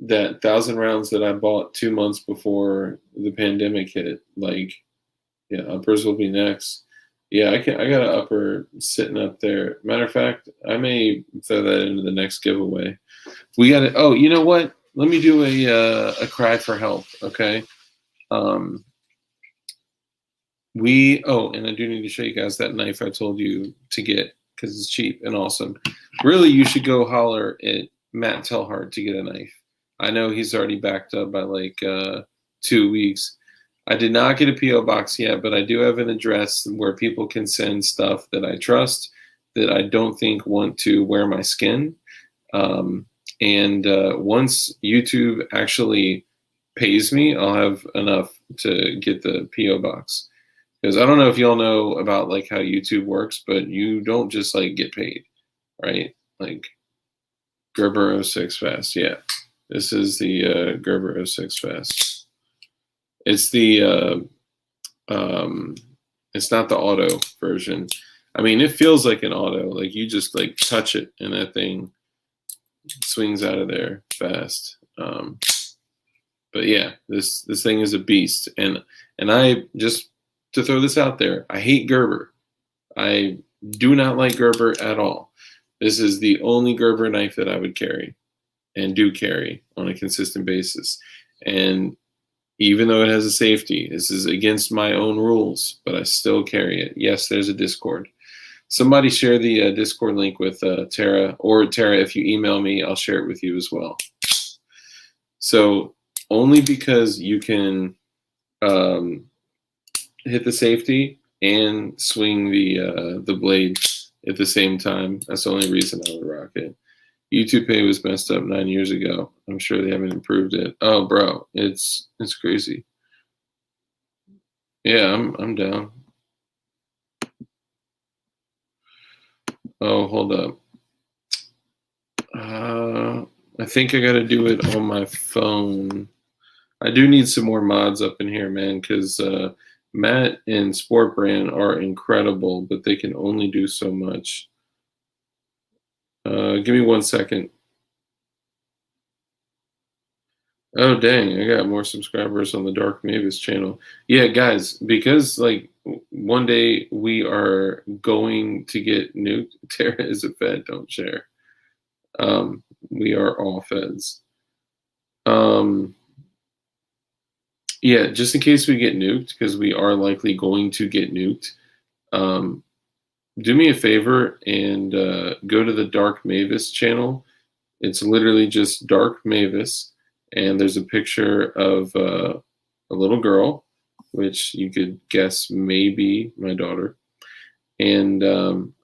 1,000 rounds that I bought 2 months before the pandemic hit. Like, yeah, uppers will be next. Yeah, I got an upper sitting up there. Matter of fact, I may throw that into the next giveaway. We got it. Oh, you know what? Let me do a cry for help. Okay. And I do need to show you guys that knife I told you to get because it's cheap and awesome. Really, you should go holler at Matt Telhart to get a knife. I know he's already backed up by like 2 weeks. I did not get a P.O. box yet, but I do have an address where people can send stuff that I trust, that I don't think want to wear my skin. And once YouTube actually pays me, I'll have enough to get the P.O. box. Because I don't know if y'all know about like how YouTube works, but you don't just like get paid, right? Like Gerber 06 Fast. Yeah, this is the Gerber 06 Fast. It's the it's not the auto version. I mean, it feels like an auto. Like you just like touch it and that thing swings out of there fast. But yeah, this thing is a beast. And I just, to throw this out there, I hate Gerber. I do not like Gerber at all. This is the only Gerber knife that I would carry and do carry on a consistent basis. And even though it has a safety, this is against my own rules, but I still carry it. Yes, there's a Discord. Somebody share the Discord link with Tara, or Tara, if you email me, I'll share it with you as well. So only because you can hit the safety and swing the blade at the same time. That's the only reason I would rock it. YouTube Pay was messed up 9 years ago. I'm sure they haven't improved it. Oh, bro, it's crazy. Yeah, I'm down. Oh, hold up. I think I gotta do it on my phone. I do need some more mods up in here, man, because Matt and Sport Brand are incredible, but they can only do so much. Give me 1 second. Oh dang, I got more subscribers on the Dark Mavis channel. Yeah, guys, because like one day we are going to get nuked. Tara is a fed, don't share. We are all feds. Yeah, just in case we get nuked, because we are likely going to get nuked. Um, do me a favor and go to the Dark Mavis channel. It's literally just Dark Mavis, and there's a picture of a little girl, which you could guess may be my daughter. And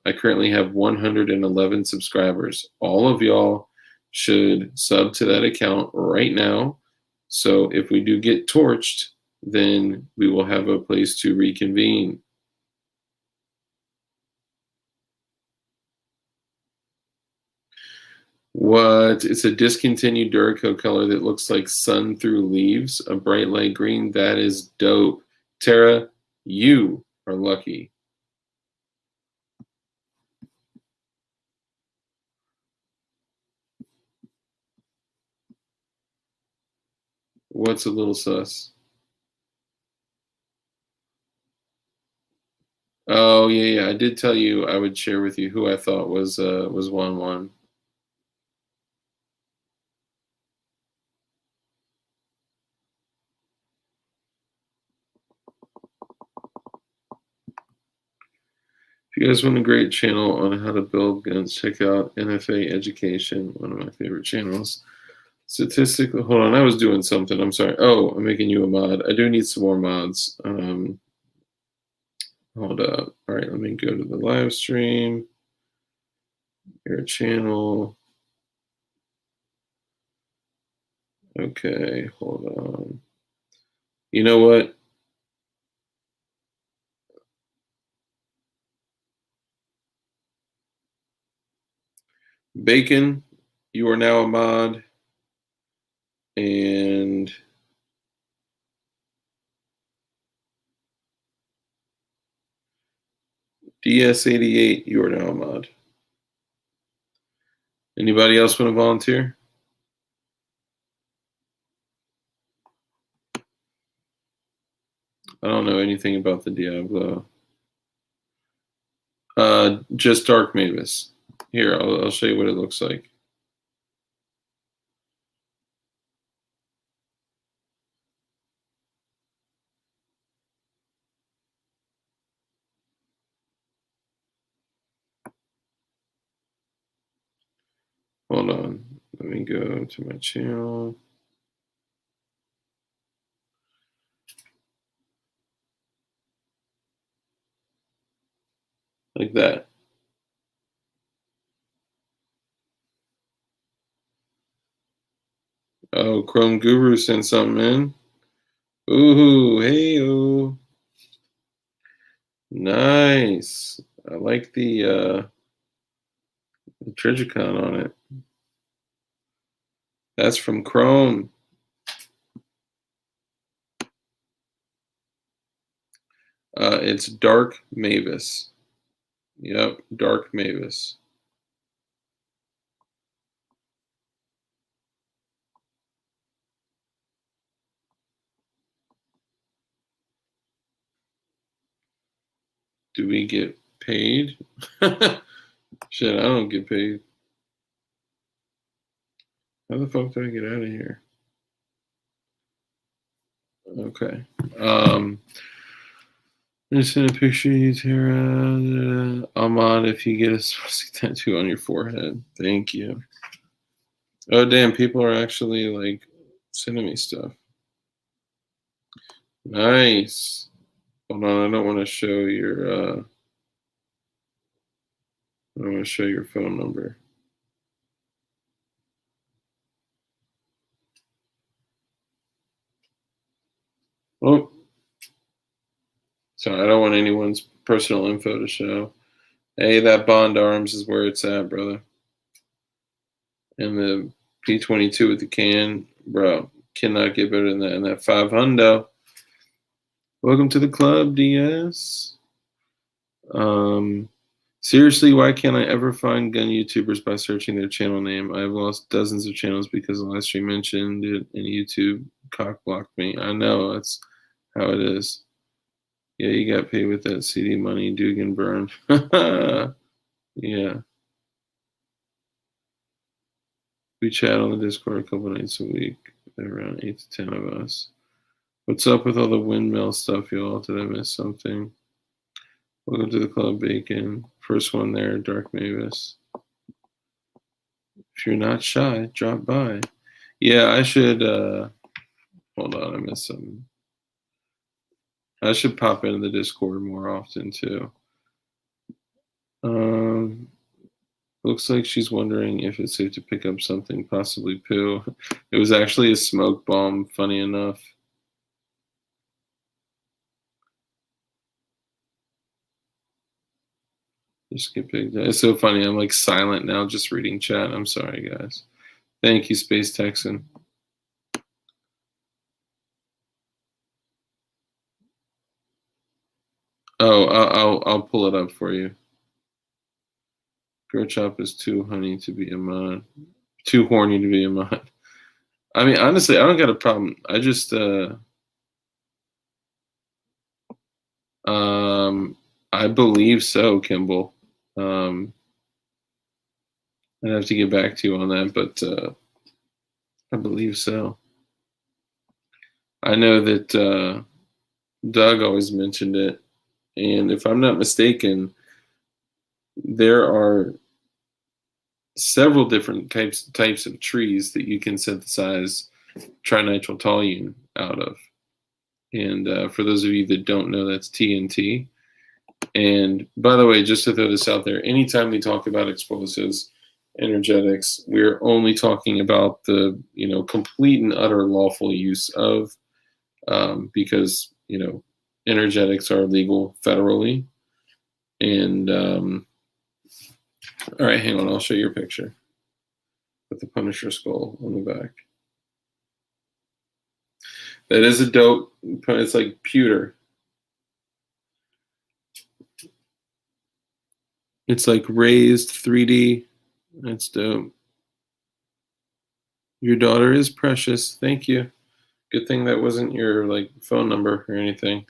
I currently have 111 subscribers. All of y'all should sub to that account right now. So if we do get torched, then we will have a place to reconvene. What? It's a discontinued Duraco color that looks like sun through leaves, a bright light green. That is dope. Tara, you are lucky. What's a little sus? Oh yeah, I did tell you I would share with you who I thought was 1-1. If you guys want a great channel on how to build guns, check out NFA Education, one of my favorite channels. Statistically, hold on, I was doing something. I'm sorry. Oh, I'm making you a mod. I do need some more mods. Hold up. All right, let me go to the live stream. Your channel. Okay, hold on. You know what? Bacon, you are now a mod. And DS88, you are now a mod. Anybody else want to volunteer? I don't know anything about the Diablo. Just Dark Mavis. Here, I'll show you what it looks like. Hold on. Let me go to my channel. Like that. Oh, Chrome Guru sent something in. Ooh, hey, oh. Nice. I like the Trigicon on it. That's from Chrome. It's Dark Mavis. Yep, Dark Mavis. Do we get paid? Shit, I don't get paid. How the fuck do I get out of here? Okay. I just sent a picture of you, Tara. I'm on if you get a swastika tattoo on your forehead. Thank you. Oh, damn. People are actually like sending me stuff. Nice. Hold on. I don't want to show your, I don't want to show your phone number. So I don't want anyone's personal info to show. Hey, that Bond Arms is where it's at, brother. And the P22 with the can, bro, cannot get better than that. And that 500. Welcome to the club, DS. Seriously, why can't I ever find gun YouTubers by searching their channel name? I've lost dozens of channels because the last stream mentioned it and YouTube cock blocked me. I know, that's how it is. Yeah, you got paid with that CD money, Dugan burn. Yeah. We chat on the Discord a couple nights a week. Around 8 to 10 of us. What's up with all the windmill stuff, y'all? Did I miss something? Welcome to the club, Bacon. First one there, Dark Mavis. If you're not shy, drop by. Yeah, I should, hold on, I missed something. I should pop into the Discord more often, too. Looks like she's wondering if it's safe to pick up something, possibly poo. It was actually a smoke bomb, funny enough. Just get picked up. It's so funny. I'm like silent now, just reading chat. I'm sorry, guys. Thank you, Space Texan. Oh, I'll pull it up for you. Girl Chop is too honey to be a mod. Too horny to be a mod. I mean, honestly, I don't got a problem. I just I believe so, Kimball. I'd have to get back to you on that, but I believe so. I know that Doug always mentioned it, and if I'm not mistaken, there are several different types of trees that you can synthesize trinitral out of. And for those of you that don't know, that's TNT. And by the way, just to throw this out there, anytime we talk about explosives, energetics, we're only talking about the complete and utter lawful use of, because energetics are legal federally. And all right, hang on, I'll show you a picture with the Punisher skull on the back. That is a dope. It's like pewter. It's like raised 3D. That's dope. Your daughter is precious. Thank you. Good thing that wasn't your phone number or anything.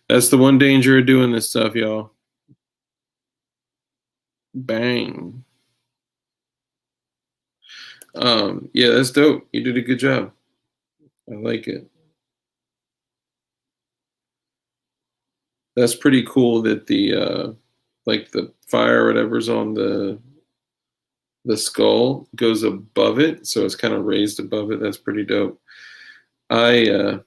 That's the one danger of doing this stuff, y'all. Bang. Yeah, that's dope. You did a good job. I like it. That's pretty cool that the the fire or whatever's on the skull goes above it, so it's kind of raised above it. That's pretty dope. I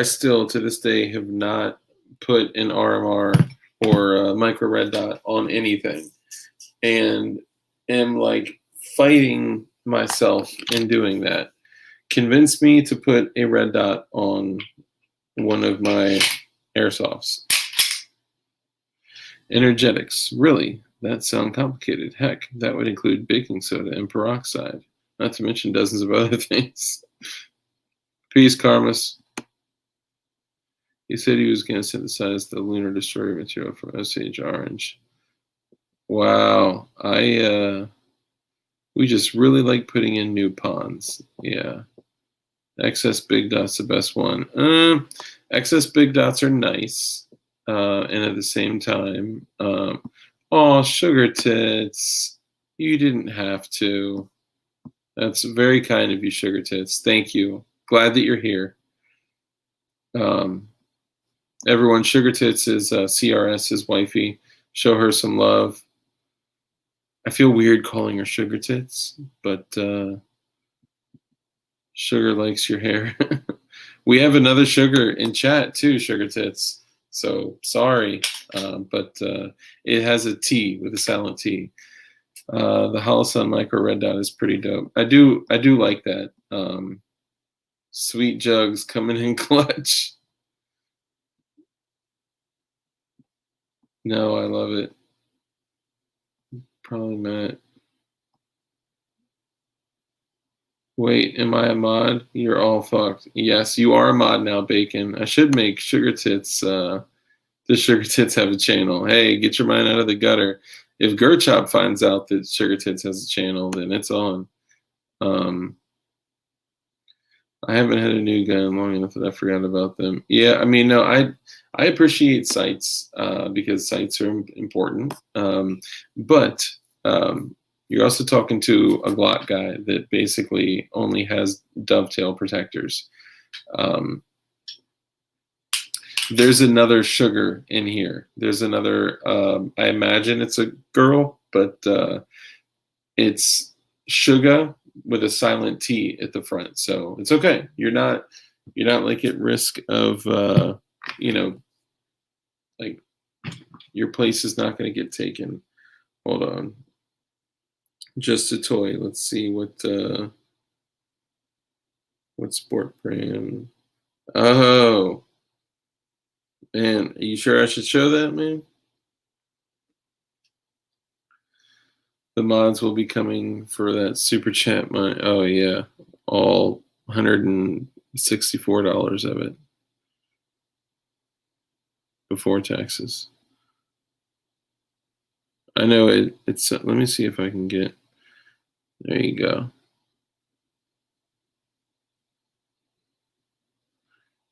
still to this day have not put an RMR or a micro red dot on anything, and am fighting myself in doing that. Convince me to put a red dot on one of my airsofts. Energetics, really? That sounds complicated. Heck, that would include baking soda and peroxide, not to mention dozens of other things. Peace, Karmas. He said he was going to synthesize the lunar destroyer material from Osage Orange. Wow, we just really like putting in new ponds. Yeah, excess big dots the best one. Excess big dots are nice. And at the same time, oh, sugar tits, you didn't have to. That's very kind of you, sugar tits. Thank you. Glad that you're here. Everyone, sugar tits is CRS, his wifey. Show her some love. I feel weird calling her sugar tits, but sugar likes your hair. We have another sugar in chat too, sugar tits. So sorry, but it has a T with a silent T. The Holosun Micro Red Dot is pretty dope. I do like that. Sweet Jugs coming in clutch. No, I love it. Probably Matt. Wait, am I a mod? You're all fucked. Yes, you are a mod now, Bacon. I should make Sugar Tits. Does Sugar Tits have a channel? Hey, get your mind out of the gutter. If Gerchop finds out that Sugar Tits has a channel, then it's on. I haven't had a new gun long enough that I forgot about them. Yeah, I mean, no, I appreciate sites because sites are important. But you're also talking to a Glock guy that basically only has dovetail protectors. There's another Sugar in here. There's another. I imagine it's a girl, but it's Sugar with a silent T at the front, so it's okay. You're not like at risk of like your place is not going to get taken. Hold on, just a toy. Let's see what sport brand. Oh man, are you sure I should show that, man? The mods will be coming for that super chat. Oh yeah, all $164 of it before taxes. I know it's. Let me see if I can get. There you go.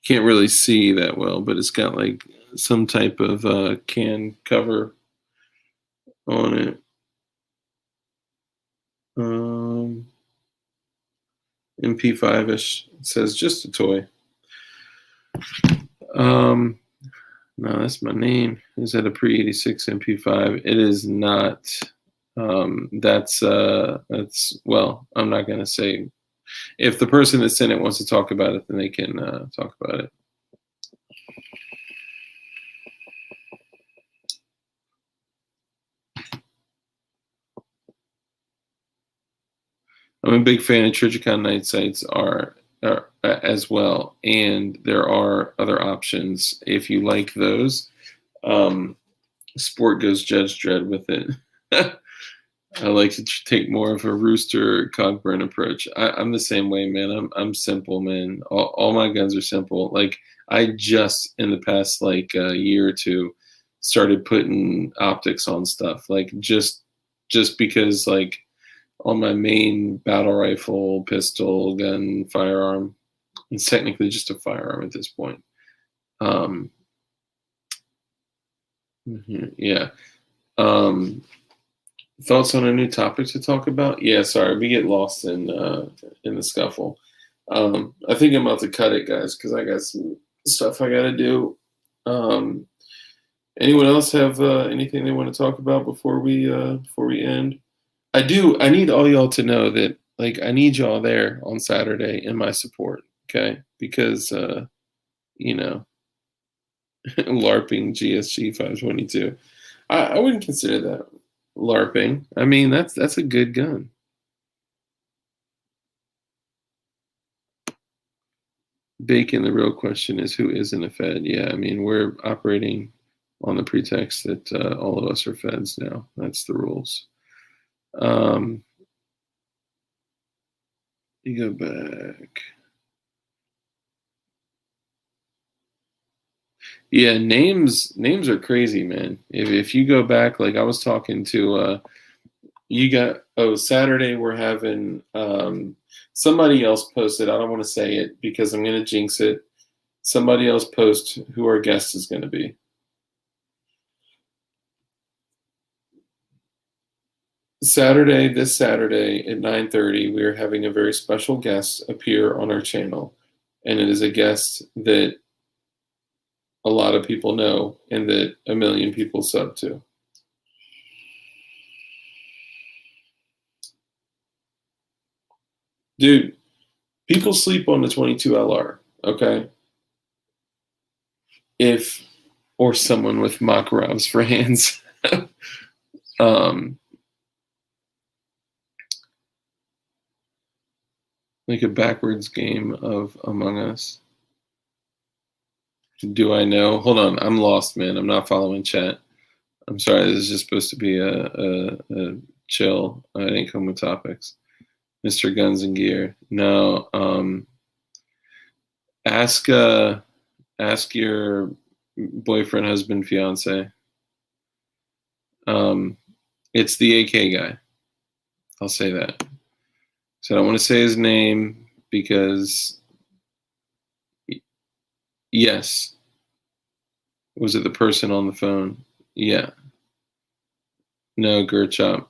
Can't really see that well, but it's got like some type of can cover on it. MP5ish. It says just a toy. No, that's my name. Is that a pre-86 MP5? It is not. That's well, I'm not gonna say. If the person that sent it wants to talk about it, then they can talk about it. I'm a big fan of Trigicon night sights are as well, and there are other options if you like those. Sport goes Judge Dredd with it. I like to take more of a Rooster Cogburn approach. I'm the same way, man. I'm simple, man. All my guns are simple. Like I just in the past like year or two started putting optics on stuff. Like just because like on my main battle rifle, pistol, gun, firearm, it's technically just a firearm at this point. Yeah. Thoughts on a new topic to talk about? Yeah, sorry, we get lost in the scuffle. I think I'm about to cut it, guys, because I got some stuff I got to do. Anyone else have anything they want to talk about before we end? I do. I need all y'all to know that, like, I need y'all there on Saturday in my support, okay? Because LARPing GSG 522. I wouldn't consider that LARPing. I mean, that's a good gun. Bacon, the real question is who isn't a Fed? Yeah, I mean, we're operating on the pretext that all of us are Feds now. That's the rules. You go back. Yeah, names are crazy, man. If you go back, like I was talking to Saturday we're having somebody else posted. I don't want to say it because I'm gonna jinx it. Somebody else post who our guest is gonna be. This Saturday at 9:30, we are having a very special guest appear on our channel, and it is a guest that a lot of people know and that 1 million people sub to. Dude, people sleep on the 22 LR, okay? Or someone with Makarovs for hands. Like a backwards game of Among Us. Do I know? Hold on, I'm lost, man. I'm not following chat. I'm sorry, this is just supposed to be a chill. I didn't come with topics. Mr. Guns and Gear. No, ask ask your boyfriend, husband, fiance. It's the AK guy. I'll say that. So I don't want to say his name because yes. Was it the person on the phone? Yeah. No, Gerchop.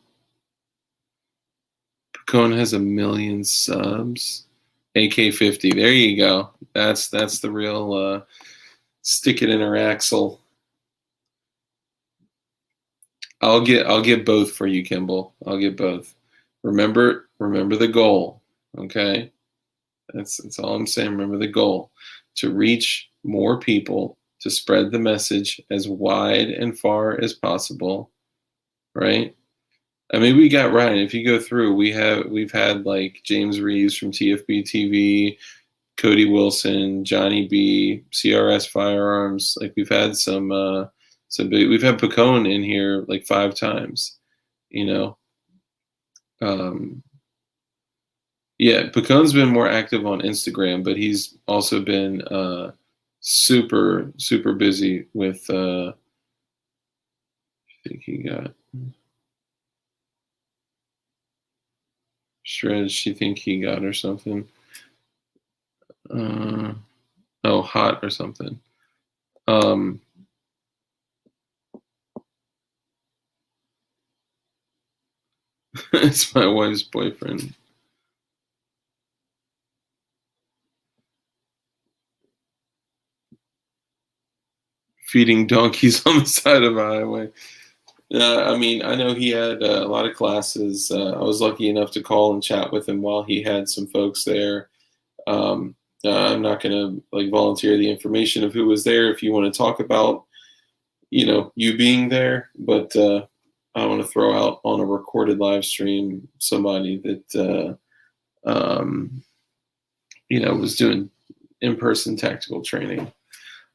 Pacone has 1 million subs. AK-50. There you go. That's the real stick it in her axle. I'll get both for you, Kimball. I'll get both. Remember the goal. Okay? That's all I'm saying. Remember the goal. To reach more people, to spread the message as wide and far as possible. Right? I mean, we got Ryan. If you go through, we've had like James Reeves from TFB TV, Cody Wilson, Johnny B, CRS Firearms. Like we've had some big. We've had Pacone in here like 5 times. You know, yeah, Pacone's been more active on Instagram, but he's also been super busy with. I think he got. Shreds, she think he got or something. Hot or something. It's my wife's boyfriend. Feeding donkeys on the side of a highway. I mean, I know he had a lot of classes. I was lucky enough to call and chat with him while he had some folks there. I'm not going to like volunteer the information of who was there if you want to talk about, you being there. But I want to throw out on a recorded live stream somebody that, was doing in-person tactical training.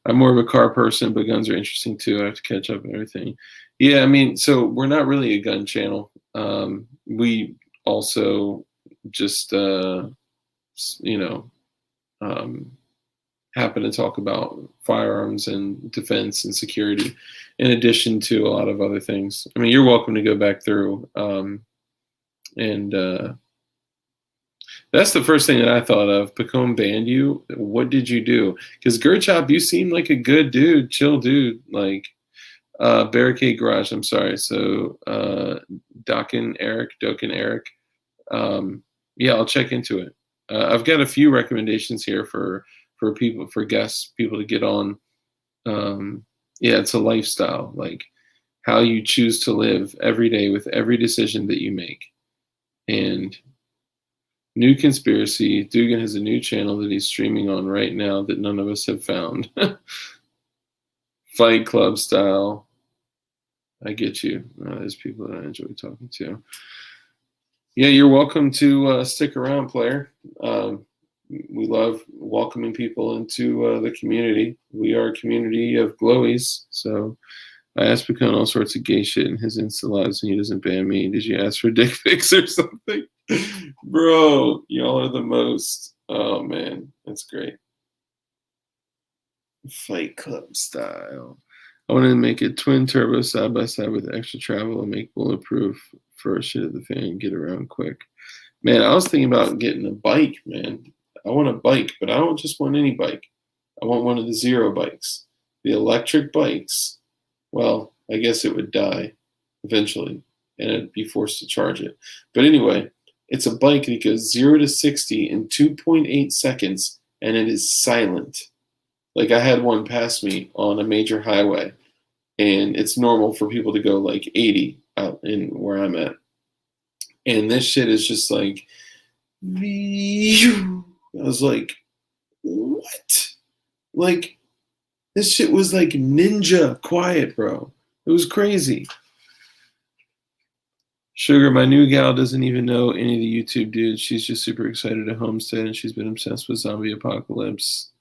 I'm more of a car person, but guns are interesting too. I have to catch up and everything. Yeah, I mean, so we're not really a gun channel. We also just, happen to talk about firearms and defense and security, in addition to a lot of other things. I mean, you're welcome to go back through. That's the first thing that I thought of. Pacone banned you. What did you do? Because Gerchop, you seem like a good dude, chill dude. Like Barricade Garage. I'm sorry. So Doken Eric. Yeah, I'll check into it. I've got a few recommendations here for guests, people to get on. Yeah, it's a lifestyle, like how you choose to live every day with every decision that you make. And new conspiracy. Dugan has a new channel that he's streaming on right now that none of us have found. Fight Club style. I get you. There's people that I enjoy talking to. Yeah, you're welcome to stick around, player. We love welcoming people into the community. We are a community of glowies. So I asked Pacone all sorts of gay shit in his Insta lives, and he doesn't ban me. Did you ask for dick pics or something? Bro, y'all are the most. Oh, man. That's great. Fight Club style. I want to make it twin turbo side by side with extra travel and make bulletproof for shit at the fan, get around quick. Man, I was thinking about getting a bike, man. I want a bike, but I don't just want any bike. I want one of the Zero bikes. The electric bikes, well, I guess it would die eventually, and I'd be forced to charge it. But anyway, it's a bike that goes 0 to 60 in 2.8 seconds, and it is silent. Like I had one pass me on a major highway, and it's normal for people to go like 80 out in where I'm at. And this shit is just like, I was like, what? Like, this shit was like ninja quiet, bro. It was crazy. Sugar, my new gal doesn't even know any of the YouTube dudes. She's just super excited to homestead, and she's been obsessed with zombie apocalypse,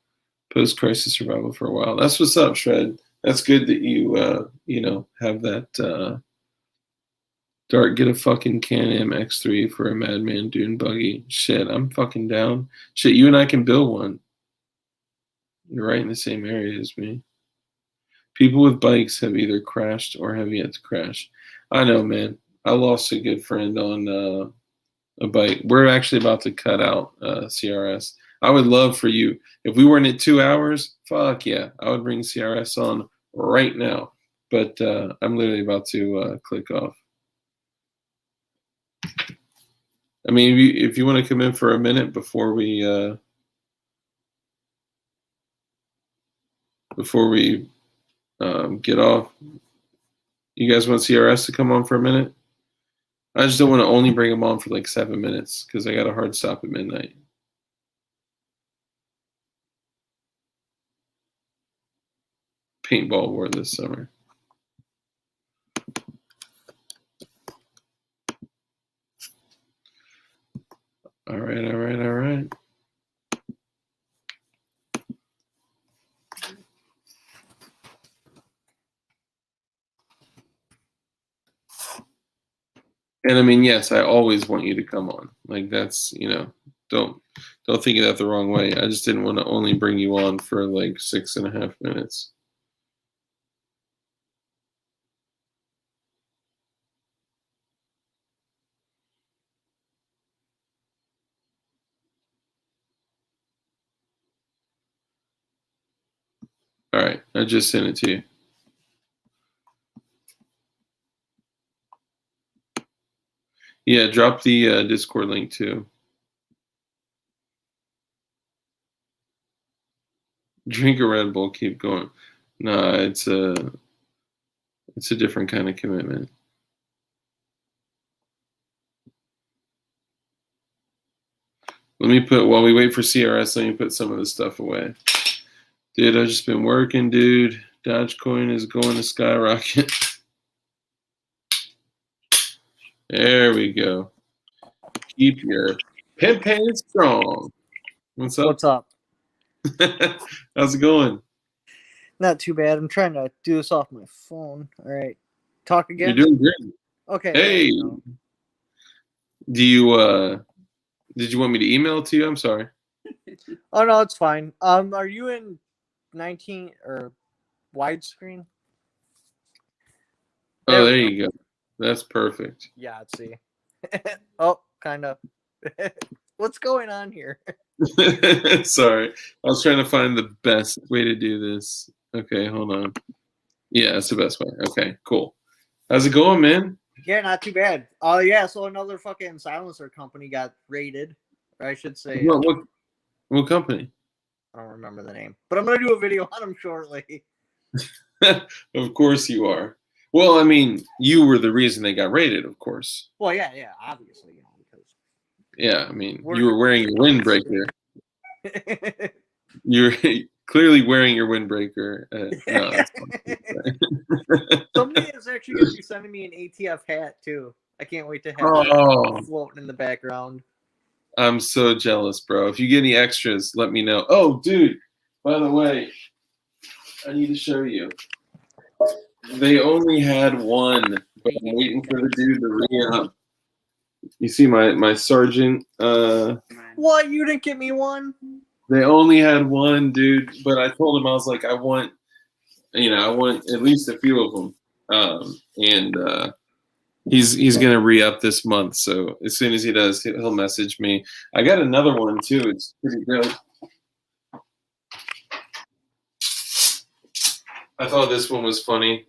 post-crisis survival for a while. That's what's up, Shred. That's good that you you know, have that Dart, get a fucking Can-Am X3 for a Madman Dune buggy. Shit, I'm fucking down. Shit, you and I can build one. You're right in the same area as me. People with bikes have either crashed or have yet to crash. I know, man. I lost a good friend on a bike. We're actually about to cut out CRS. I would love for you, if we weren't at 2 hours, fuck yeah, I would bring CRS on right now. But I'm literally about to click off. I mean, if you want to come in for a minute before we get off, you guys want CRS to come on for a minute? I just don't want to only bring them on for like 7 minutes because I got a hard stop at midnight. Paintball war this summer. All right, all right, all right. And I mean, yes, I always want you to come on. Like that's, you know, don't think of that the wrong way. I just didn't want to only bring you on for like 6.5 minutes. All right, I just sent it to you. Yeah, drop the Discord link too. Drink a Red Bull, keep going. No, it's a different kind of commitment. Let me put, while we wait for CRS, let me put some of this stuff away. Dude, I've just been working, dude. Dogecoin is going to skyrocket. There we go. Keep your pimp hands strong. What's up? What's up? How's it going? Not too bad. I'm trying to do this off my phone. All right. Talk again? You're doing great. Okay. Hey. Do you did you want me to email it to you? I'm sorry. Oh no, it's fine. Are you in 19 or widescreen? Oh, there you go. That's perfect. Yeah, let's see. Oh, kind of. What's going on here? Sorry. I was trying to find the best way to do this. Okay, hold on. Yeah, that's the best way. Okay, cool. How's it going, man? Yeah, not too bad. Oh yeah, so another fucking silencer company got raided. Or I should say What company? I don't remember the name. But I'm gonna do a video on them shortly. Of course you are. Well, I mean, you were the reason they got raided, of course. Well, yeah, obviously, because yeah, I mean, you were wearing your windbreaker. You're clearly wearing your windbreaker. No, somebody is actually going to be sending me an ATF hat too. I can't wait to have it floating in the background. I'm so jealous, bro. If you get any extras, let me know. Oh, dude, by the way, I need to show you. They only had one, but I'm waiting for the dude to re-up. You see my sergeant? What? You didn't get me one? They only had one, dude. But I told him, I was like, I want at least a few of them. And he's gonna re-up this month. So as soon as he does, he'll message me. I got another one too. It's pretty good. I thought this one was funny.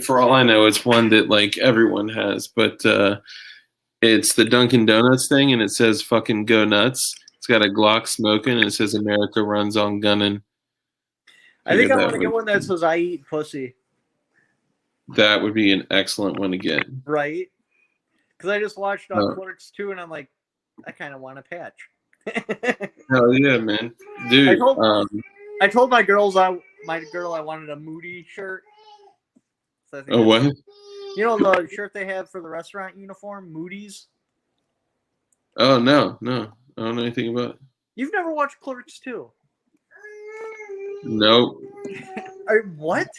For all I know, it's one that like everyone has, but it's the Dunkin' Donuts thing, and it says "fucking go nuts." It's got a Glock smoking, and it says "America runs on gunning." I think I want to get one that says "I eat pussy." That would be an excellent one to get. Right? Because I just watched Clerks 2, and I'm like, I kind of want a patch. Hell yeah, man, dude! I told my girl I wanted a Moody shirt. So what? You know the shirt they have for the restaurant uniform, Moody's? Oh, no. I don't know anything about it. You've never watched Clerks 2? Nope. What?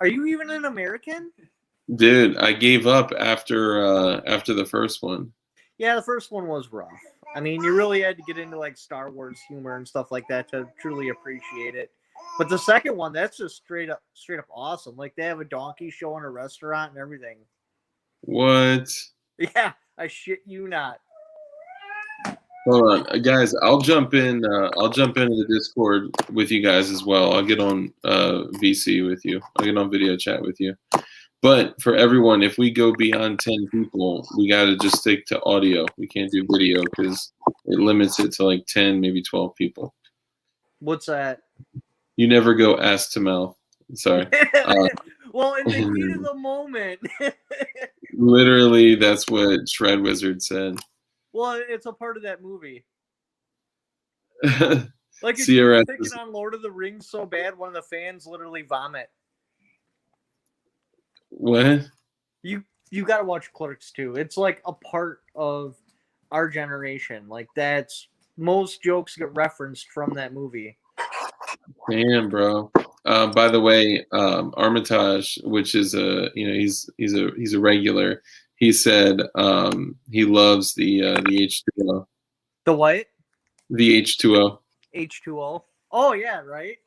Are you even an American? Dude, I gave up after the first one. Yeah, the first one was rough. I mean, you really had to get into like Star Wars humor and stuff like that to truly appreciate it. But the second one, that's just straight up awesome. Like they have a donkey show in a restaurant and everything. What? Yeah, I shit you not. Hold on, guys. I'll jump in. I'll jump into the Discord with you guys as well. I'll get on VC with you. I'll get on video chat with you. But for everyone, if we go beyond 10 people, we got to just stick to audio. We can't do video because it limits it to like 10, maybe 12 people. What's that? You never go ass to mouth. Sorry. Well, in the heat of the moment. Literally, that's what Shred Wizard said. Well, it's a part of that movie. Like if you're picking on Lord of the Rings so bad, one of the fans literally vomit. What? You got to watch Clerks too. It's like a part of our generation. Like that's most jokes get referenced from that movie. Damn, bro. By the way, Armitage, which is he's a regular. He said he loves the H2O. The what? The H2O. H2O. Oh yeah, right.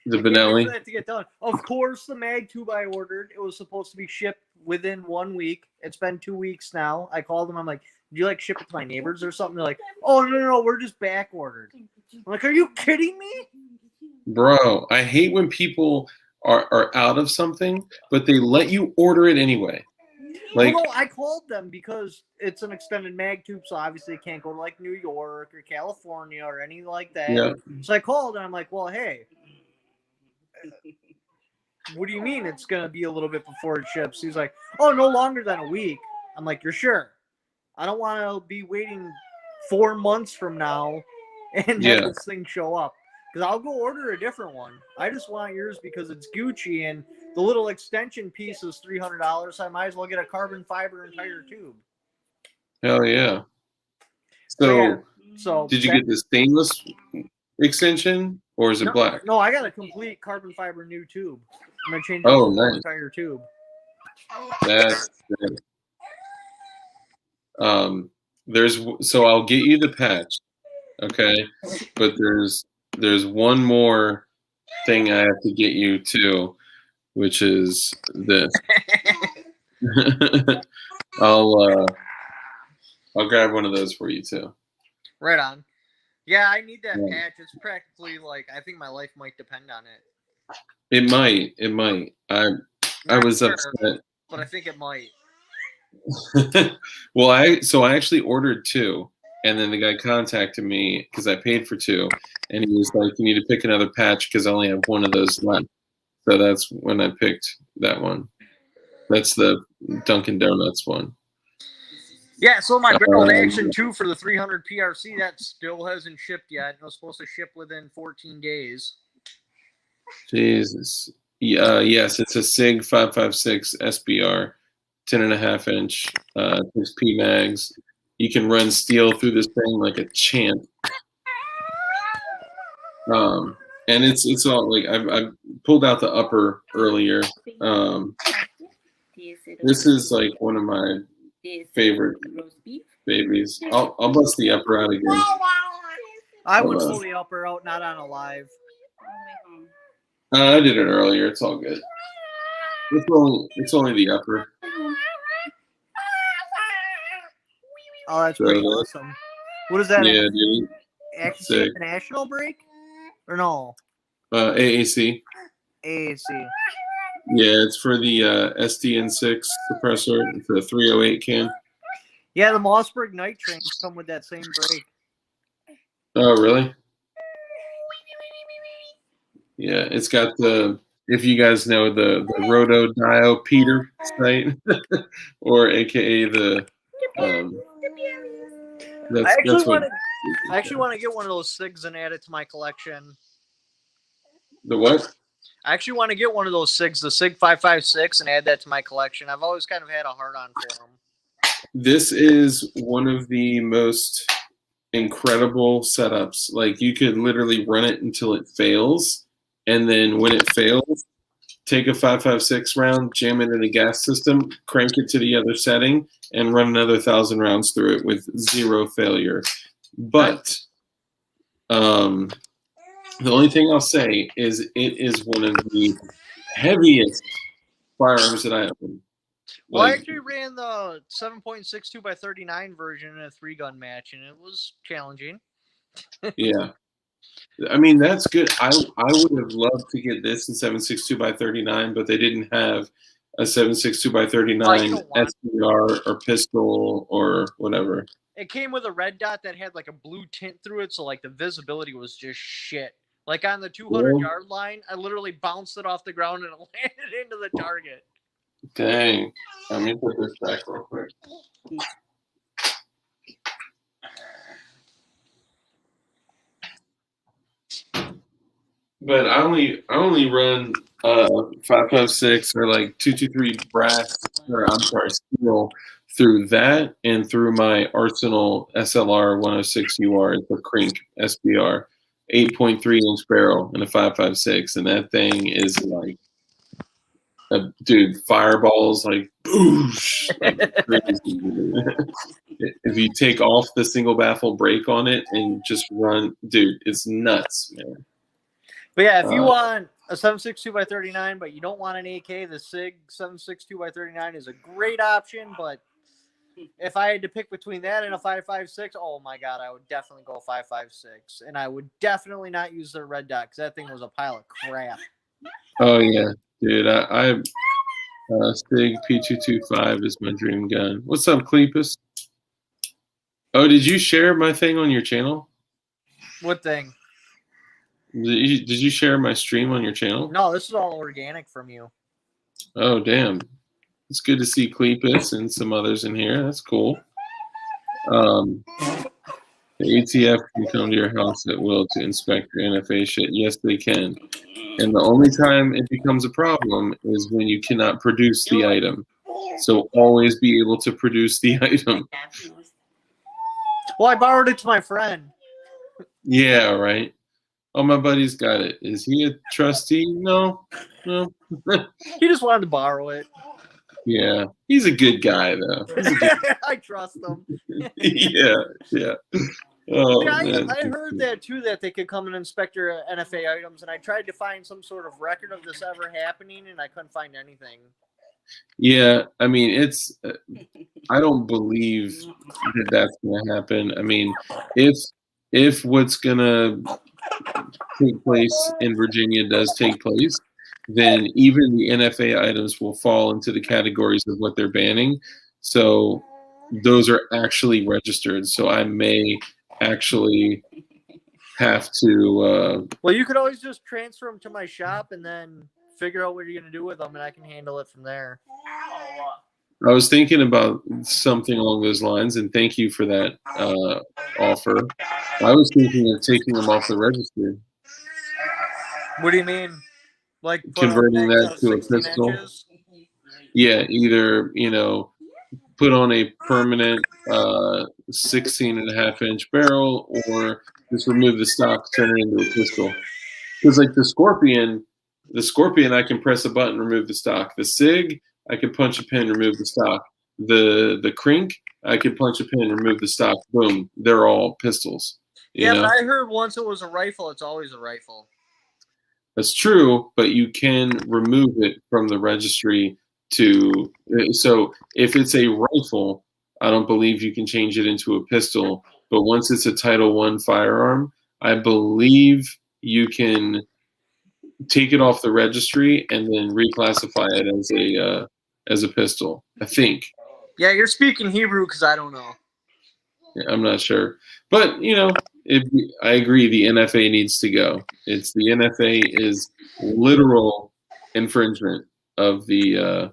The Benelli. That to get done. Of course, the mag tube I ordered. It was supposed to be shipped within 1 week. It's been 2 weeks now. I called them. I'm like, "Do you like ship it to my neighbors or something?" They're like, "Oh no, we're just back ordered." I'm like, "Are you kidding me?" Bro, I hate when people are out of something, but they let you order it anyway. Like, well, no, I called them because it's an extended mag tube, so obviously it can't go to like New York or California or anything like that. Yeah. So I called and I'm like, "Well, hey, what do you mean it's going to be a little bit before it ships?" He's like, "Oh, no longer than a week." I'm like, "You're sure?" I don't want to be waiting 4 months from now and have this thing show up. Because I'll go order a different one. I just want yours because it's Gucci and the little extension piece is $300. So I might as well get a carbon fiber entire tube. Hell yeah. So did you get the stainless extension or is it black? No, I got a complete carbon fiber new tube. I'm going to change the entire tube. That's good. So I'll get you the patch, okay? But there's one more thing I have to get you too, which is this. I'll grab one of those for you too. Right on. Yeah, I need that patch. It's practically like I think my life might depend on it. It might. I was upset, but I think it might. Well, I actually ordered 2, and then the guy contacted me because I paid for 2, and he was like, "You need to pick another patch because I only have one of those left." So that's when I picked that one. That's the Dunkin' Donuts one. Yeah, so my barrel action 2 for the 300 PRC that still hasn't shipped yet. It was supposed to ship within 14 days. Jesus. Yes, it's a SIG 556 SBR. 10.5 inch, there's P mags. You can run steel through this thing like a champ. And it's all like I've pulled out the upper earlier. This is like one of my favorite babies. I'll bust the upper out again. I would pull the upper out, not on a live. I did it earlier. It's all good. It's only the upper. Oh, that's pretty awesome. What is that? Yeah, dude. Actually, international break? Or no? AAC. AAC. Yeah, it's for the SDN6 suppressor for the 308 cam. Yeah, the Mossberg night trains come with that same break. Oh, really? Yeah, it's got the, if you guys know the Roto Dio Peter site, or AKA the, I actually want to get one of those SIGs and add it to my collection. The what? I actually want to get one of those SIGs, the SIG 556, and add that to my collection. I've always kind of had a hard-on for them. This is one of the most incredible setups. Like, you could literally run it until it fails, and then when it fails, take a 5.56 round, jam it in a gas system, crank it to the other setting, and run another 1,000 rounds through it with 0 failure. But the only thing I'll say is it is one of the heaviest firearms that I own. Well, I actually ran the 7.62 by 39 version in a 3-gun match, and it was challenging. Yeah. I mean, that's good. I would have loved to get this in 7.62 by 39, but they didn't have a 7.62 by 39 SBR or pistol or whatever. It came with a red dot that had like a blue tint through it, so like the visibility was just shit. Like on the 200-yard line, I literally bounced it off the ground and it landed into the target. Dang. Let me put this back real quick. But I only run 5.56 or like 223 brass, or I'm sorry, steel through that and through my Arsenal SLR 106 UR. It's a Crink SBR, 8.3 inch barrel and a 5.56, and that thing is like, dude, fireballs like boosh, like crazy. If you take off the single baffle brake on it and just run, dude, it's nuts, man. But yeah, if you want a 7.62 by 39, but you don't want an AK, the SIG 7.62 by 39 is a great option. But if I had to pick between that and a 5.56, oh my god, I would definitely go 5.56, and I would definitely not use their red dot because that thing was a pile of crap. Oh yeah, dude, I SIG P225 is my dream gun. What's up, Cleepus? Oh, did you share my thing on your channel? What thing? Did you share my stream on your channel? No, this is all organic from you. Oh, damn. It's good to see Cleepus and some others in here. That's cool. The ATF can come to your house at will to inspect your NFA shit. Yes, they can. And the only time it becomes a problem is when you cannot produce the item. So always be able to produce the item. Well, I borrowed it to my friend. Yeah, right. Oh, my buddy's got it. Is he a trustee? No. He just wanted to borrow it. Yeah, he's a good guy, though. I trust him. Yeah. Oh, man. I heard that, too, that they could come and inspect your NFA items, and I tried to find some sort of record of this ever happening, and I couldn't find anything. Yeah, I mean, it's I don't believe that that's going to happen. I mean, if what's going to take place in Virginia does take place, then even the NFA items will fall into the categories of what they're banning. So those are actually registered. So I may actually have to. Well, you could always just transfer them to my shop and then figure out what you're going to do with them, and I can handle it from there. I was thinking about something along those lines, and thank you for that offer. I was thinking of taking them off the registry. What do you mean? Like converting that to a pistol? Inches? Yeah, either, put on a permanent 16.5-inch barrel, or just remove the stock, turn it into a pistol. Because like the Scorpion, I can press a button, remove the stock. The SIG, I can punch a pin, remove the stock. The Crink, I can punch a pin, remove the stock. Boom, they're all pistols. You know? But I heard once it was a rifle, it's always a rifle. That's true, but you can remove it from the registry to. So if it's a rifle, I don't believe you can change it into a pistol. But once it's a Title I firearm, I believe you can take it off the registry and then reclassify it as a pistol. I think. Yeah, you're speaking Hebrew because I don't know. Yeah, I'm not sure, but I agree. The NFA needs to go. The NFA is literal infringement of the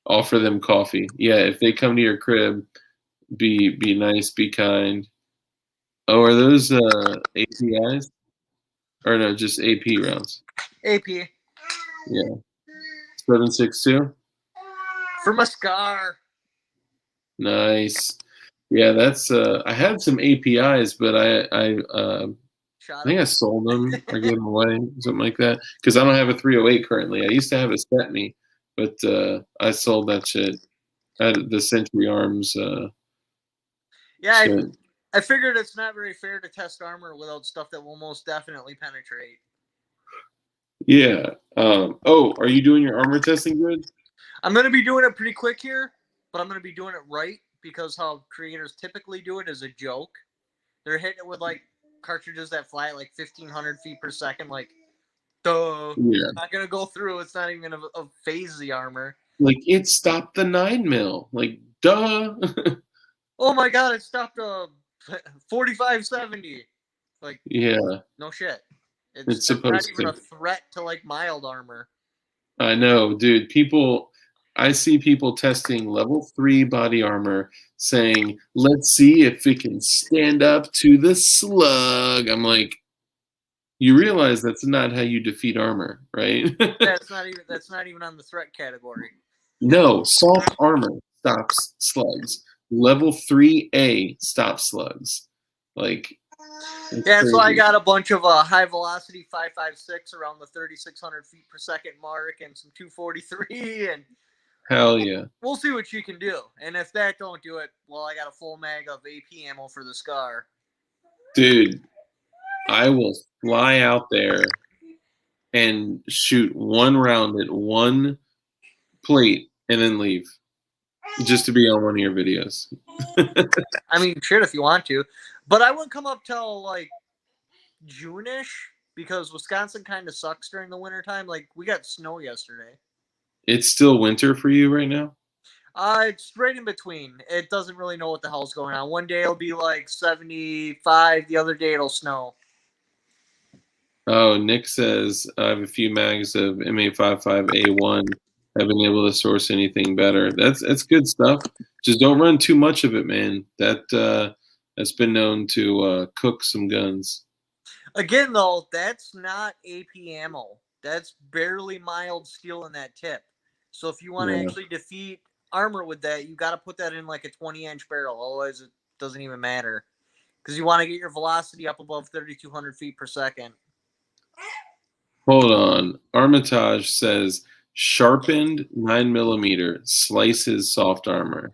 offer them coffee. Yeah, if they come to your crib, be nice, be kind. Oh, are those APIs? Or no, just AP rounds. AP. Yeah. 7.62? For my scar. Nice. Yeah, that's I had some APIs, but I I think I sold them or gave them away, something like that. Because I don't have a 308 currently. I used to have a set me, but I sold that shit. I had the Century Arms. Yeah, shit. I figured it's not very fair to test armor without stuff that will most definitely penetrate. Yeah. Are you doing your armor testing good? I'm going to be doing it pretty quick here, but I'm going to be doing it right because how creators typically do it is a joke. They're hitting it with like cartridges that fly at like 1,500 feet per second. Like, duh. Yeah. Not going to go through. It's not even going to phase the armor. Like, it stopped the 9mm. Like, duh. Oh my god, it stopped a 4570. Like, Yeah. no shit. It's It's not supposed even to. a threat to like mild armor. I know, dude. I see people testing level 3 body armor saying, let's see if it can stand up to the slug. I'm like, you realize that's not how you defeat armor, right? That's not even on the threat category. No, soft armor stops slugs. Level 3A stops slugs. Like, yeah, crazy. so I got a bunch of high velocity 5.56 around the 3,600 feet per second mark and some 243, and Hell yeah. we'll see what you can do. And if that don't do it, well, I got a full mag of AP ammo for the Scar. Dude, I will fly out there and shoot one round at one plate and then leave just to be on one of your videos. I mean, shit, if you want to, but I wouldn't come up till like June-ish because Wisconsin kind of sucks during the wintertime. Like, we got snow yesterday. It's still winter for you right now? It's right in between. It doesn't really know what the hell's going on. One day it'll be like 75, the other day it'll snow. Oh, Nick says, I have a few mags of M855A1. Haven't been able to source anything better. That's good stuff. Just don't run too much of it, man. That's been known to cook some guns. Again, though, that's not AP ammo. That's barely mild steel in that tip. So if you want to actually defeat armor with that, you got to put that in like a 20-inch barrel. Otherwise, it doesn't even matter. Because you want to get your velocity up above 3,200 feet per second. Hold on. Armitage says, sharpened 9mm slices soft armor.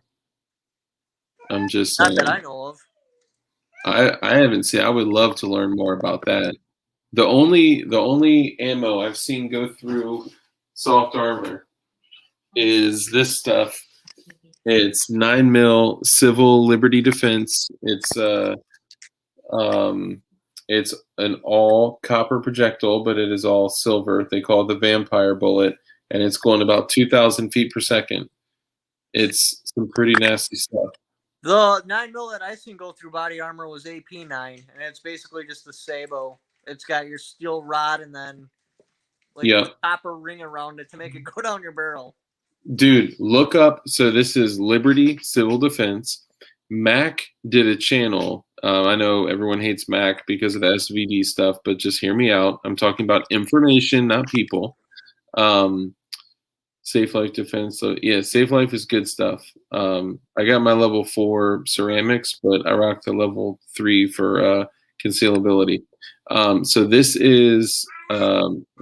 I'm just saying. Not that I know of. I haven't seen. I would love to learn more about that. The only ammo I've seen go through soft armor is this stuff. It's 9mm Civil Liberty Defense. It's an all copper projectile, but it is all silver. They call it the vampire bullet, and it's going about 2,000 feet per second. It's some pretty nasty stuff. The 9mm that I seen go through body armor was AP9, and it's basically just the Sabo. It's got your steel rod and then like a copper ring around it to make it go down your barrel. Dude, look up. So this is Liberty Civil Defense. Mac did a channel. I know everyone hates Mac because of the SVD stuff, but just hear me out. I'm talking about information, not people. Safe Life Defense. So yeah, Safe Life is good stuff. I got my level 4 ceramics, but I rocked the level 3 for concealability. So this is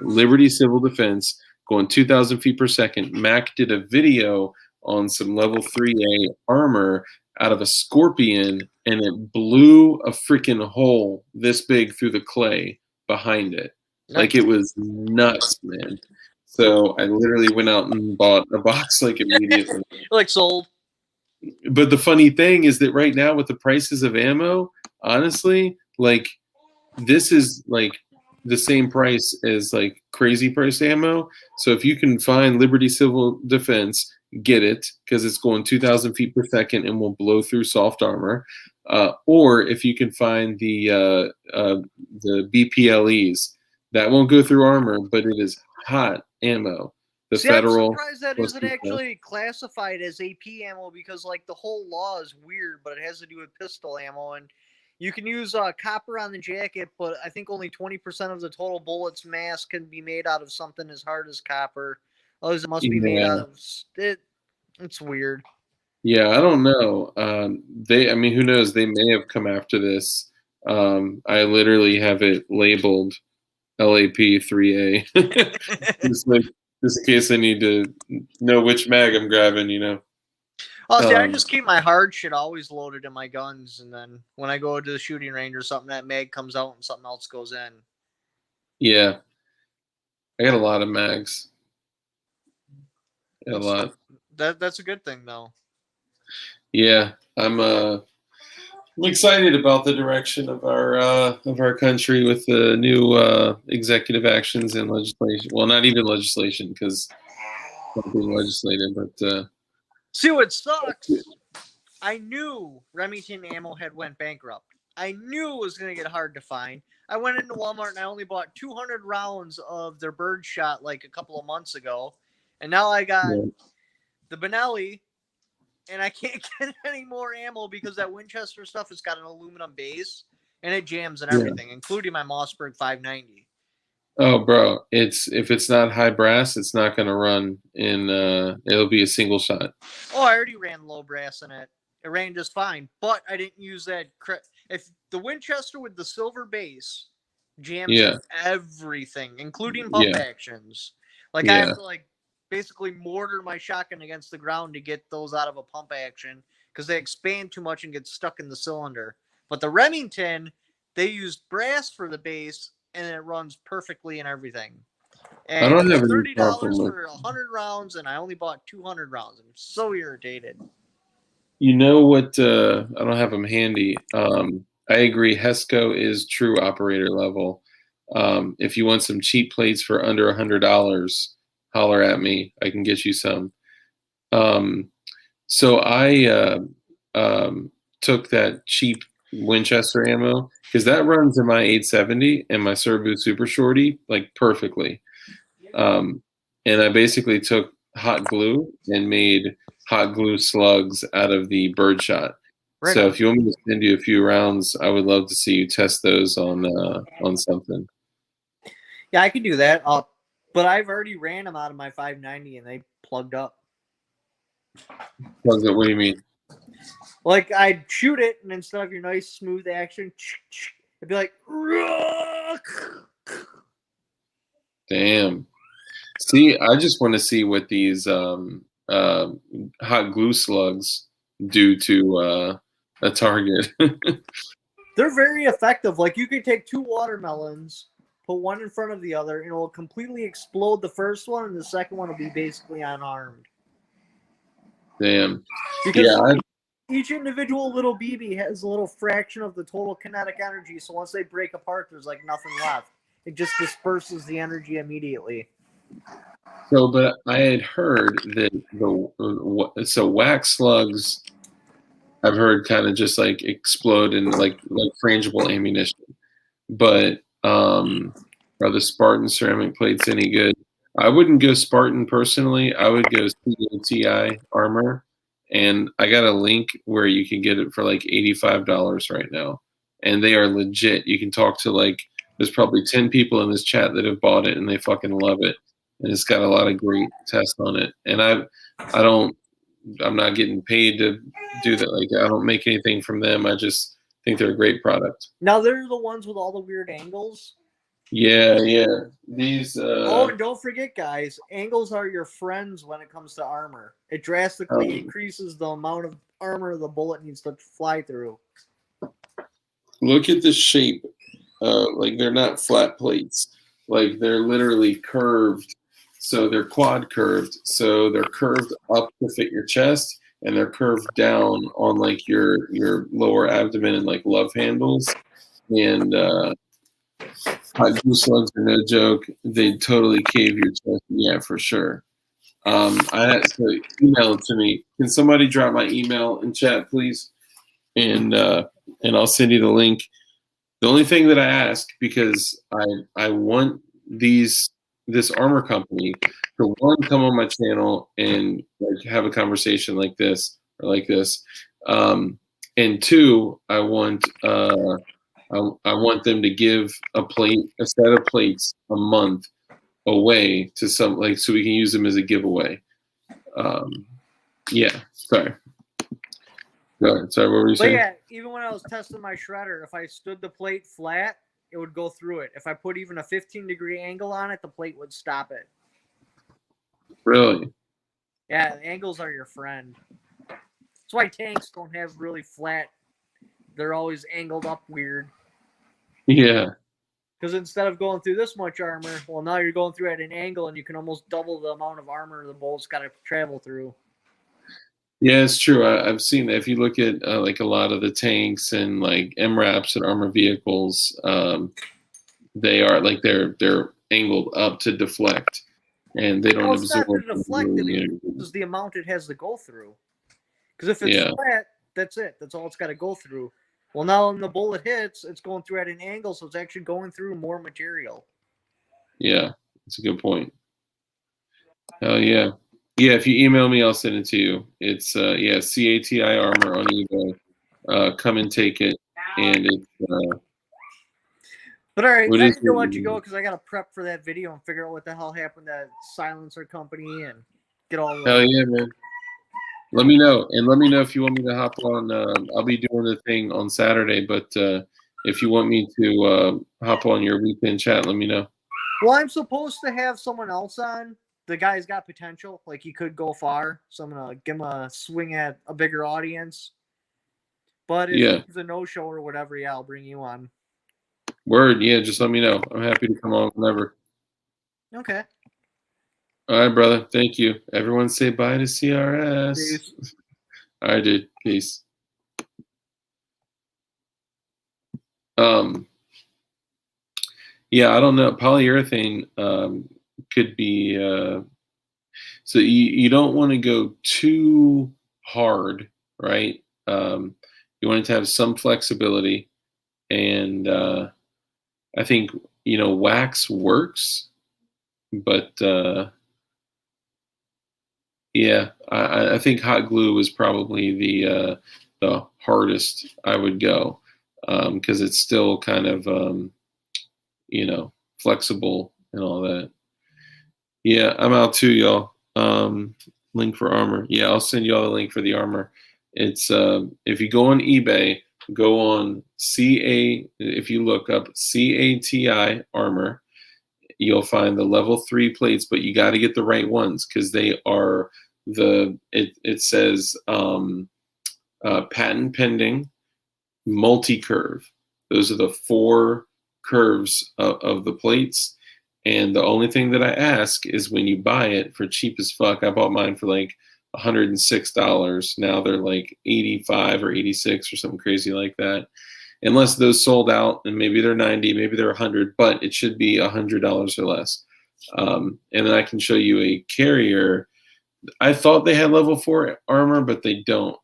Liberty Civil Defense going 2,000 feet per second. Mac did a video on some level 3A armor out of a scorpion, and it blew a freaking hole this big through the clay behind it. Nice. Like, it was nuts, man. So I literally went out and bought a box like immediately. Like sold. But the funny thing is that right now with the prices of ammo, honestly, like, this is like the same price as like crazy price ammo. So if you can find Liberty Civil Defense, get it, because it's going 2,000 feet per second and will blow through soft armor. Or if you can find the BPLEs, that won't go through armor, but it is hot ammo. The federal. I'm surprised that isn't actually classified as AP ammo because like the whole law is weird, but it has to do with pistol ammo, and you can use copper on the jacket, but I think only 20% of the total bullets mass can be made out of something as hard as copper. Others it must be made out of it. It's weird. Yeah, I don't know. I mean, who knows? They may have come after this I literally have it labeled LAP3A, just in case I need to know which mag I'm grabbing. Oh, see, I just keep my hard shit always loaded in my guns, and then when I go to the shooting range or something, that mag comes out and something else goes in. Yeah, I got a lot of mags. A lot. That's a good thing, though. Yeah, I'm excited about the direction of our country with the new executive actions and legislation. Well, not even legislation because it's not being legislated, but see what sucks. I knew Remington Ammo had went bankrupt. I knew it was going to get hard to find. I went into Walmart and I only bought 200 rounds of their birdshot like a couple of months ago, and now I got the Benelli, and I can't get any more ammo because that Winchester stuff has got an aluminum base and it jams and everything, including my Mossberg 590. Oh, bro, if it's not high brass, it's not going to run in. It'll be a single shot. Oh, I already ran low brass in it. It ran just fine, but I didn't use that. If the Winchester with the silver base jams everything, including pump actions, like I have to basically mortar my shotgun against the ground to get those out of a pump action because they expand too much and get stuck in the cylinder. But the Remington, they used brass for the base and it runs perfectly and everything. And I don't have $30 for 100 rounds, and I only bought 200 rounds. I'm so irritated. You know what? I don't have them handy. I agree. Hesco is true operator level. If you want some cheap plates for under $100, holler at me. I can get you some. So I took that cheap Winchester ammo because that runs in my 870 and my Serbu Super Shorty like perfectly. And I basically took hot glue and made hot glue slugs out of the birdshot. Right. So if you want me to send you a few rounds, I would love to see you test those on something. Yeah, I could do that. But I've already ran them out of my 590 and they plugged up. Plugged up? What do you mean? Like I'd shoot it and instead of your nice smooth action, it'd be like, damn. See, I just want to see what these hot glue slugs do to a target. They're very effective. Like you could take two watermelons, put one in front of the other, and it will completely explode the first one, and the second one will be basically unarmed. Damn. Because each individual little BB has a little fraction of the total kinetic energy, so once they break apart, there's like nothing left. It just disperses the energy immediately. So, but I had heard that wax slugs, I've heard kind of just like explode in like frangible ammunition. But are the Spartan ceramic plates any good? I wouldn't go Spartan personally. I would go CATI armor, and I got a link where you can get it for like $85 right now, and they are legit. You can talk to there's probably 10 people in this chat that have bought it, and they fucking love it. And it's got a lot of great tests on it. And I'm not getting paid to do that. Like I don't make anything from them. I just think they're a great product. Now they're the ones with all the weird angles. Yeah. These. Oh, and don't forget, guys, angles are your friends when it comes to armor. It drastically increases the amount of armor the bullet needs to fly through. Look at the shape. They're not flat plates. Like they're literally curved. So they're quad curved. So they're curved up to fit your chest, and they're curved down on like your lower abdomen and like love handles. And hot glue slugs are no joke. They totally cave your chest. Yeah, for sure. I had to email it to me. Can somebody drop my email in chat, please? And I'll send you the link. The only thing that I ask, because I want this armor company to one, come on my channel and like have a conversation like this or like this, and two, I want them to give a set of plates a month away to some so we can use them as a giveaway. Yeah, sorry. Go ahead. Sorry, what were you But saying? yeah, even when I was testing my shredder, if I stood the plate flat, it would go through it. If I put even a 15-degree angle on it, the plate would stop it. Really? Yeah, angles are your friend. That's why tanks don't have really flat. They're always angled up weird. Yeah. Because instead of going through this much armor, well, now you're going through at an angle, and you can almost double the amount of armor the bolt's got to travel through. Yeah, it's true. I've seen that. If you look at like a lot of the tanks and like MRAPs and armored vehicles, they are like they're angled up to deflect, and they don't Well, it's not absorb. the deflect, it's the amount it has to go through. Because if it's Yeah. flat, that's it. That's all it's got to go through. Well, now when the bullet hits, it's going through at an angle, so it's actually going through more material. Yeah, that's a good point. Hell yeah. Yeah, if you email me, I'll send it to you. It's CATI armor on eBay. Come and take it. And it's But all right, what I is need to let it? you go because I got to prep for that video and figure out what the hell happened to that silencer company and get all Hell the. yeah, man. Let me know, and let me know if you want me to hop on. I'll be doing the thing on Saturday, but if you want me to hop on your weekend chat, let me know. Well, I'm supposed to have someone else on. The guy's got potential. Like, he could go far. So I'm going to give him a swing at a bigger audience. But if Yeah, it's a no-show or whatever, yeah, I'll bring you on. word. Yeah, just let me know. I'm happy to come on whenever. Okay. All right, brother. Thank you. Everyone say bye to CRS. Peace. All right, dude. Peace. Yeah, I don't know. Polyurethane could be so you don't want to go too hard, right? You want it to have some flexibility, and I think wax works, but yeah, I think hot glue is probably the hardest I would go because it's still kind of flexible and all that. Yeah, I'm out too, y'all. Link for armor. Yeah, I'll send you all the link for the armor. It's if you go on eBay, go on if you look up CATI armor, you'll find the level 3 plates, but you got to get the right ones because they are it says patent pending multi-curve. Those are the 4 curves of the plates. And the only thing that I ask is when you buy it for cheap as fuck. I bought mine for like $106. Now they're like 85 or 86 or something crazy like that. Unless those sold out, and maybe they're 90, maybe they're 100, but it should be $100 or less. And then I can show you a carrier. I thought they had level 4 armor, but they don't.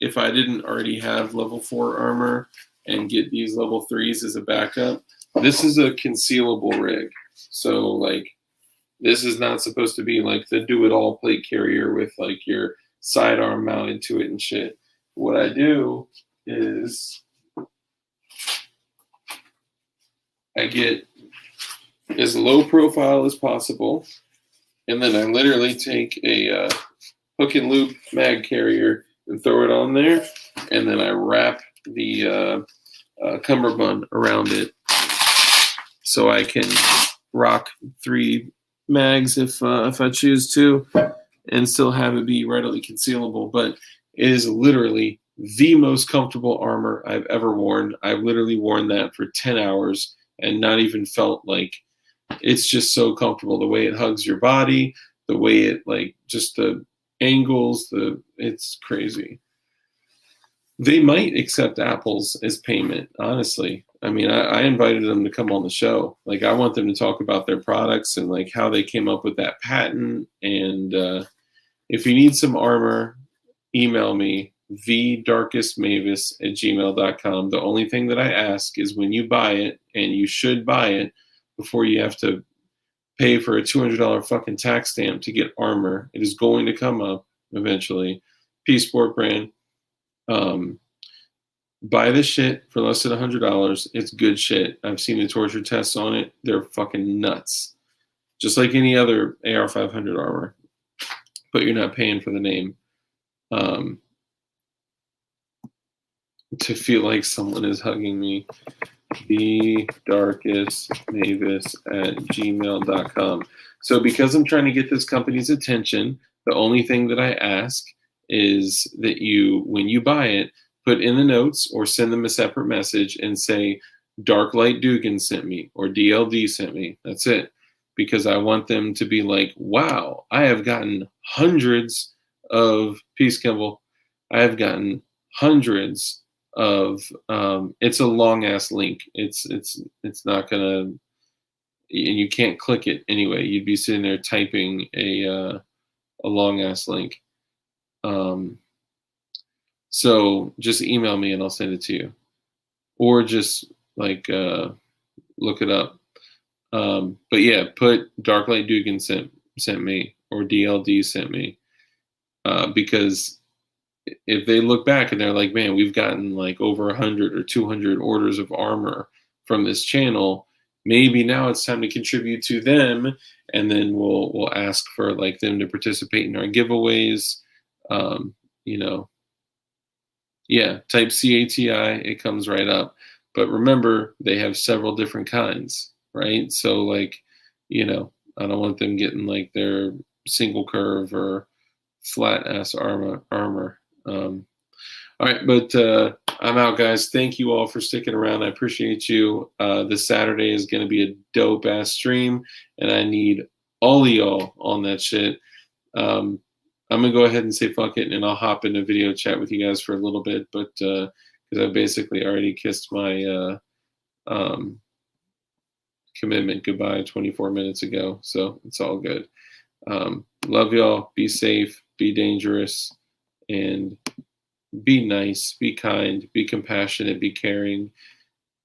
If I didn't already have level 4 armor and get these level 3s as a backup, this is a concealable rig. So like, this is not supposed to be like the do-it-all plate carrier with like your sidearm mounted to it and shit. What I do is I get as low profile as possible, and then I literally take a hook and loop mag carrier and throw it on there, and then I wrap the cummerbund around it so I can rock 3 mags if I choose to, and still have it be readily concealable. But it is literally the most comfortable armor I've ever worn. I've literally worn that for 10 hours and not even felt like it's just so comfortable. The way it hugs your body, the way it like just the angles, it's crazy. They might accept apples as payment, honestly. I mean, I invited them to come on the show. Like, I want them to talk about their products and like how they came up with that patent. And if you need some armor, email me, thedarkestmavis@gmail.com. The only thing that I ask is when you buy it, and you should buy it before you have to pay for a $200 fucking tax stamp to get armor. It is going to come up eventually. P Sport brand. Buy this shit for less than $100. It's good shit. I've seen the torture tests on it. They're fucking nuts. Just like any other AR-500 armor. But you're not paying for the name. to feel like someone is hugging me. The darkest mavis at gmail.com. So because I'm trying to get this company's attention, the only thing that I ask is that you, when you buy it, put in the notes or send them a separate message and say, Dark Light Dugan sent me or DLD sent me. That's it. Because I want them to be like, wow, I have gotten hundreds of, peace, Kimball, I have gotten hundreds of, it's a long ass link. It's not gonna, and you can't click it anyway. You'd be sitting there typing a long ass link. So just email me and I'll send it to you, or just like look it up. But yeah, put Darklight Dugan sent me or DLD sent me, because if they look back and they're like, man, we've gotten like over 100 or 200 orders of armor from this channel, maybe now it's time to contribute to them, and then we'll ask for like them to participate in our giveaways. You know, yeah, type CATI, it comes right up. But remember, they have several different kinds, right? So like, you know, I don't want them getting like their single curve or flat ass armor. All right, but I'm out, guys. Thank you all for sticking around. I appreciate you. This Saturday is going to be a dope ass stream, and I need all of y'all on that shit. I'm gonna go ahead and say fuck it, and I'll hop in a video chat with you guys for a little bit, but because I basically already kissed my commitment goodbye 24 minutes ago, so it's all good. Love y'all. Be safe. Be dangerous. And be nice, be kind, be compassionate, be caring,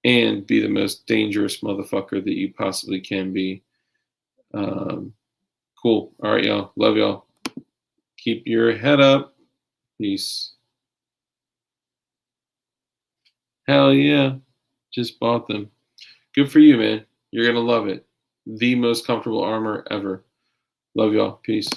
and be the most dangerous motherfucker that you possibly can be. Cool. All right, y'all. Love y'all. Keep your head up. Peace. Hell yeah. Just bought them. Good for you, man. You're going to love it. The most comfortable armor ever. Love y'all. Peace.